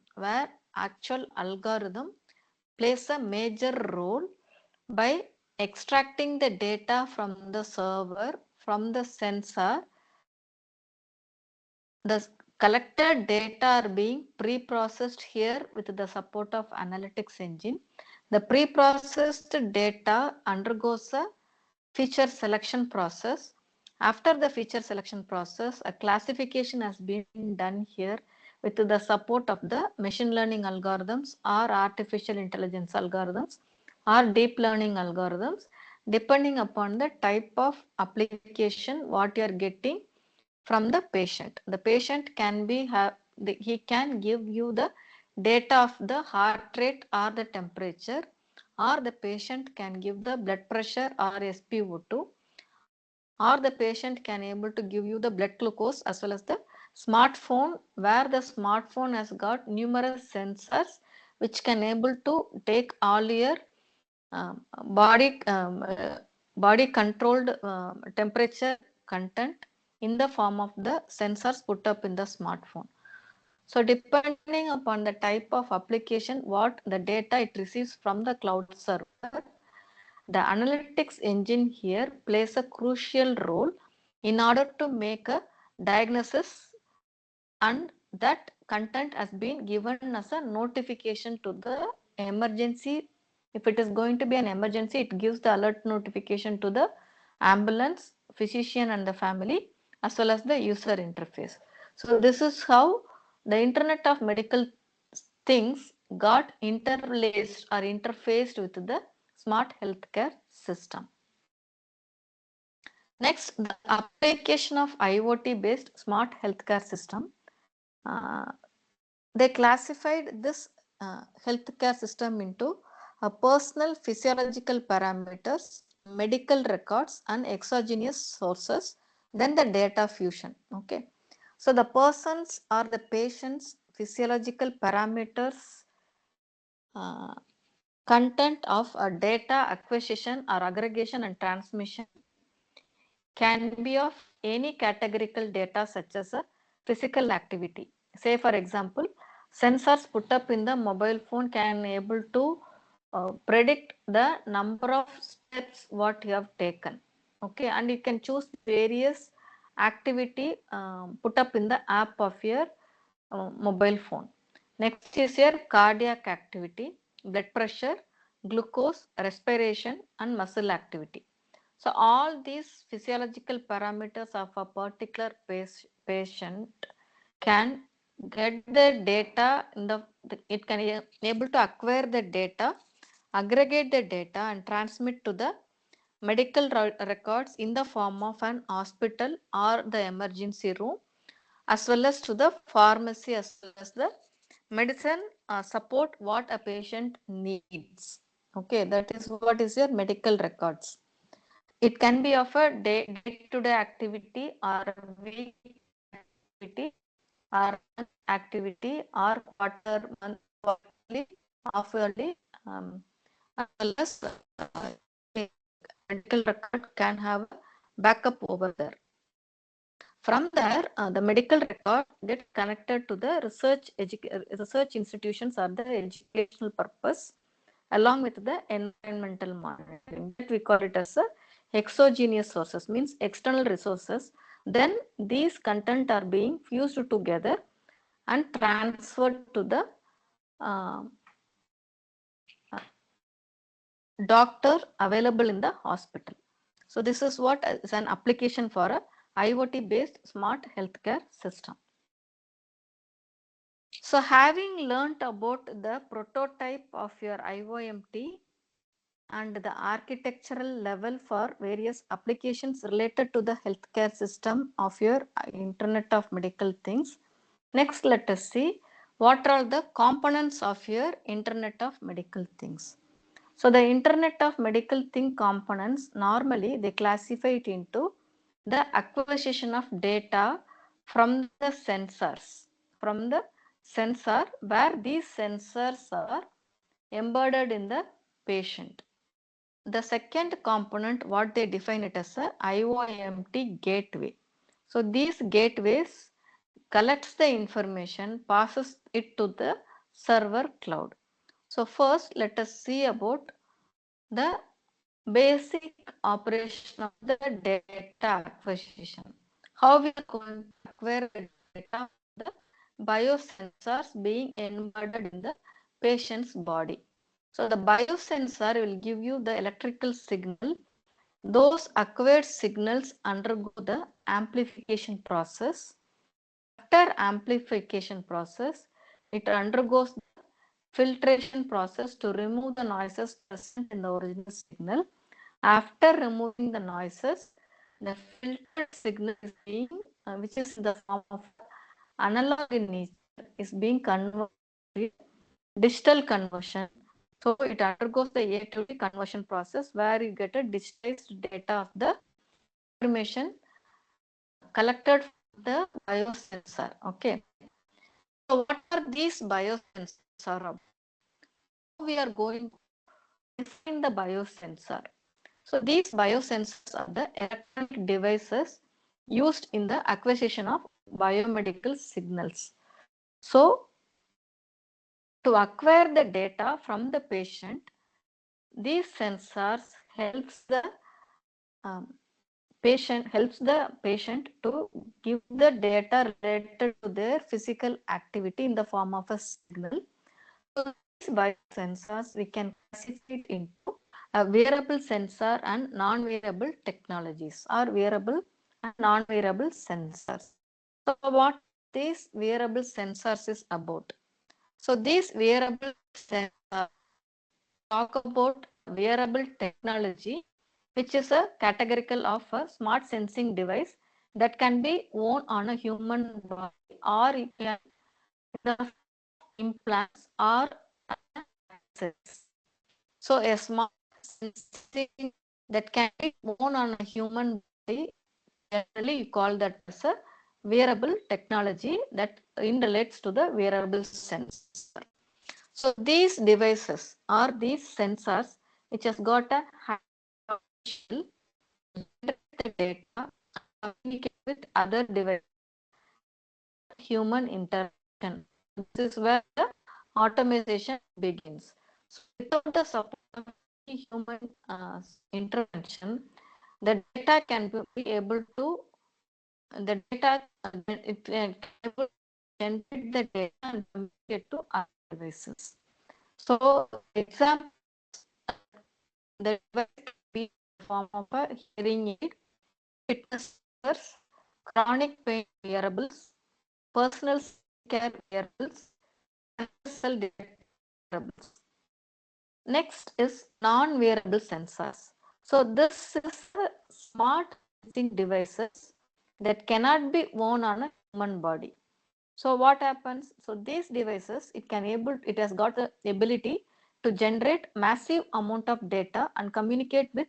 plays a major role by extracting the data from the server, from the sensor. The collected data are being pre-processed here with the support of analytics engine. The pre-processed data undergoes a feature selection process. After the feature selection process, a classification has been done here with the support of the machine learning algorithms or artificial intelligence algorithms or deep learning algorithms, depending upon the type of application what you are getting from the patient. The patient can be he can give you the data of the heart rate or the temperature, or the patient can give the blood pressure or SpO2, or the patient can able to give you the blood glucose, as well as the smartphone, where the smartphone has got numerous sensors which can able to take all your um, body body controlled temperature content in the form of the sensors put up in the smartphone. So depending upon the type of application, what the data it receives from the cloud server, the analytics engine here plays a crucial role in order to make a diagnosis, and that content has been given as a notification to the emergency. If it is going to be an emergency, it gives the alert notification to the ambulance, physician and the family, as well as the user interface. So this is how the Internet of Medical Things got interlaced or interfaced with the smart healthcare system. Next, the application of IoT based smart healthcare system. They classified this healthcare system into personal physiological parameters, medical records, and exogenous sources, then the data fusion. Okay, so the persons or the patient's physiological parameters, content of data acquisition or aggregation and transmission can be of any categorical data such as a physical activity. Say for example, sensors put up in the mobile phone can able to predict the number of steps what you have taken. Okay, and you can choose various activity put up in the app of your mobile phone. Next is your cardiac activity, blood pressure, glucose, respiration and muscle activity. So all these physiological parameters of a particular patient can get the data in the, it can be able to acquire the data, aggregate the data and transmit to the medical records in the form of an hospital or the emergency room, as well as to the pharmacy, as well as the medicine support what a patient needs. Okay, that is what is your medical records. It can be of a day-to-day activity or a week activity or month activity or quarter, month, quarterly, half-yearly, as well as medical record can have a backup over there. From there, the medical record get connected to the research institutions or the educational purpose, along with the environmental monitoring. That we call it as a exogenous sources, means external resources. Then these content are being fused together and transferred to the doctor available in the hospital. So this is what is an application for a IoT based smart healthcare system. So having learnt about the prototype of your IOMT and the architectural level for various applications related to the healthcare system of your Internet of Medical Things, next let us see what are the components of your Internet of Medical Things. So the Internet of Medical Thing components, normally they classify it into the acquisition of data from the sensors, from the sensor, where these sensors are embedded in the patient. The second component, what they define it as a IOMT gateway. So these gateways collects the information, passes it to the server cloud. So first let us see about the basic operation of the data acquisition. How we are going to acquire the data of the biosensors being embedded in the patient's body. So the biosensor will give you the electrical signal. Those acquired signals undergo the amplification process. After amplification process, it undergoes the filtration process to remove the noises present in the original signal. After removing the noises, the filtered signal is being, which is in the form of analog in nature, is being converted to digital conversion. So it undergoes the A to D conversion process where you get a digitized data of the information collected from the biosensor. Okay. So what are these biosensors are about? How we are going to define the biosensor? So these biosensors are the electronic devices used in the acquisition of biomedical signals. So to acquire the data from the patient, these sensors helps the patient to give the data related to their physical activity in the form of a signal. So these biosensors we can classify it into a wearable sensor and non-wearable technologies, or wearable and non-wearable sensors. So what these wearable sensors is about? So these wearable sensors talk about wearable technology, which is a categorical of a smart sensing device that can be worn on a human body, or it can the implants or accessories. So a smart sensing that can be worn on a human body, generally you call that as a wearable technology that relates to the wearable sensor. So these devices or these sensors which has got a high potential to generate the data, communicate with other devices, human interaction. This is where the automation begins. So without the support of human intervention, the data can be able to the data it can able to generate the data and communicate to other devices. So example, the device can be in the form of a hearing aid, fitness trackers, chronic pain wearables, personal care wearables, cancer cell detector wearables. Next is non-wearable sensors. So this is smart sensing devices that cannot be worn on a human body. So what happens? So these devices, it has got the ability to generate massive amount of data and communicate with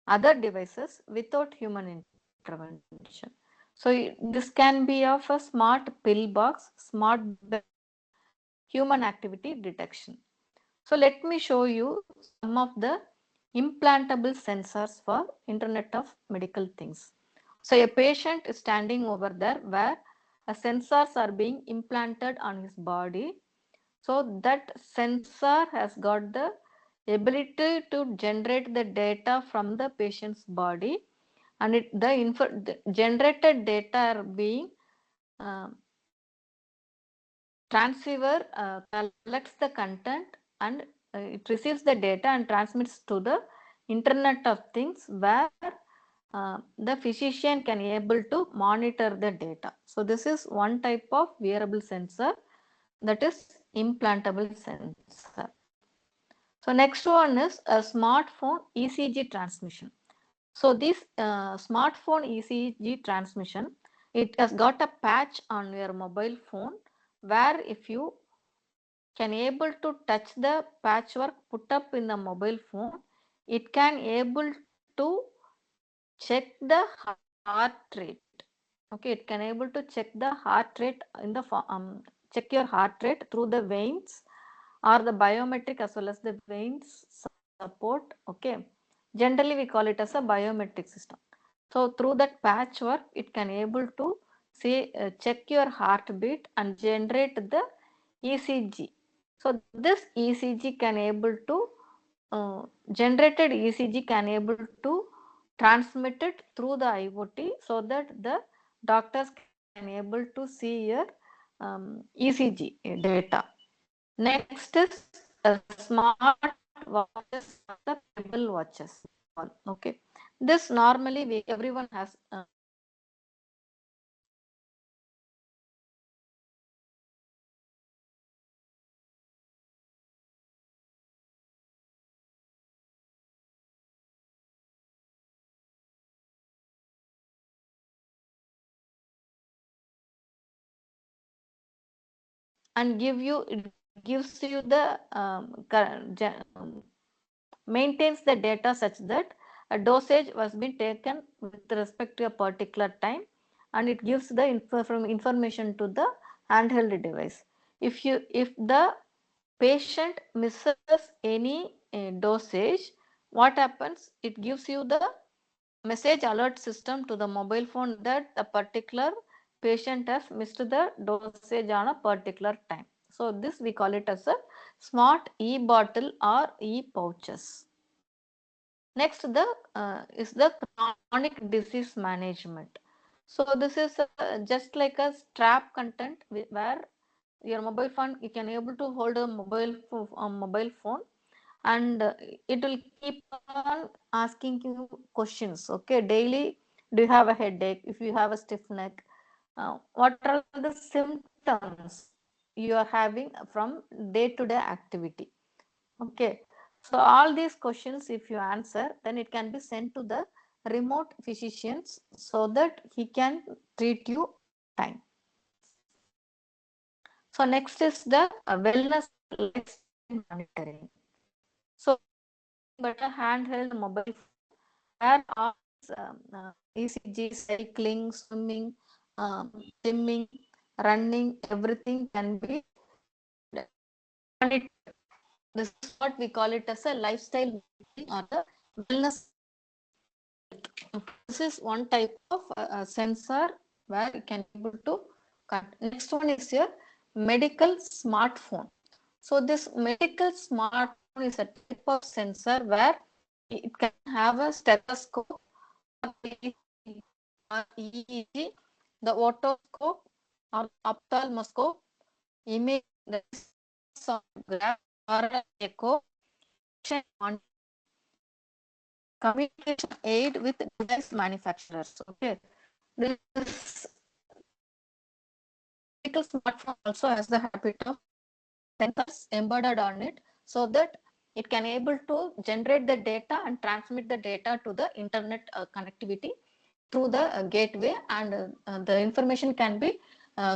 other devices without human intervention. So this can be of a smart pill box, smart human activity detection. So let me show you some of the implantable sensors for Internet of Medical Things. So a patient is standing over there where sensors are being implanted on his body. So that sensor has got the ability to generate the data from the patient's body, and the generated data are being uh, transceiver collects the content and it receives the data and transmits to the Internet of Things where the physician can able to monitor the data. So this is one type of wearable sensor, that is implantable sensor. So next one is a smartphone ECG transmission. So this smartphone ECG transmission, it has got a patch on your mobile phone where if you can able to touch the patchwork put up in the mobile phone, it can able to check the heart rate. Okay, it can able to check the heart rate in the check your heart rate through the veins or the biometric as well as the veins support. Okay, generally we call it as a biometric system. So through that patchwork, it can able to say check your heartbeat and generate the ECG. So this ECG can able to generated ECG can able to transmit it through the IoT so that the doctors can able to see your ECG data. Next is smart watches, the pebble watches. Okay, this normally everyone has and it gives you the maintains the data such that a dosage was being taken with respect to a particular time, and it gives the information to the handheld device. If the patient misses any dosage, what happens? It gives you the message alert system to the mobile phone that the particular patient has missed the dosage on a particular time. So this we call it as a smart e-bottle or e-pouches. Next, the is the chronic disease management. So this is just like a strap content where your mobile phone, you can able to hold a mobile phone, and it will keep on asking you questions. Okay, daily, do you have a headache? If you have a stiff neck, what are the symptoms you are having from day-to-day activity? Okay, so all these questions, if you answer, then it can be sent to the remote physicians so that he can treat you on time. So next is the wellness lifestyle monitoring. So but a handheld mobile phone where all ECG, cycling, swimming, gymming, running, everything can be monitored. This is what we call it as a lifestyle monitoring or the wellness. Okay, this is one type of sensor where you can able to connect. Next one is your medical smartphone. So this medical smartphone is a type of sensor where it can have a stethoscope or EEG, the otoscope or ophthalmoscope, image, that is sonograph or an echo, communication aid with device manufacturers. Okay, this medical smartphone also has the habit of sensors embedded on it, so that it can able to generate the data and transmit the data to the internet connectivity through the gateway, and the information can be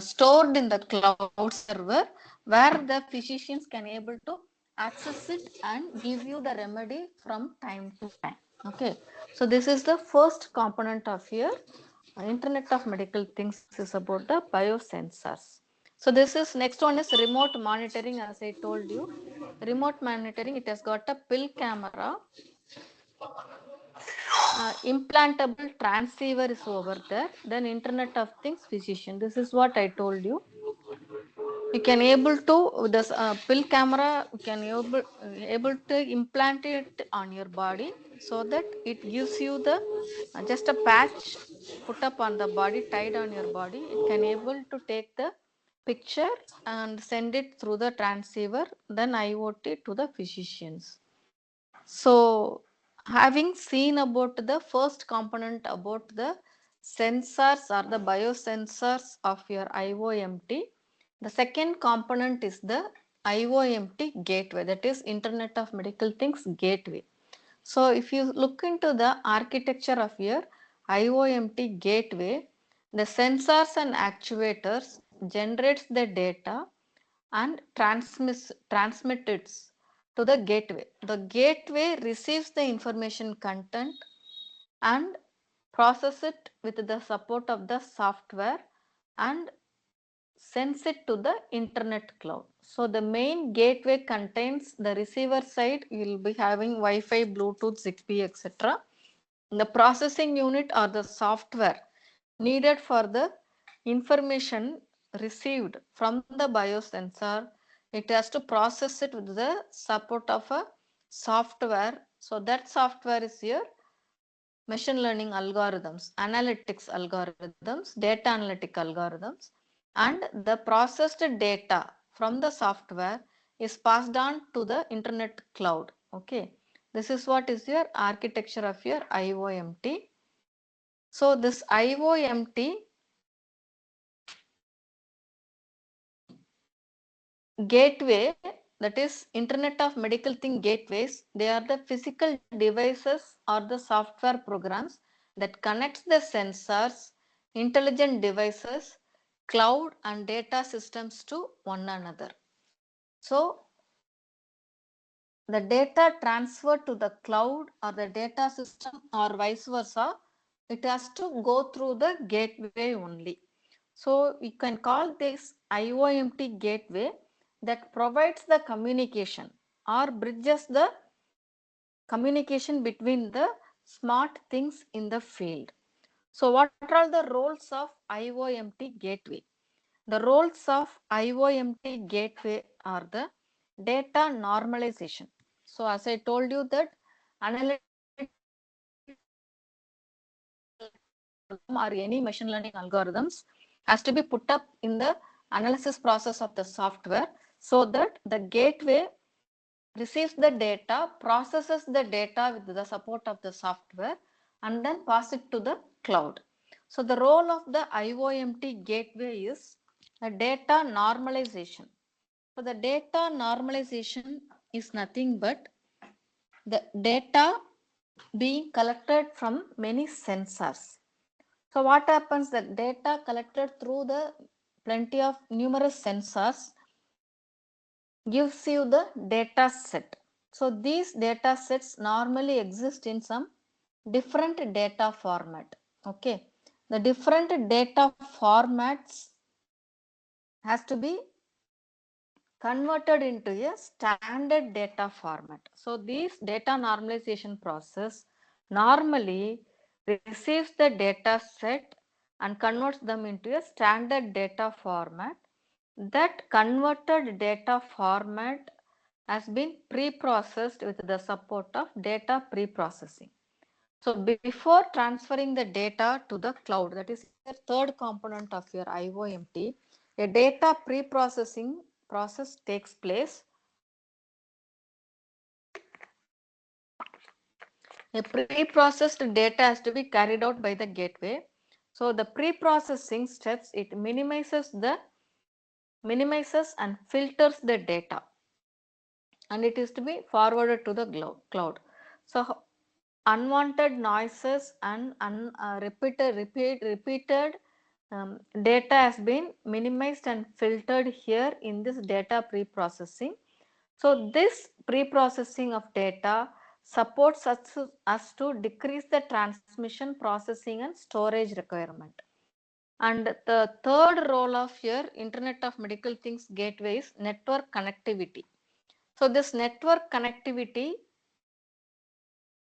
stored in the cloud server where the physicians can able to access it and give you the remedy from time to time. Okay, so this is the first component of your Internet of Medical Things is about the biosensors. So this is next one is remote monitoring. As I told you, remote monitoring, it has got a pill camera, implantable transceiver is over there, then Internet of Things physician. This is what I told you. You can able to this pill camera, you can able to implant it on your body so that it gives you the just a patch put up on the body, tied on your body. It can able to take the picture and send it through the transceiver, then IoT to the physicians. So having seen about the first component about the sensors or the biosensors of your IOMT, the second component is the IOMT gateway, that is Internet of Medical Things gateway. So if you look into the architecture of your IOMT gateway, the sensors and actuators generates the data and transmit it to the gateway. The gateway receives the information content and process it with the support of the software and sends it to the internet cloud. So the main gateway contains the receiver side. You will be having Wi-Fi, Bluetooth, Zigbee, etc. The processing unit or the software needed for the information received from the biosensor, it has to process it with the support of a software. So that software is your machine learning algorithms, analytics algorithms, data analytic algorithms, and the processed data from the software is passed on to the internet cloud. Okay, this is what is your architecture of your IOMT. So this IOMT gateway, that is Internet of Medical Thing gateways, they are the physical devices or the software programs that connects the sensors, intelligent devices, cloud and data systems to one another. So the data transferred to the cloud or the data system or vice versa, it has to go through the gateway only. So we can call this IOMT gateway that provides the communication or bridges the communication between the smart things in the field. So what are the roles of IOMT gateway? The roles of IOMT gateway are the data normalization. So as I told you that analytics or any machine learning algorithms has to be put up in the analysis process of the software so that the gateway receives the data, processes the data with the support of the software and then pass it to the cloud. So the role of the IOMT gateway is a data normalization. So the data normalization is nothing but the data being collected from many sensors. So what happens, the data collected through the plenty of numerous sensors gives you the data set. So these data sets normally exist in some different data format. Okay, the different data formats has to be converted into a standard data format. So this data normalization process normally receives the data set and converts them into a standard data format. That converted data format has been pre-processed with the support of data pre-processing. So before transferring the data to the cloud, that is the third component of your IOMT, a data pre-processing process takes place. A pre-processed data has to be carried out by the gateway. So the pre-processing steps, it minimizes and filters the data, and it is to be forwarded to the cloud. So unwanted noises and repeated data has been minimized and filtered here in this data pre-processing. So this pre-processing of data supports us to decrease the transmission, processing and storage requirement. And the third role of your Internet of Medical Things gateway is network connectivity. So this network connectivity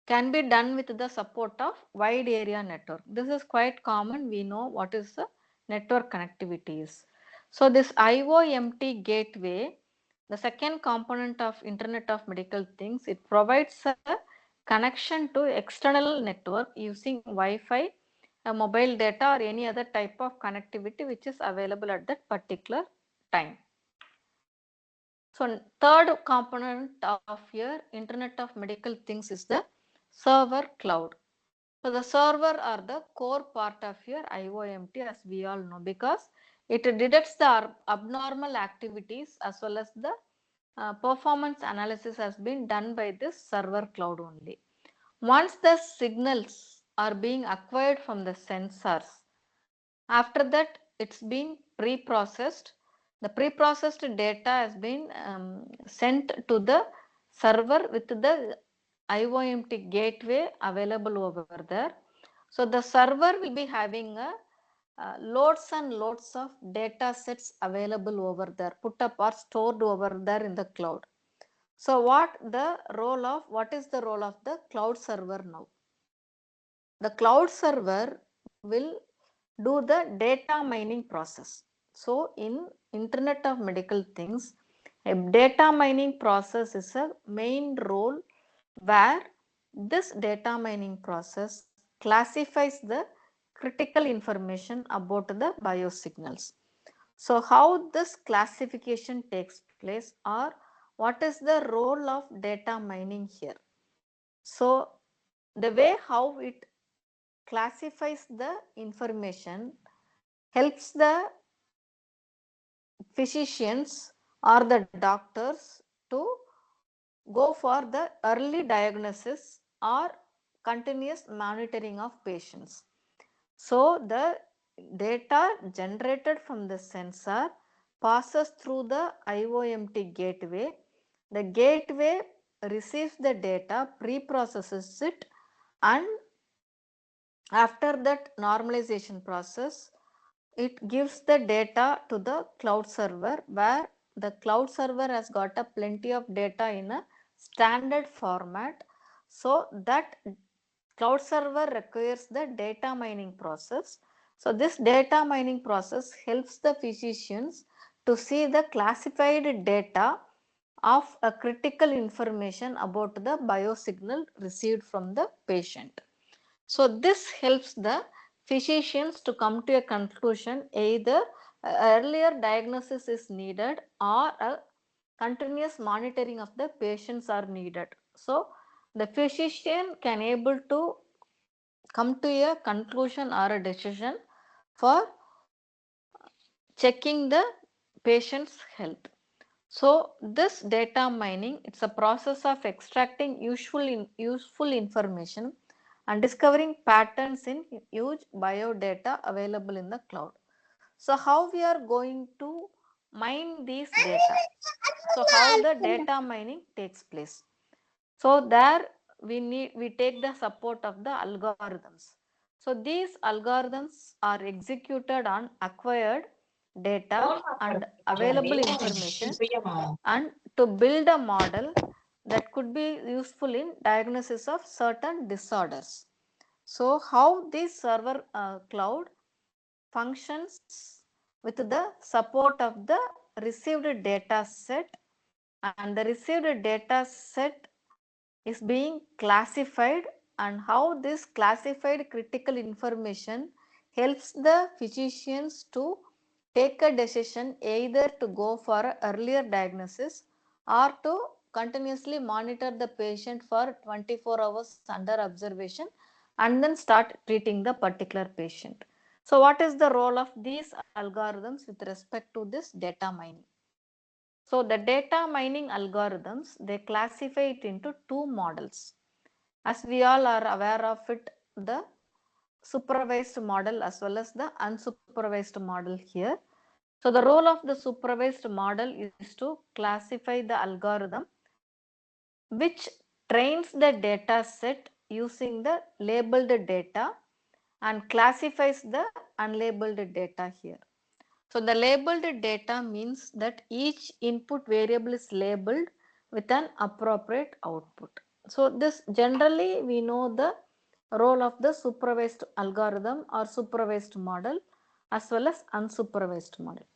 can be done with the support of wide area network. This is quite common. We know what is the network connectivity is. So this IOMT gateway, the second component of Internet of Medical Things, it provides a connection to external network using Wi-Fi, mobile data or any other type of connectivity which is available at that particular time. So third component of your Internet of Medical Things is the server cloud. So the server are the core part of your IOMT, as we all know, because it detects the abnormal activities as well as the performance analysis has been done by this server cloud only. Once the signals are being acquired from the sensors, after that it's been pre-processed. The pre-processed data has been sent to the server with the IOMT gateway available over there. So the server will be having a loads and loads of data sets available over there, put up or stored over there in the cloud. So what is the role of the cloud server now? The cloud server will do the data mining process. So in Internet of Medical Things, a data mining process is a main role where this data mining process classifies the critical information about the biosignals. So how this classification takes place, or what is the role of data mining here? So the way how it classifies the information helps the physicians or the doctors to go for the early diagnosis or continuous monitoring of patients. So the data generated from the sensor passes through the IOMT gateway. The gateway receives the data, pre-processes it, and after that normalization process, it gives the data to the cloud server, where the cloud server has got a plenty of data in a standard format. So that cloud server requires the data mining process. So this data mining process helps the physicians to see the classified data of a critical information about the biosignal received from the patient. So this helps the physicians to come to a conclusion, either earlier diagnosis is needed or a continuous monitoring of the patients are needed. So the physician can able to come to a conclusion or a decision for checking the patient's health. So this data mining, it's a process of extracting useful information and discovering patterns in huge biodata available in the cloud. So how we are going to mine these data? So how the data mining takes place? So there we take the support of the algorithms. So these algorithms are executed on acquired data and available information, and to build a model that could be useful in diagnosis of certain disorders. So how this server cloud functions with the support of the received data set, and the received data set is being classified, and how this classified critical information helps the physicians to take a decision either to go for earlier diagnosis or to continuously monitor the patient for 24 hours under observation and then start treating the particular patient. So what is the role of these algorithms with respect to this data mining? So the data mining algorithms, they classify it into two models. As we all are aware of it, the supervised model as well as the unsupervised model here. So the role of the supervised model is to classify the algorithm which trains the data set using the labeled data and classifies the unlabeled data here. So the labeled data means that each input variable is labeled with an appropriate output. So this generally we know the role of the supervised algorithm or supervised model as well as unsupervised model.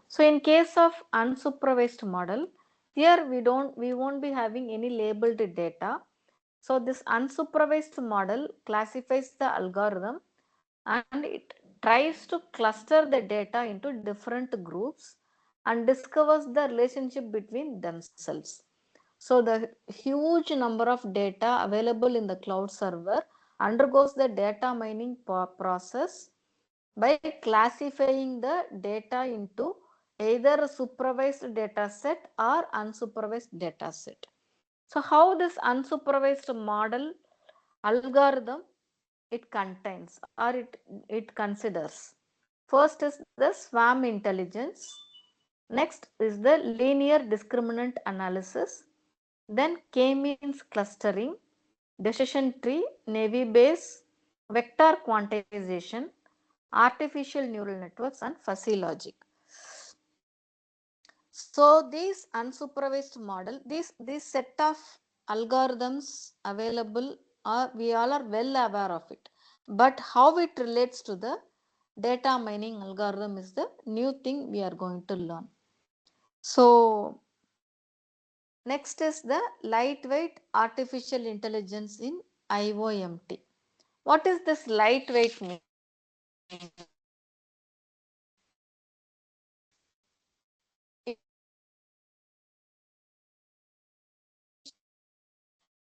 So in case of unsupervised model, here we won't be having any labeled data. So this unsupervised model classifies the algorithm and it tries to cluster the data into different groups and discovers the relationship between themselves. So the huge number of data available in the cloud server undergoes the data mining process by classifying the data into either a supervised data set or unsupervised data set. So how this unsupervised model algorithm it contains or it considers? First is the swarm intelligence. Next is the linear discriminant analysis. Then k-means clustering, decision tree, navy Bayes, vector quantization, artificial neural networks, and fuzzy logic. So these unsupervised model, these set of algorithms available are, we all are well aware of it. But how it relates to the data mining algorithm is the new thing we are going to learn. So next is the lightweight artificial intelligence in IOMT. What is this lightweight mean?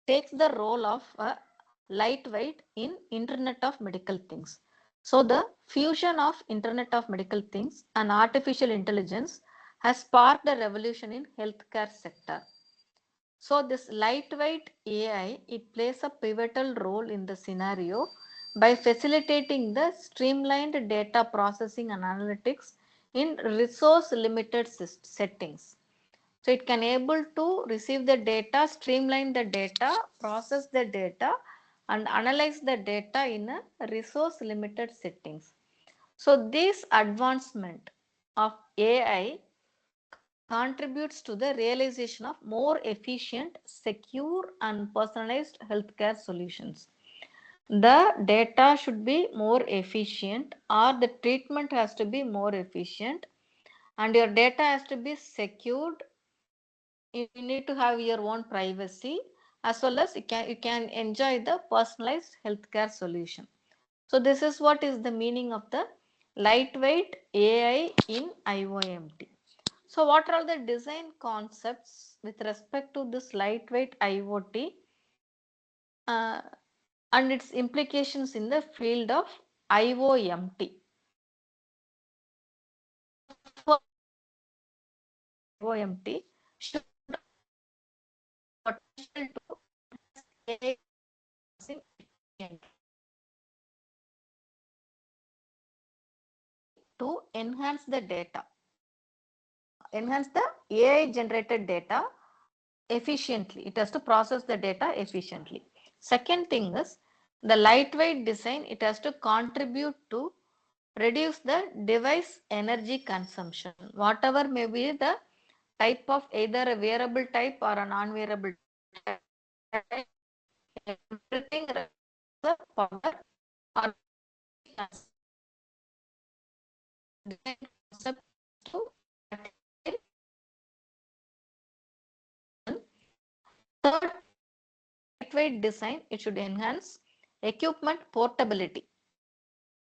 Takes the role of a lightweight in Internet of Medical Things. So the fusion of Internet of Medical Things and artificial intelligence has sparked a revolution in healthcare sector. So this lightweight AI, it plays a pivotal role in the scenario by facilitating the streamlined data processing and analytics in resource limited settings. So it can able to receive the data, streamline the data, process the data and analyze the data in a resource limited settings. So this advancement of AI contributes to the realization of more efficient, secure and personalized healthcare solutions. The data should be more efficient or the treatment has to be more efficient and your data has to be secured. You need to have your own privacy as well as you can enjoy the personalized healthcare solution. So this is what is the meaning of the lightweight AI in IOMT. So what are the design concepts with respect to this lightweight IoT uh, and its implications in the field of IOMT? For IOMT should potential to AI to enhance the data, enhance the AI generated data efficiently. It has to process the data efficiently. Second thing is the lightweight design, it has to contribute to reduce the device energy consumption. Whatever may be the type of either a wearable type or a non-wearable type, everything the power or design concept to third lightweight design, it should enhance equipment portability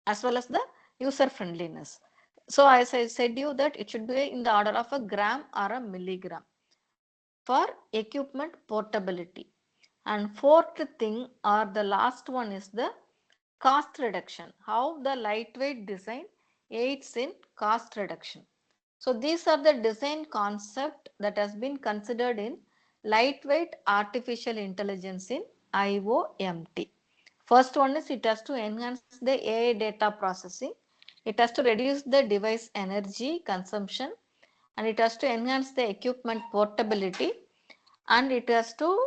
as well as the user friendliness. So as I said you that it should be in the order of a gram or a milligram for equipment portability. And fourth thing or the last one is the cost reduction. How the lightweight design aids in cost reduction. So these are the design concept that has been considered in lightweight artificial intelligence in IOMT. First one is it has to enhance the AI data processing. It has to reduce the device energy consumption and it has to enhance the equipment portability and it has to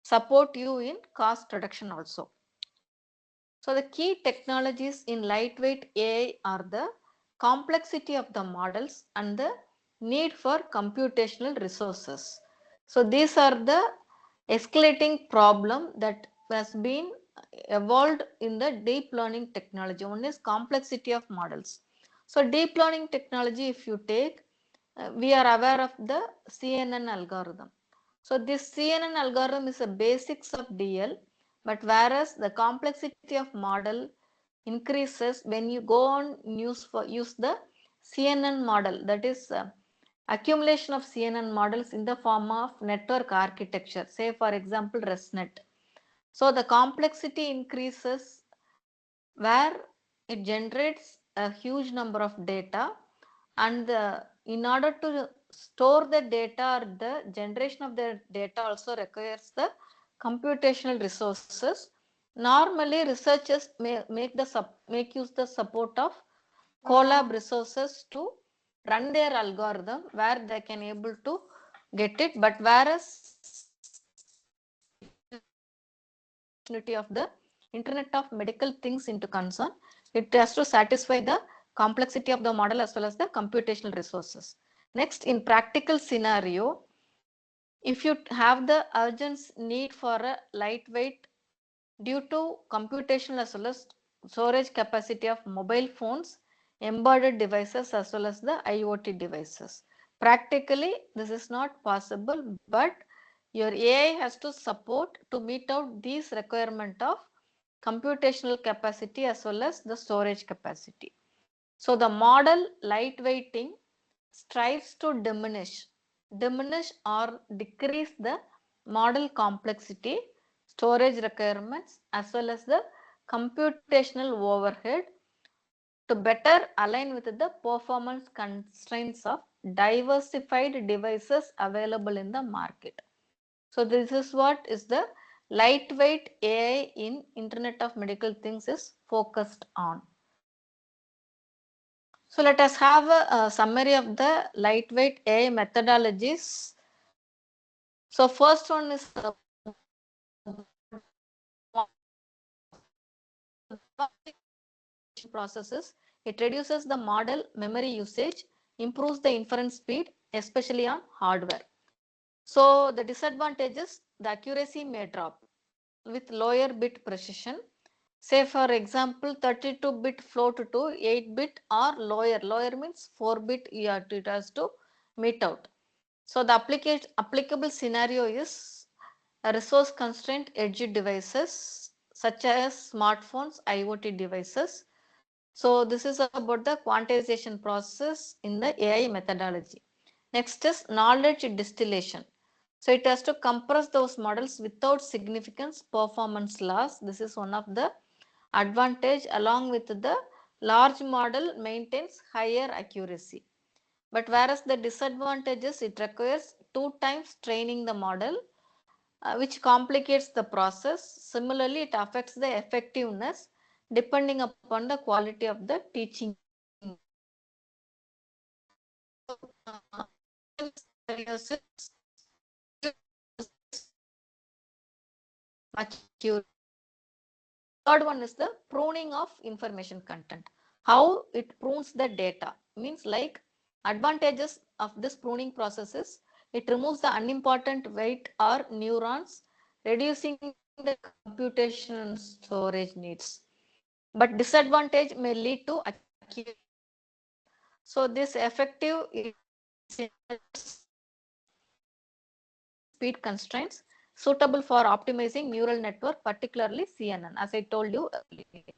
support you in cost reduction also. So the key technologies in lightweight AI are the complexity of the models and the need for computational resources. So these are the escalating problem that has been evolved in the deep learning technology. One is complexity of models. So deep learning technology, if you take, we are aware of the CNN algorithm. So this CNN algorithm is a basics of DL, but whereas the complexity of model increases when you go on use the CNN model, that is accumulation of CNN models in the form of network architecture, say for example ResNet. So the complexity increases where it generates a huge number of data and in order to store the data or the generation of the data also requires the computational resources. Normally researchers make use the support of collab resources to run their algorithm where they can able to get it, but whereas of the Internet of Medical Things into concern, it has to satisfy the complexity of the model as well as the computational resources. Next, in practical scenario, if you have the urgent need for a lightweight due to computational as well as storage capacity of mobile phones, embedded devices as well as the IoT devices. Practically, this is not possible, but your AI has to support to meet out these requirement of computational capacity as well as the storage capacity. So the model lightweighting strives to diminish or decrease the model complexity, storage requirements as well as the computational overhead to better align with the performance constraints of diversified devices available in the market. So this is what is the lightweight AI in Internet of Medical Things is focused on. So let us have a summary of the lightweight AI methodologies. So first one is processes. It reduces the model memory usage, improves the inference speed, especially on hardware. So the disadvantages, the accuracy may drop with lower bit precision. Say for example, 32-bit float to 8-bit or lower. Lower means 4-bit it has to meet out. So the applicable scenario is a resource constraint edge devices such as smartphones, IoT devices. So this is about the quantization process in the AI methodology. Next is knowledge distillation. So it has to compress those models without significant performance loss. This is one of the advantage. Along with the large model maintains higher accuracy. But whereas the disadvantages, it requires 2 times training the model, which complicates the process. Similarly, it affects the effectiveness depending upon the quality of the teaching. Third one is the pruning of information content. How it prunes the data means, like, advantages of this pruning process is it removes the unimportant weight or neurons, reducing the computation storage needs. But disadvantage may lead to accuracy. So this effective speed constraints suitable for optimizing neural network, particularly CNN, as I told you earlier.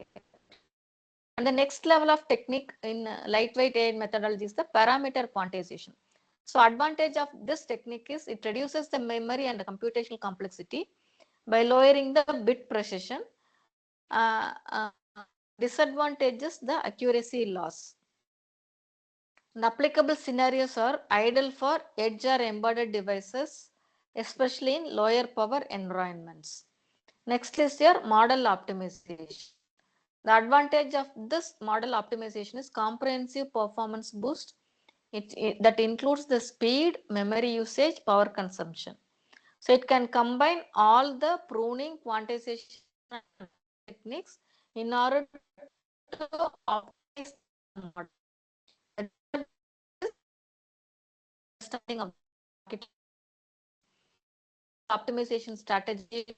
And the next level of technique in lightweight AI methodology is the parameter quantization. So advantage of this technique is it reduces the memory and the computational complexity by lowering the bit precision. Disadvantages, the accuracy loss. The applicable scenarios are ideal for edge or embedded devices, especially in lower power environments. Next is your model optimization. The advantage of this model optimization is comprehensive performance boost. That includes the speed, memory usage, power consumption. So it can combine all the pruning, quantization techniques in order to optimize the model. Understanding of optimization strategy.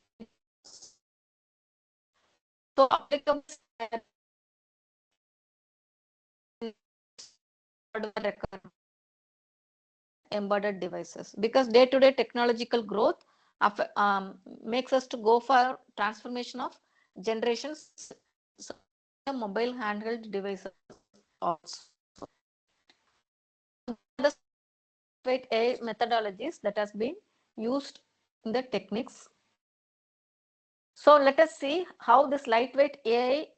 So applicable embedded devices, because day-to-day technological growth makes us to go for transformation of generations. So mobile handheld devices also. The lightweight AI methodologies that has been used in the techniques. So let us see how this lightweight AI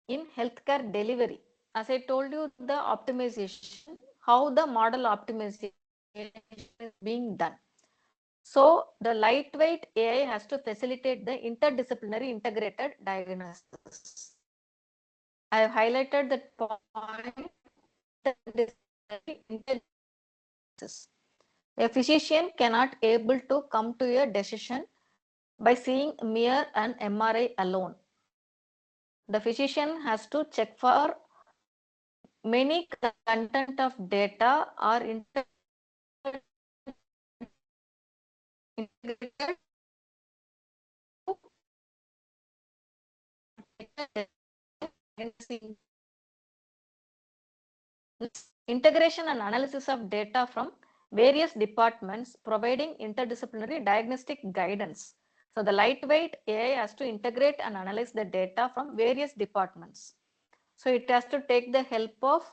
in healthcare delivery. As I told you, the optimization, how the model optimization is being done. So the lightweight AI has to facilitate the interdisciplinary integrated diagnosis. I have highlighted that point. A physician cannot able to come to a decision by seeing mere an MRI alone. The physician has to check for many content of data or integrated integration and analysis of data from various departments, providing interdisciplinary diagnostic guidance. So the lightweight AI has to integrate and analyze the data from various departments. So it has to take the help of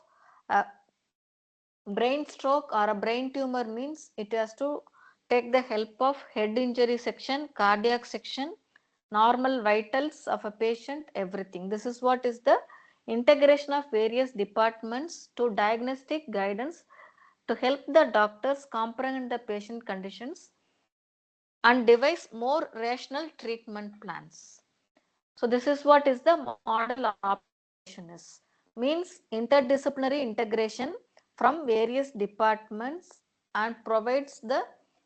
brain stroke or a brain tumor, means it has to take the help of head injury section, cardiac section, normal vitals of a patient, everything. This is what is the integration of various departments to diagnostic guidance to help the doctors comprehend the patient conditions and devise more rational treatment plans. So this is what is the model operation is. Means interdisciplinary integration from various departments and provides the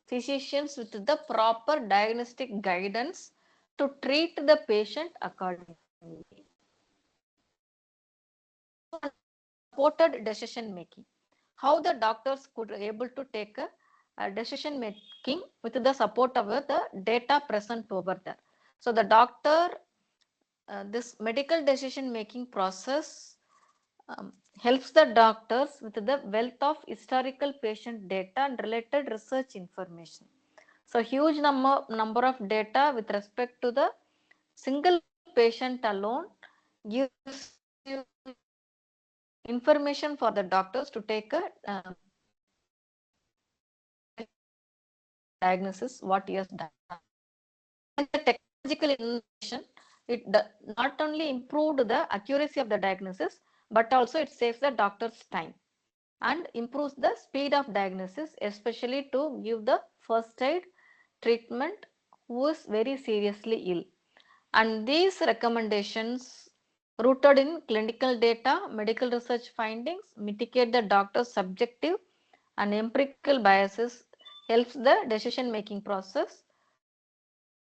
physicians with the proper diagnostic guidance to treat the patient accordingly. Supported decision making. How the doctors could able to take a decision making with the support of the data present over there. So the doctor, this medical decision making process helps the doctors with the wealth of historical patient data and related research information. So huge number of data with respect to the single patient alone gives you information for the doctors to take a diagnosis what he has done. And the technological innovation, it not only improved the accuracy of the diagnosis, but also it saves the doctor's time and improves the speed of diagnosis, especially to give the first aid treatment who is very seriously ill. And these recommendations rooted in clinical data, medical research findings, mitigate the doctor's subjective and empirical biases, helps the decision making process.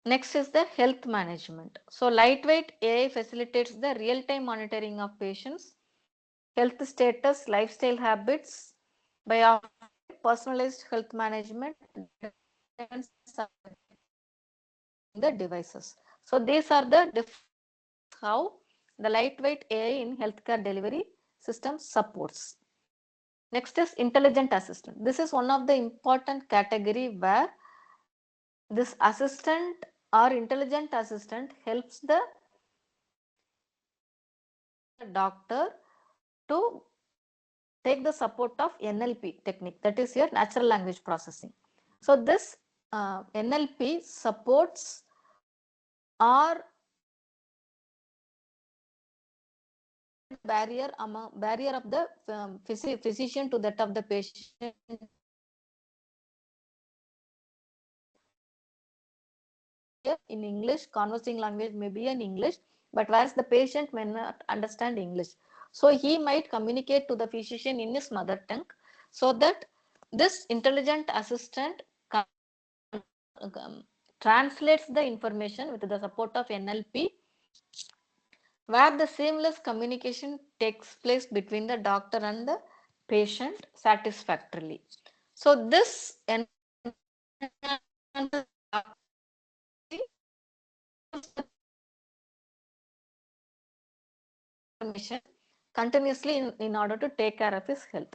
Next is the health management. So lightweight AI facilitates the real-time monitoring of patients, health status, lifestyle habits by offering personalized health management and the devices. So these are the different how the lightweight AI in healthcare delivery system supports. Next is intelligent assistant. This is one of the important category where this assistant or intelligent assistant helps the doctor to take the support of NLP technique, that is your natural language processing. So this NLP supports or barrier of the physician to that of the patient in English, conversing language may be in English, but whereas the patient may not understand English. So he might communicate to the physician in his mother tongue, so that this intelligent assistant translates the information with the support of NLP, where the seamless communication takes place between the doctor and the patient satisfactorily. So this information continuously in order to take care of his health.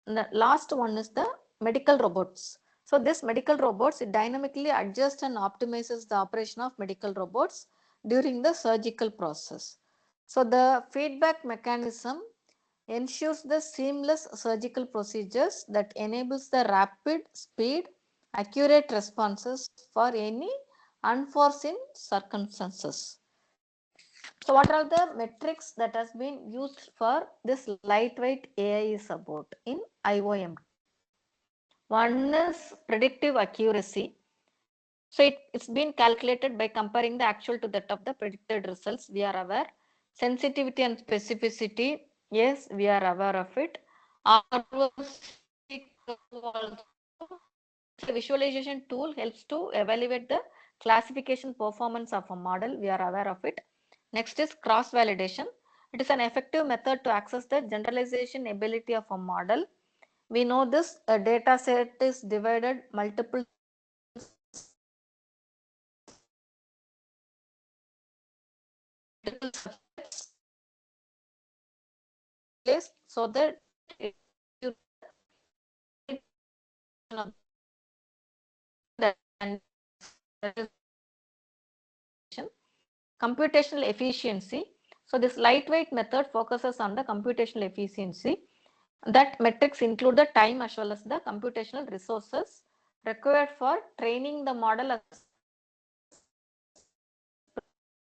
And the last one is the medical robots. So this medical robots, it dynamically adjusts and optimizes the operation of medical robots during the surgical process. So the feedback mechanism ensures the seamless surgical procedures that enables the rapid, speed, accurate responses for any unforeseen circumstances. So what are the metrics that has been used for this lightweight AI support in IOM? One is predictive accuracy. So it's been calculated by comparing the actual to that of the predicted results. We are aware. Sensitivity and specificity, yes, we are aware of it. The visualization tool helps to evaluate the classification performance of a model. We are aware of it. Next is cross validation. It is an effective method to access the generalization ability of a model. We know this a data set is divided multiple subsets so that computational efficiency. So this lightweight method focuses on the computational efficiency. That metrics include the time as well as the computational resources required for training the model.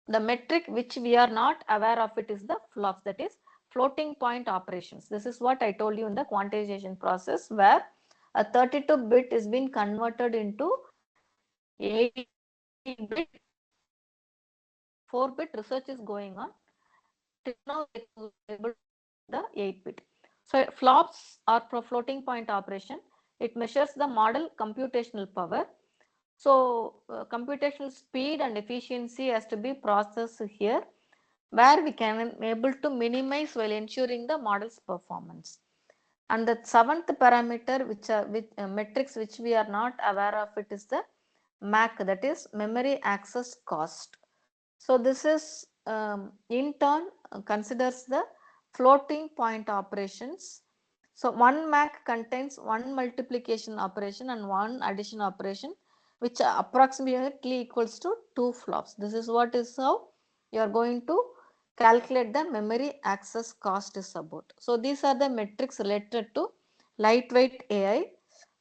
The metric which we are not aware of it is the flops, that is floating point operations. This is what I told you in the quantization process, where a 32-bit is being converted into 8-bit, 4-bit research is going on. Till now, they were able to the 8-bit. So flops are for floating point operation. It measures the model computational power. So computational speed and efficiency has to be processed here, where we can able to minimize while ensuring the model's performance. And the 7th parameter, metrics which we are not aware of, it is the MAC, that is memory access cost. So this is in turn considers the floating point operations. So one MAC contains one multiplication operation and one addition operation, which approximately equals to 2 flops. This is what is how you are going to calculate the memory access cost is about. So these are the metrics related to lightweight AI.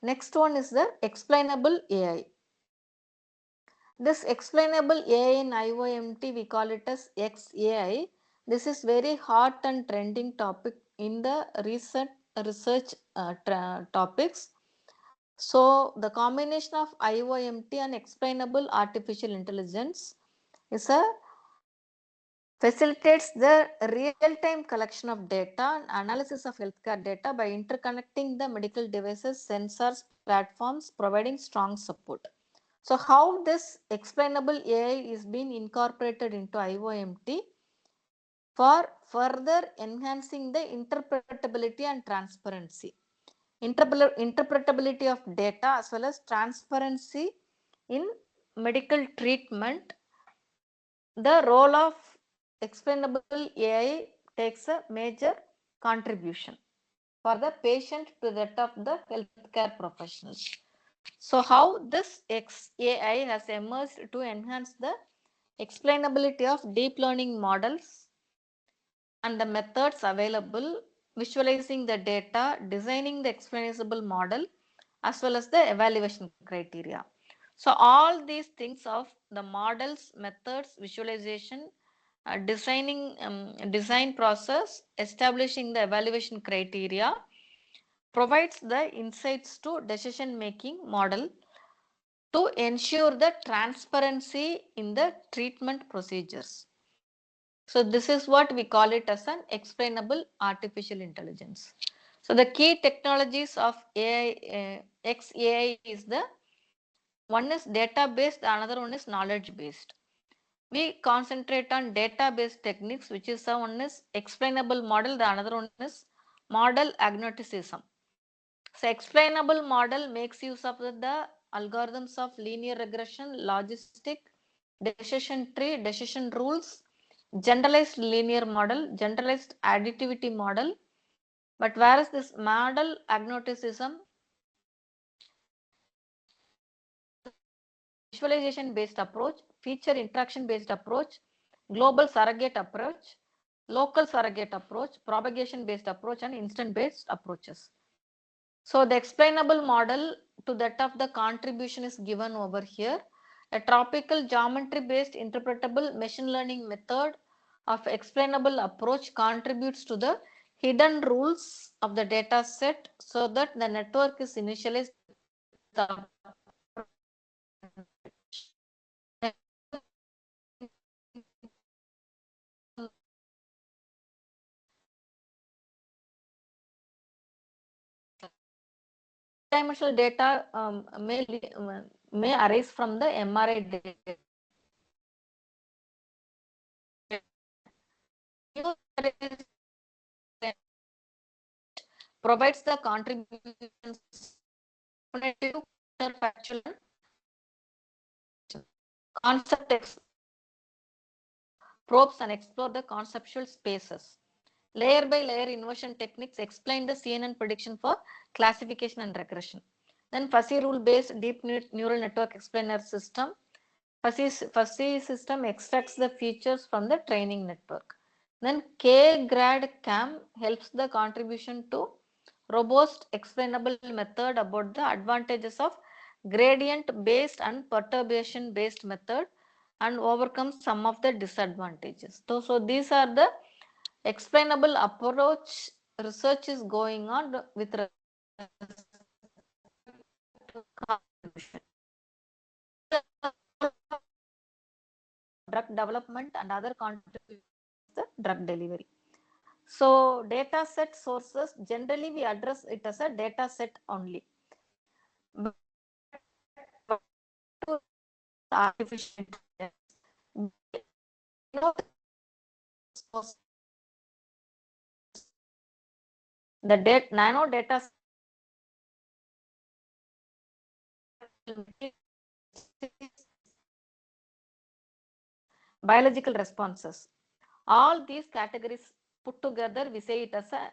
Next one is the explainable AI. This explainable AI in IOMT, we call it as XAI. This is very hot and trending topic in the research topics. So the combination of IOMT and explainable artificial intelligence is a facilitates the real-time collection of data and analysis of healthcare data by interconnecting the medical devices, sensors, platforms, providing strong support. So how this explainable AI is being incorporated into IOMT for further enhancing the interpretability and transparency. Interpretability of data as well as transparency in medical treatment. The role of explainable AI takes a major contribution for the patient to that of the healthcare professionals. So how this XAI has emerged to enhance the explainability of deep learning models and the methods available, visualizing the data, designing the explainable model, as well as the evaluation criteria. So all these things of the models, methods, visualization, design process, establishing the evaluation criteria, provides the insights to decision making model to ensure the transparency in the treatment procedures. So this is what we call it as an explainable artificial intelligence. So the key technologies of AI, XAI is the one is data based, another one is knowledge based. We concentrate on data based techniques, which is one is explainable model, the another one is model agnosticism. So explainable model makes use of the algorithms of linear regression, logistic, decision tree, decision rules, generalized linear model, generalized additivity model. But whereas this model agnosticism, visualization based approach, feature interaction based approach, global surrogate approach, local surrogate approach, propagation based approach, and instant based approaches. So the explainable model to that of the contribution is given over here. A tropical geometry based interpretable machine learning method of explainable approach contributes to the hidden rules of the data set so that the network is initialized dimensional data may arise from the MRI data. Provides the contributions to counterfactual concept probes and explore the conceptual spaces. Layer by layer inversion techniques explain the CNN prediction for classification and regression. Then fuzzy rule based deep neural network explainer system. Fuzzy system extracts the features from the training network. Then K-grad CAM helps the contribution to robust explainable method about the advantages of gradient based and perturbation based method and overcome some of the disadvantages. So these are the explainable approach research is going on with respect to contribution. drug development and other contributions to the drug delivery. So data set sources, generally we address it as a data set only. But to artificial intelligence, you know, the nano data biological responses. All these categories put together, we say it as a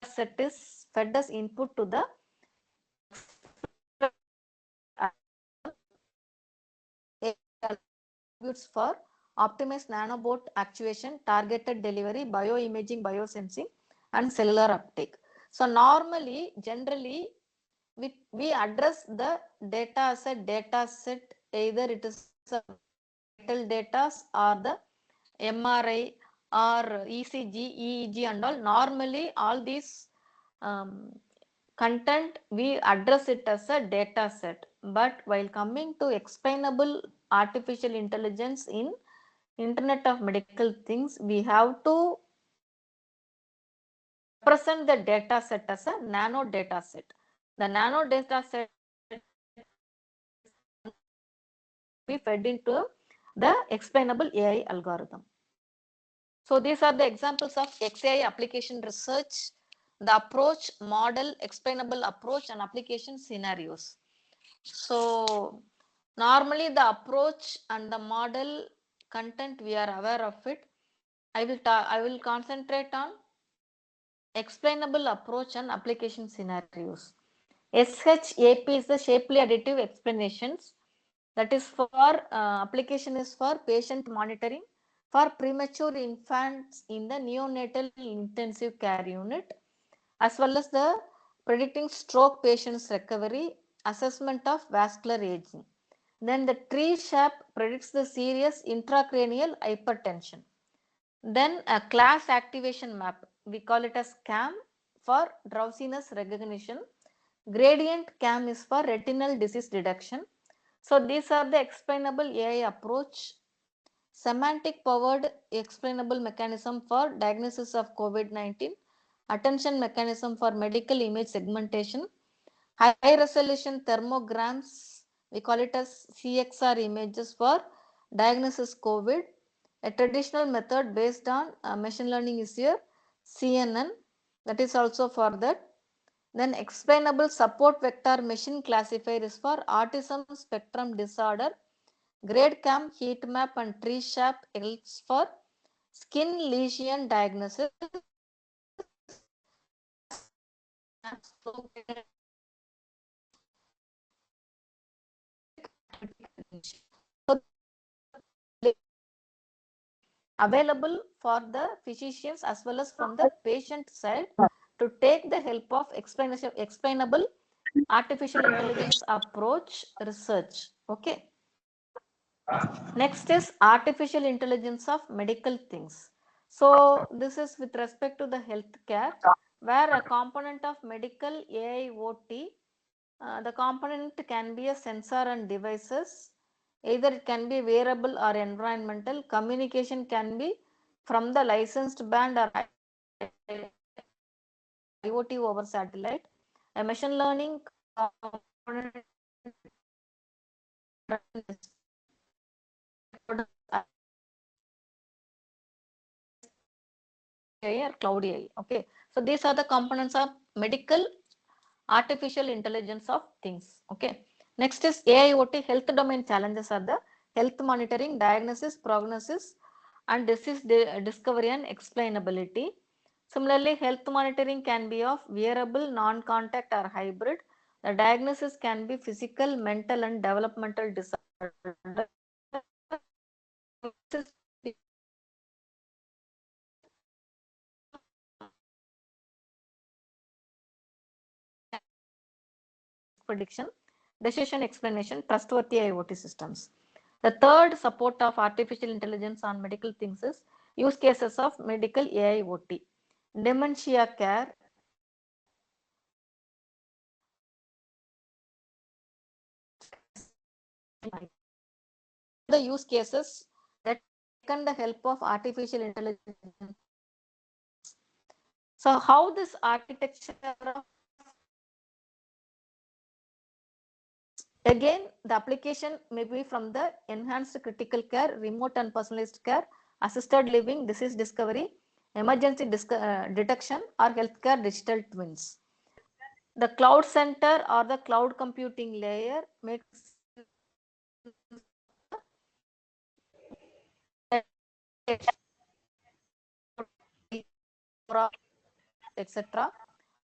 set is fed as input to the attributes for optimized nanobot actuation, targeted delivery, bioimaging, biosensing, and cellular uptake. So normally, generally, we address the data as a data set, either it is vital data or the MRI or ECG, EEG and all. Normally, all these content, we address it as a data set. But while coming to explainable artificial intelligence in Internet of Medical Things, we have to represent the data set as a nano data set. The nano data set be fed into the explainable AI algorithm. So these are the examples of XAI application research, the approach, model, explainable approach, and application scenarios. So normally the approach and the model content, we are aware of it. I will concentrate on explainable approach and application scenarios. SHAP is the shapely additive explanations. That is for application is for patient monitoring for premature infants in the neonatal intensive care unit, as well as the predicting stroke patients recovery, assessment of vascular aging. Then the tree shape predicts the serious intracranial hypertension. Then a class activation map, we call it as CAM for drowsiness recognition. Gradient CAM is for retinal disease detection. So these are the explainable AI approach. Semantic powered explainable mechanism for diagnosis of COVID-19. Attention mechanism for medical image segmentation. High resolution thermograms, we call it as CXR images for diagnosis COVID. A traditional method based on machine learning is here, CNN, that is also for that. Then explainable support vector machine classifier is for autism spectrum disorder. GradeCam, heat map, and tree shape is for skin lesion diagnosis. So available for the physicians as well as from the patient side to take the help of explainable artificial intelligence approach research. Okay. Next is artificial intelligence of medical things. So this is with respect to the healthcare, where a component of medical AIoT, the component can be a sensor and devices. Either it can be wearable or environmental. Communication can be from the licensed band or IoT over satellite. A machine learning component AI or cloud AI. Okay, so these are the components of medical artificial intelligence of things. Okay, next is AIoT health domain challenges are the health monitoring, diagnosis, prognosis, and disease discovery and explainability. Similarly, health monitoring can be of wearable, non-contact or hybrid. The diagnosis can be physical, mental, and developmental disorder. Prediction, decision explanation, trustworthy IoT systems. The third support of artificial intelligence on medical things is use cases of medical AIoT. Dementia care, the use cases that taken the help of artificial intelligence. So how this architecture of, again, the application may be from the enhanced critical care, remote and personalized care, assisted living, disease discovery, emergency detection, or healthcare digital twins. The cloud center or the cloud computing layer makes etc.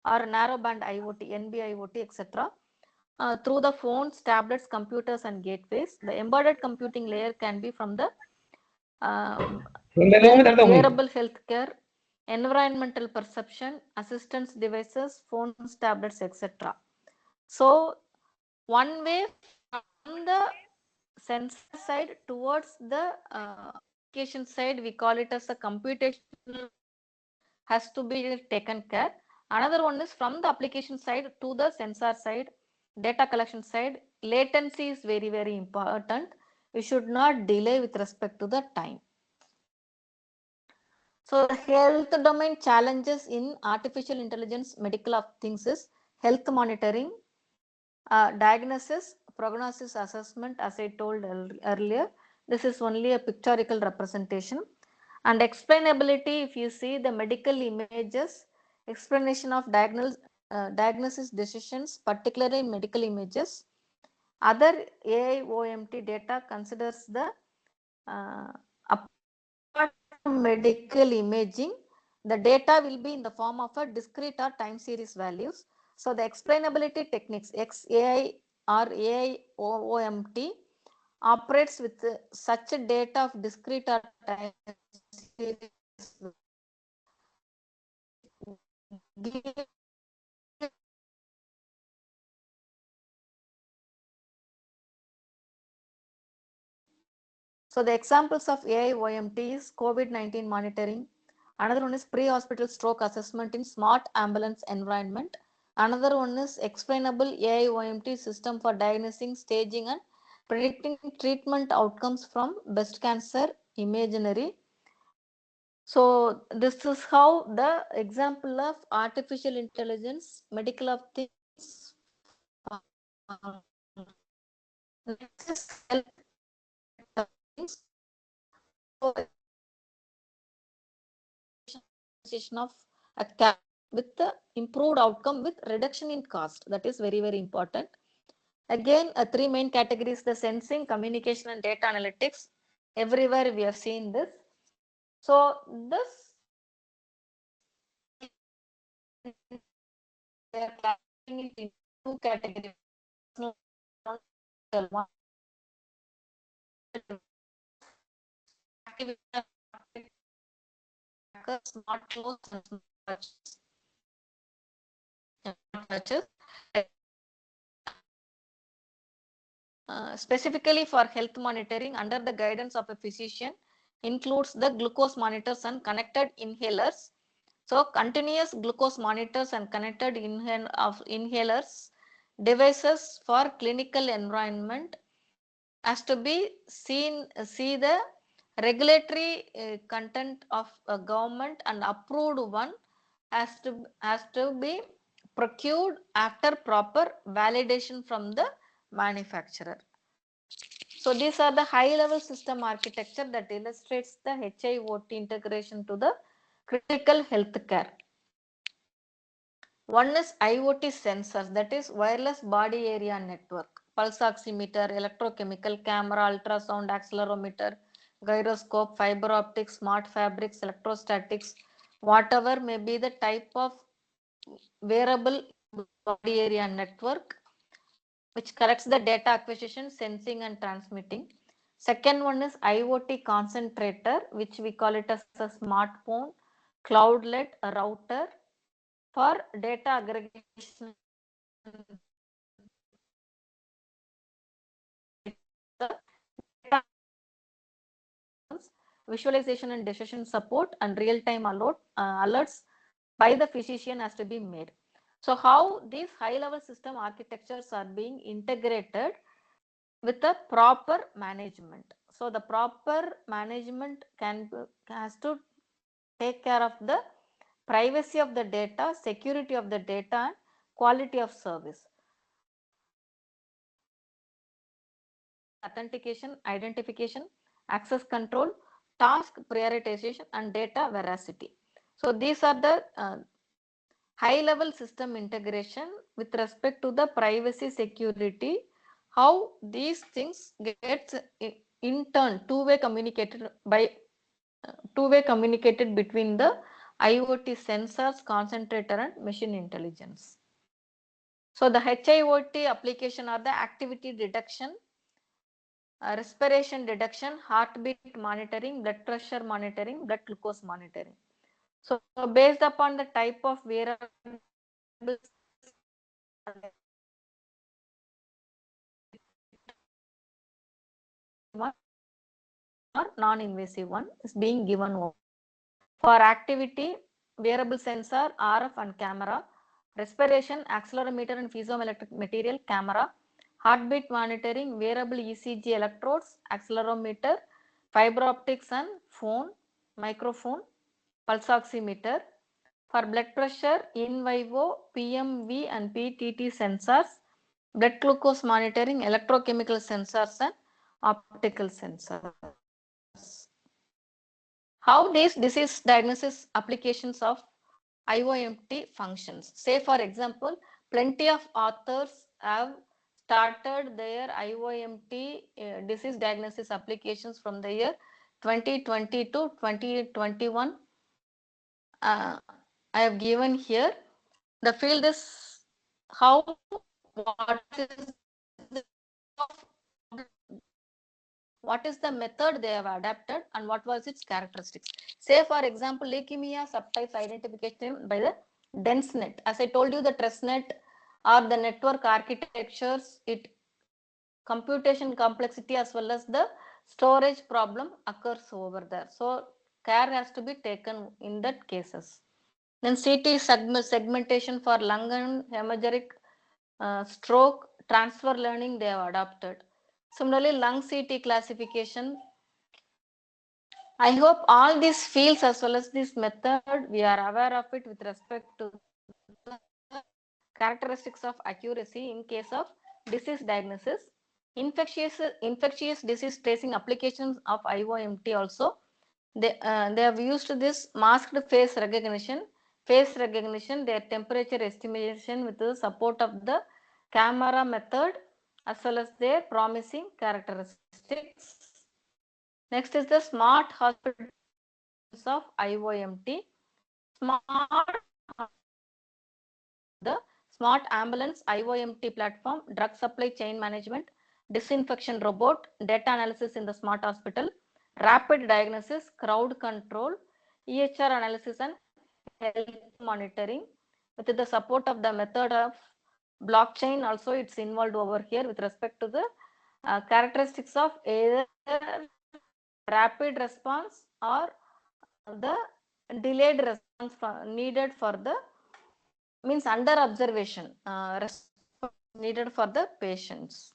or narrowband IoT, NB-IoT, etc. Through the phones, tablets, computers, and gateways. The embedded computing layer can be from the wearable healthcare, environmental perception, assistance devices, phones, tablets, etc. So, one way from the sensor side towards the application side, we call it as a computational has to be taken care. Another one is from the application side to the sensor side, data collection side. Latency is very, very important. We should not delay with respect to the time. So the health domain challenges in artificial intelligence medical of things is health monitoring, diagnosis, prognosis assessment, as I told earlier. This is only a pictorial representation. And explainability, if you see the medical images, explanation of diagnosis decisions, particularly in medical images. Other AIOMT data considers the apart from medical imaging, the data will be in the form of a discrete or time series values. So the explainability techniques XAI or AIOMT operates with such a data of discrete or time series. So the examples of AIOMT is COVID-19 monitoring. Another one is pre-hospital stroke assessment in smart ambulance environment. Another one is explainable AIOMT system for diagnosing, staging, and predicting treatment outcomes from breast cancer imaginary. So this is how the example of artificial intelligence, medical of things. Next is health things. So of a cap with the improved outcome with reduction in cost. That is very, very important. Again, three main categories: the sensing, communication, and data analytics. Everywhere we have seen this. So this they are classifying it in two categories. One smart clothes and smart touches. Specifically for health monitoring under the guidance of a physician includes the glucose monitors and connected inhalers. So continuous glucose monitors and connected inhalers devices for clinical environment has to be see the regulatory content of a government and approved one has to be procured after proper validation from the manufacturer. So these are the high level system architecture that illustrates the HIOT integration to the critical health care. One is IoT sensors, that is wireless body area network, pulse oximeter, electrochemical camera, ultrasound accelerometer, gyroscope, fiber optics, smart fabrics, electrostatics, whatever may be the type of wearable body area network which corrects the data acquisition, sensing, and transmitting. Second one is IoT concentrator, which we call it as a smartphone, cloudlet, a router for data aggregation, visualization and decision support, and real-time alerts by the physician has to be made. So how these high-level system architectures are being integrated with a proper management. So the proper management has to take care of the privacy of the data, security of the data, and quality of service. Authentication, identification, access control, task prioritization, and data veracity. So these are the high level system integration with respect to the privacy, security, how these things get in turn two-way communicated between the IoT sensors, concentrator, and machine intelligence. So the HIoT application are the activity detection, respiration detection, heartbeat monitoring, blood pressure monitoring, blood glucose monitoring. So based upon the type of wearables, one or non-invasive one is being given over. For activity, wearable sensor, RF and camera, respiration, accelerometer and piezoelectric material, camera, heartbeat monitoring, wearable ECG electrodes, accelerometer, fiber optics and phone, microphone, pulse oximeter. For blood pressure, in vivo, PMV and PTT sensors, blood glucose monitoring, electrochemical sensors and optical sensors. How these disease diagnosis applications of IOMT functions. Say for example, plenty of authors have started their IOMT disease diagnosis applications from the year 2020 to 2021. I have given here. The field is how, what is the method they have adapted and what was its characteristics. Say for example, leukemia subtypes identification by the DenseNet. As I told you, the TrustNet or the network architectures, it computation complexity as well as the storage problem occurs over there. So care has to be taken in that cases. Then CT segmentation for lung and hemorrhagic stroke, transfer learning they have adopted. Similarly, lung CT classification. I hope all these fields as well as this method, we are aware of it with respect to the characteristics of accuracy in case of disease diagnosis. Infectious disease tracing applications of IOMT also. They have used this masked face recognition, their temperature estimation with the support of the camera method as well as their promising characteristics. Next is the smart hospital of IOMT. The smart ambulance IOMT platform, drug supply chain management, disinfection robot, data analysis in the smart hospital, rapid diagnosis, crowd control, EHR analysis and health monitoring. With the support of the method of blockchain, also it's involved over here with respect to the characteristics of either rapid response or the delayed response needed for the means under observation needed for the patients.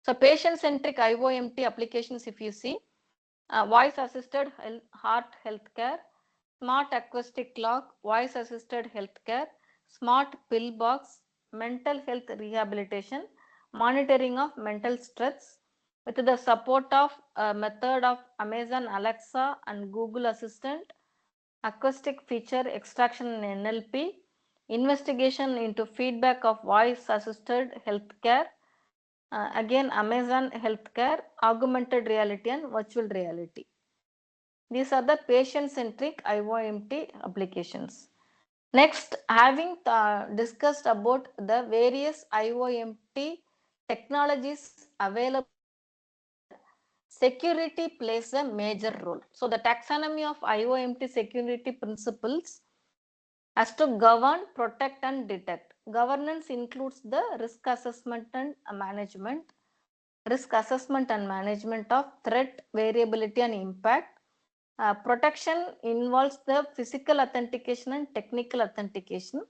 So patient-centric IOMT applications, if you see, voice-assisted heart healthcare, smart acoustic clock, voice-assisted healthcare, smart pill box, mental health rehabilitation, monitoring of mental stress, with the support of a method of Amazon Alexa and Google Assistant, acoustic feature extraction in NLP, investigation into feedback of voice-assisted healthcare, again Amazon Healthcare, augmented reality and virtual reality. These are the patient-centric IOMT applications. Next, having discussed about the various IOMT technologies available, security plays a major role. So the taxonomy of IOMT security principles has to govern, protect and detect. Governance includes the risk assessment and management of threat, variability and impact. Protection involves the physical authentication and technical authentication.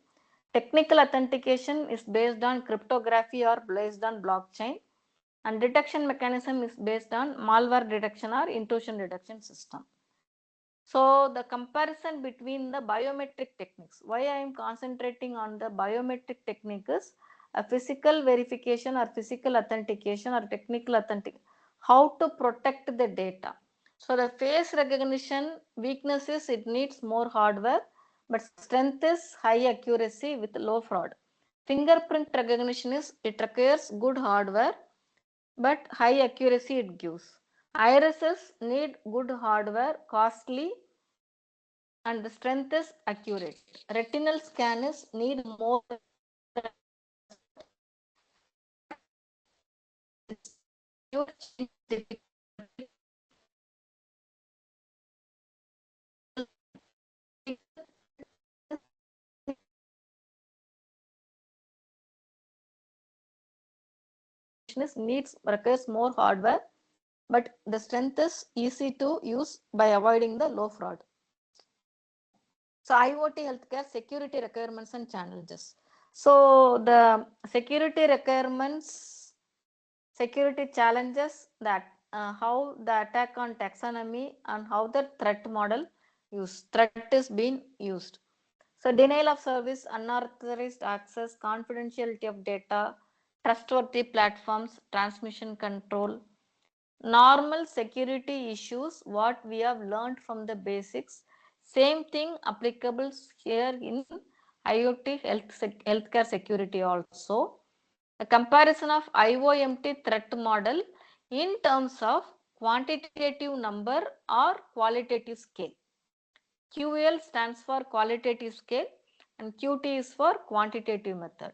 Technical authentication is based on cryptography or based on blockchain. and detection mechanism is based on malware detection or intrusion detection system. So the comparison between the biometric techniques, why I am concentrating on the biometric technique is a physical verification or physical authentication or technical authentic, how to protect the data. So the face recognition weakness is it needs more hardware, but strength is high accuracy with low fraud. Fingerprint recognition is it requires good hardware, but high accuracy it gives. Irises need good hardware, costly, and the strength is accurate. Retinal scanners need more needs requires more hardware, but the strength is easy to use by avoiding the low fraud. So IoT healthcare security requirements and challenges. So the security requirements, security challenges, that how the attack on taxonomy and how the threat model threat is being used. So denial of service, unauthorized access, confidentiality of data, trustworthy platforms, transmission control, normal security issues, what we have learned from the basics, same thing applicable here in IoT healthcare security also. A comparison of IOMT threat model in terms of quantitative number or qualitative scale. QL stands for qualitative scale and QT is for quantitative method.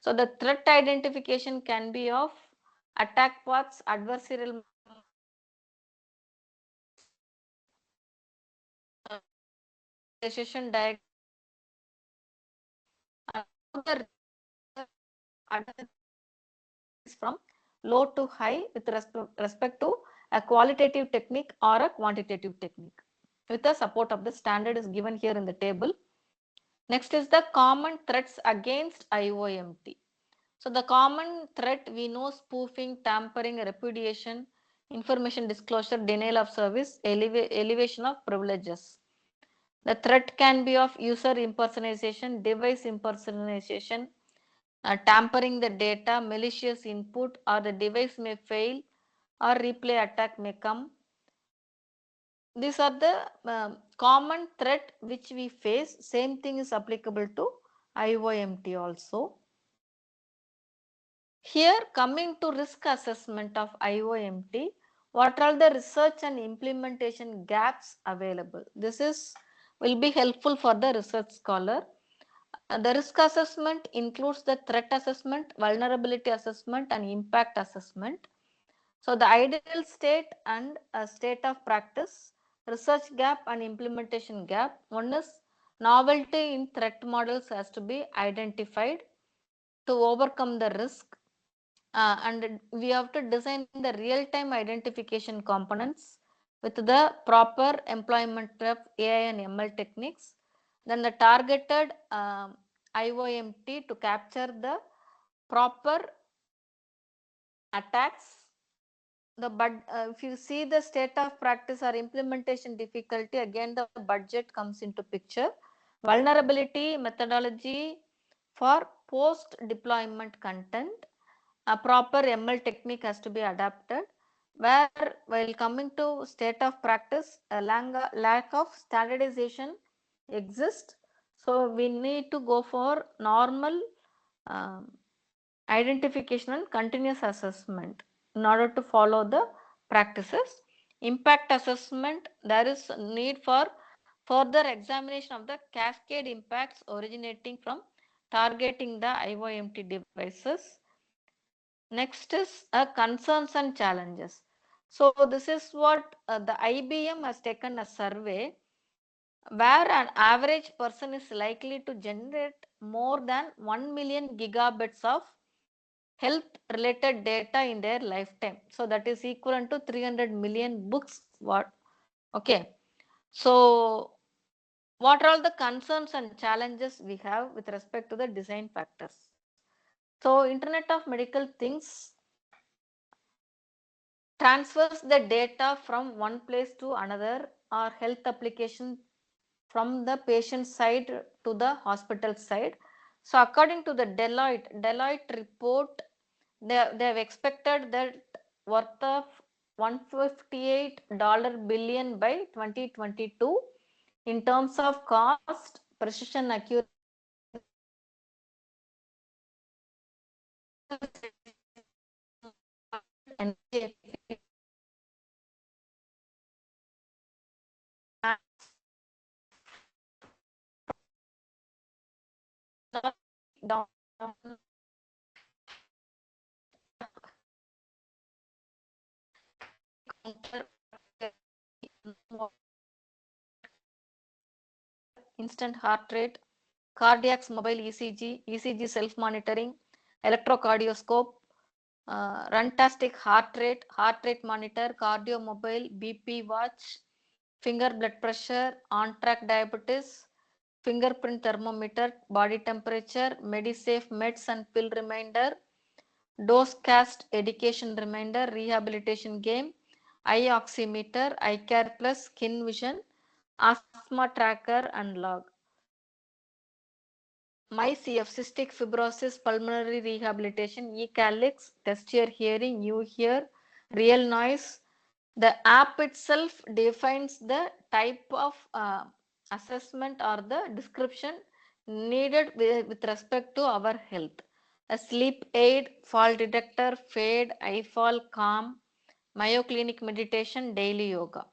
So the threat identification can be of attack paths, adversarial decision diagram, and the is from low to high with respect to a qualitative technique or a quantitative technique. With the support of the standard is given here in the table. Next is the common threats against IOMT. So the common threat we know: spoofing, tampering, repudiation, information disclosure, denial of service, elevation of privileges. The threat can be of user impersonation, device impersonation, tampering the data, malicious input, or the device may fail or replay attack may come. These are the common threat which we face. Same thing is applicable to IOMT also. Here, coming to risk assessment of IOMT, what are the research and implementation gaps available? This will be helpful for the research scholar. The risk assessment includes the threat assessment, vulnerability assessment, and impact assessment. So the ideal state and a state of practice, research gap and implementation gap. One is novelty in threat models has to be identified to overcome the risk. And we have to design the real-time identification components with the proper employment of AI and ML techniques. Then the targeted IOMT to capture the proper attacks. If you see the state of practice or implementation difficulty, again the budget comes into picture. Vulnerability methodology for post deployment content. A proper ML technique has to be adapted, where while coming to state of practice, a lack of standardization exists. So we need to go for normal identification and continuous assessment in order to follow the practices. Impact assessment, there is a need for further examination of the cascade impacts originating from targeting the IOMT devices. Next is concerns and challenges. So this is what the IBM has taken a survey where an average person is likely to generate more than 1 million gigabits of health related data in their lifetime. So that is equivalent to 300 million books. Okay. So what are all the concerns and challenges we have with respect to the design factors? So Internet of Medical Things transfers the data from one place to another or health application from the patient side to the hospital side. So according to the Deloitte report, they have expected that worth of $158 billion by 2022 in terms of cost, precision, accuracy, and down instant heart rate, cardiac's mobile ECG self-monitoring, electrocardioscope, runtastic heart rate monitor, cardio mobile, BP watch, finger blood pressure, on-track diabetes, fingerprint thermometer, body temperature, MediSafe meds and pill reminder, dose cast education reminder, rehabilitation game, eye oximeter, eye care plus, skin vision, asthma tracker and log. MyCF, cystic fibrosis, pulmonary rehabilitation, eCalyx, test your hearing, you hear, real noise. The app itself defines the type of assessment or the description needed with respect to our health. A sleep aid, fall detector, fade, eye fall, calm, Mayo Clinic meditation, daily yoga.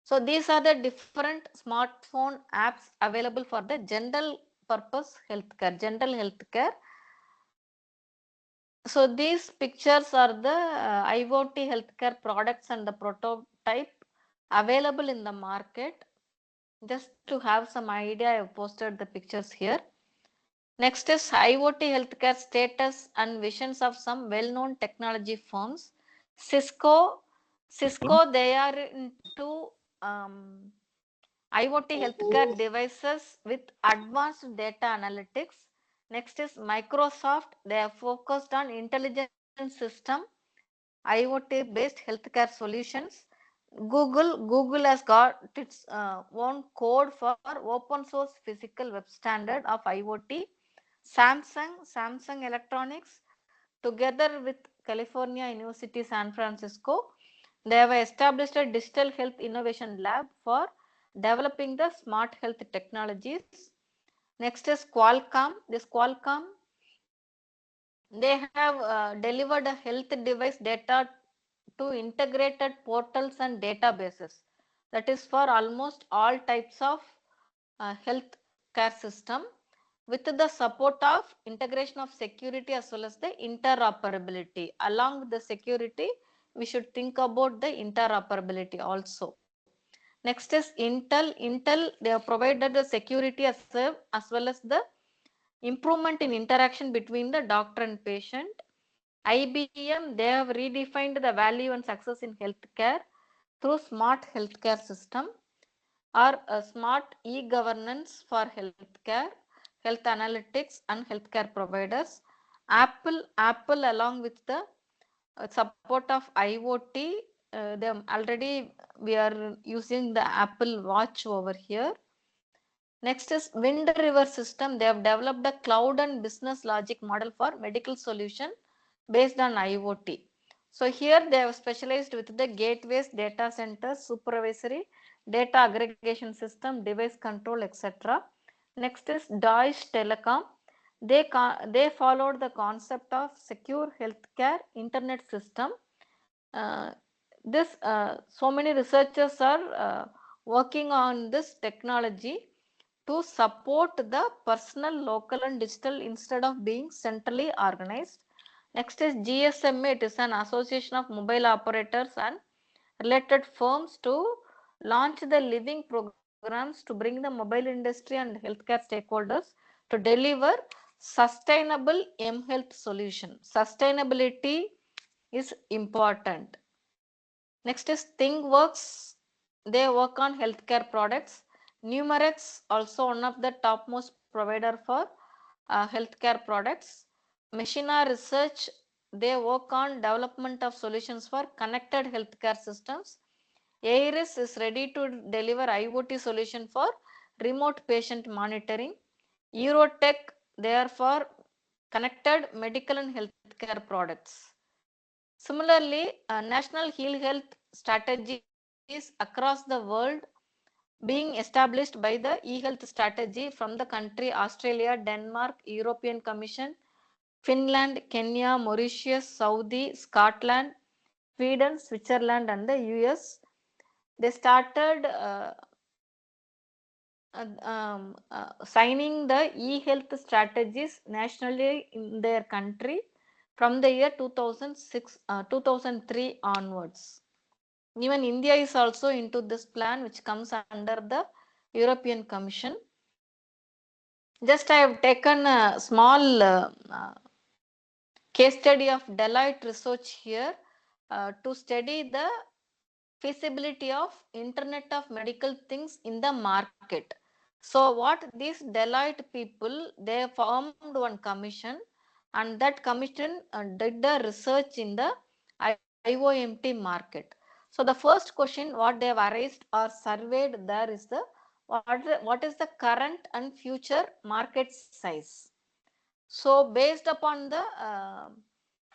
So these are the different smartphone apps available for the general purpose healthcare, general healthcare. So these pictures are the IoT healthcare products and the prototype available in the market. Just to have some idea, I have posted the pictures here. Next is IoT healthcare status and visions of some well-known technology firms. Cisco, they are into IoT healthcare devices with advanced data analytics. Next is Microsoft. They are focused on intelligent system, IoT based healthcare solutions. Google has got its own code for open source physical web standard of IoT. Samsung Electronics, together with California University San Francisco, they have established a digital health innovation lab for developing the smart health technologies. Next is Qualcomm. This Qualcomm, they have delivered a health device data to integrated portals and databases. That is for almost all types of health care system, with the support of integration of security as well as the interoperability. Along with the security, we should think about the interoperability also. Next is Intel, they have provided the security as well as the improvement in interaction between the doctor and patient. IBM, they have redefined the value and success in healthcare through smart healthcare system or a smart e-governance for healthcare, health analytics and healthcare providers. Apple along with the support of IoT, we are using the Apple Watch over here. Next is Wind River System. They have developed a cloud and business logic model for medical solution based on IoT. So here they have specialized with the gateways, data centers, supervisory, data aggregation system, device control, etc. Next is Deutsche Telekom. They followed the concept of secure healthcare internet system. So many researchers are working on this technology to support the personal, local and digital instead of being centrally organized. Next is GSMA. It is an association of mobile operators and related firms to launch the living programs to bring the mobile industry and healthcare stakeholders to deliver sustainable health solution. Sustainability is important. Next is ThingWorks. They work on healthcare products. Numerex, also one of the topmost provider for healthcare products. Machina Research, they work on development of solutions for connected healthcare systems. AIRIS is ready to deliver IoT solution for remote patient monitoring. Eurotech, they are for connected medical and healthcare products. Similarly, national health strategies across the world being established by the e-health strategy from the country Australia, Denmark, European Commission, Finland, Kenya, Mauritius, Saudi, Scotland, Sweden, Switzerland, and the US. They started signing the e-health strategies nationally in their country from the year 2006, 2003 onwards. Even India is also into this plan, which comes under the European Commission. Just I have taken a small case study of Deloitte research here to study the feasibility of Internet of Medical Things in the market. So what these Deloitte people, they formed one commission, and that commission did the research in the IOMT market. So the first question what they have raised or surveyed there is the what is the current and future market size. So based upon the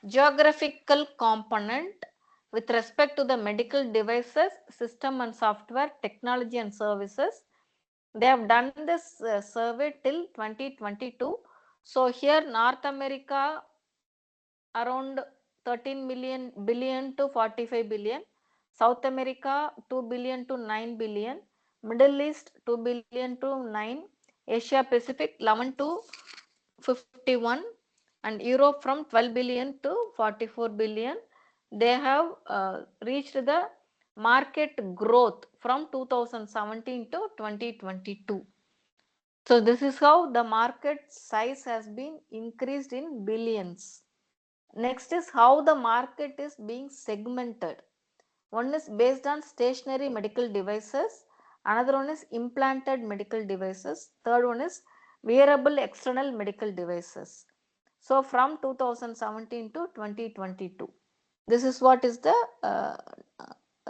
geographical component with respect to the medical devices, system and software, technology and services, they have done this survey till 2022. So here North America around 13 million billion to 45 billion, South America 2 billion to 9 billion, Middle East 2 billion to 9, Asia Pacific 11 to 51, and Europe from 12 billion to 44 billion. They have reached the market growth from 2017 to 2022. So this is how the market size has been increased in billions. Next is how the market is being segmented. One is based on stationary medical devices, another one is implanted medical devices, third one is wearable external medical devices. So from 2017 to 2022, this is what is the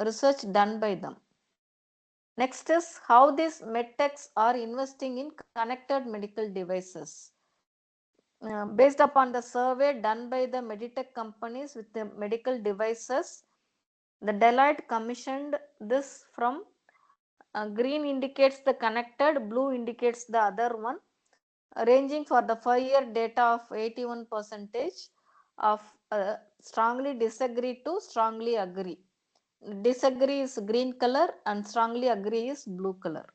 research done by them. Next is how these medtechs are investing in connected medical devices. Based upon the survey done by the medtech companies with the medical devices, the Deloitte commissioned this from green indicates the connected, blue indicates the other one, ranging for the 5-year data of 81% of strongly disagree to strongly agree. Disagree is green color and strongly agree is blue color.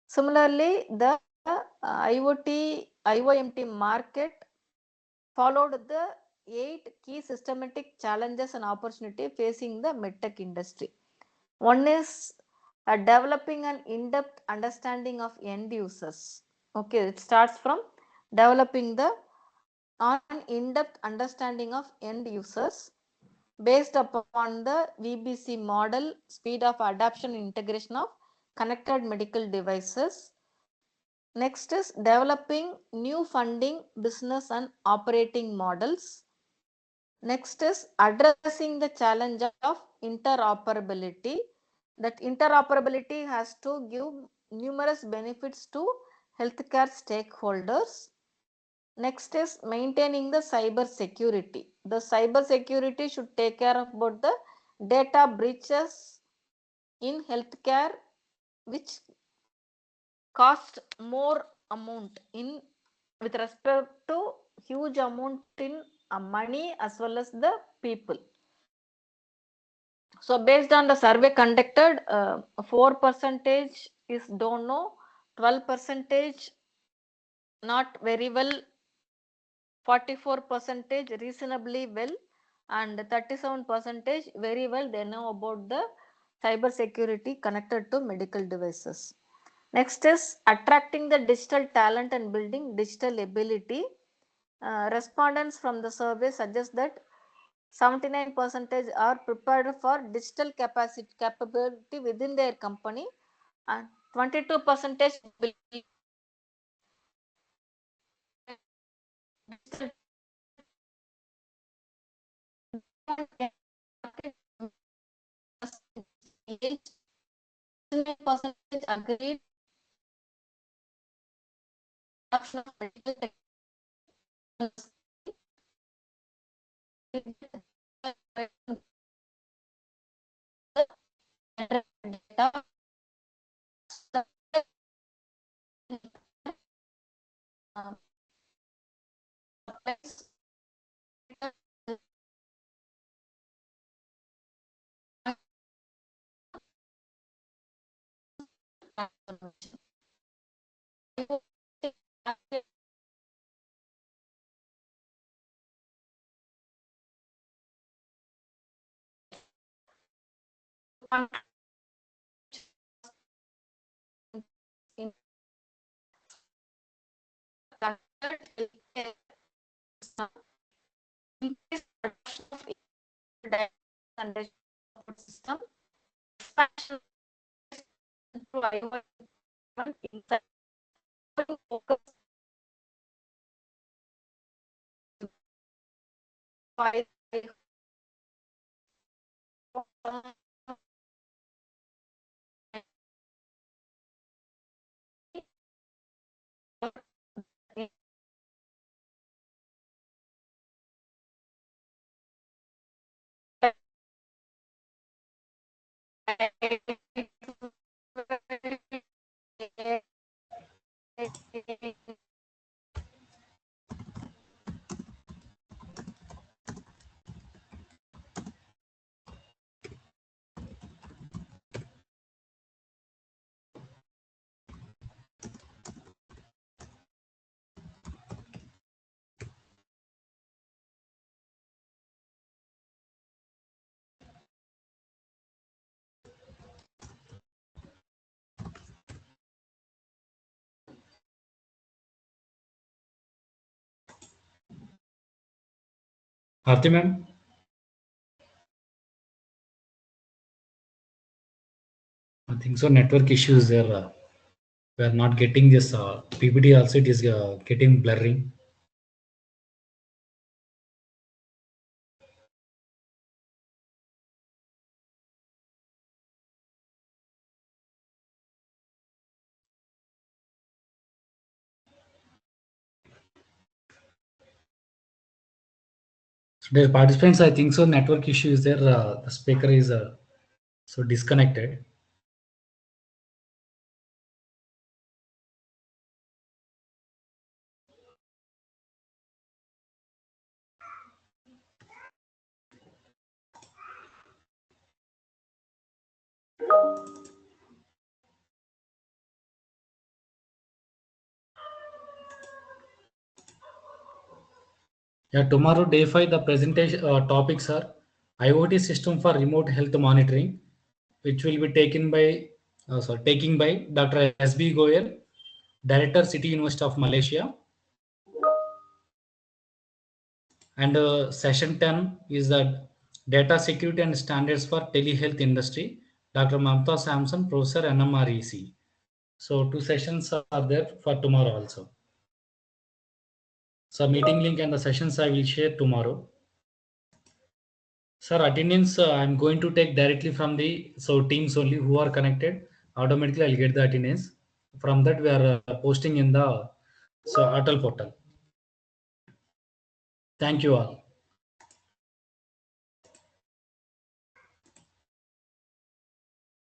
Similarly, the IoMT market followed the 8 key systematic challenges and opportunity facing the medtech industry. One is developing an in-depth understanding of end users. Okay, it starts from developing the in-depth understanding of end users based upon the VBC model, speed of adoption and integration of connected medical devices. Next is developing new funding, business and operating models. Next is addressing the challenge of interoperability. That interoperability has to give numerous benefits to healthcare stakeholders. Next is maintaining the cyber security. The cyber security should take care of about the data breaches in healthcare, which cost more amount in with respect to huge amount in money as well as the people. So based on the survey conducted, 4% is don't know, 12% not very well, 44% reasonably well, and 37% very well they know about the cyber security connected to medical devices. Next is attracting the digital talent and building digital ability. Respondents from the survey suggest that 79% are prepared for digital capability within their company, and 22% believe digital percentage agreed adoption of medical technology. Data and system expansion through IoT inside focus by Aarti ma'am. I think so. Network issues there. We are not getting this PPT also. It is getting blurring. So dear participants, I think so. Network issue is there. The speaker is so disconnected. Yeah, tomorrow day 5, the presentation topics are IoT system for remote health monitoring, which will be taking by Dr. S.B. Goyal, Director, City University of Malaysia. And session 10 is the data security and standards for telehealth industry, Dr. Mamta Samson, Professor NMREC. So 2 sessions are there for tomorrow also. So meeting link and the sessions I will share tomorrow. Sir, attendance I'm going to take directly from the teams only who are connected. Automatically I'll get the attendance. From that we are posting in the ATAL portal. Thank you all.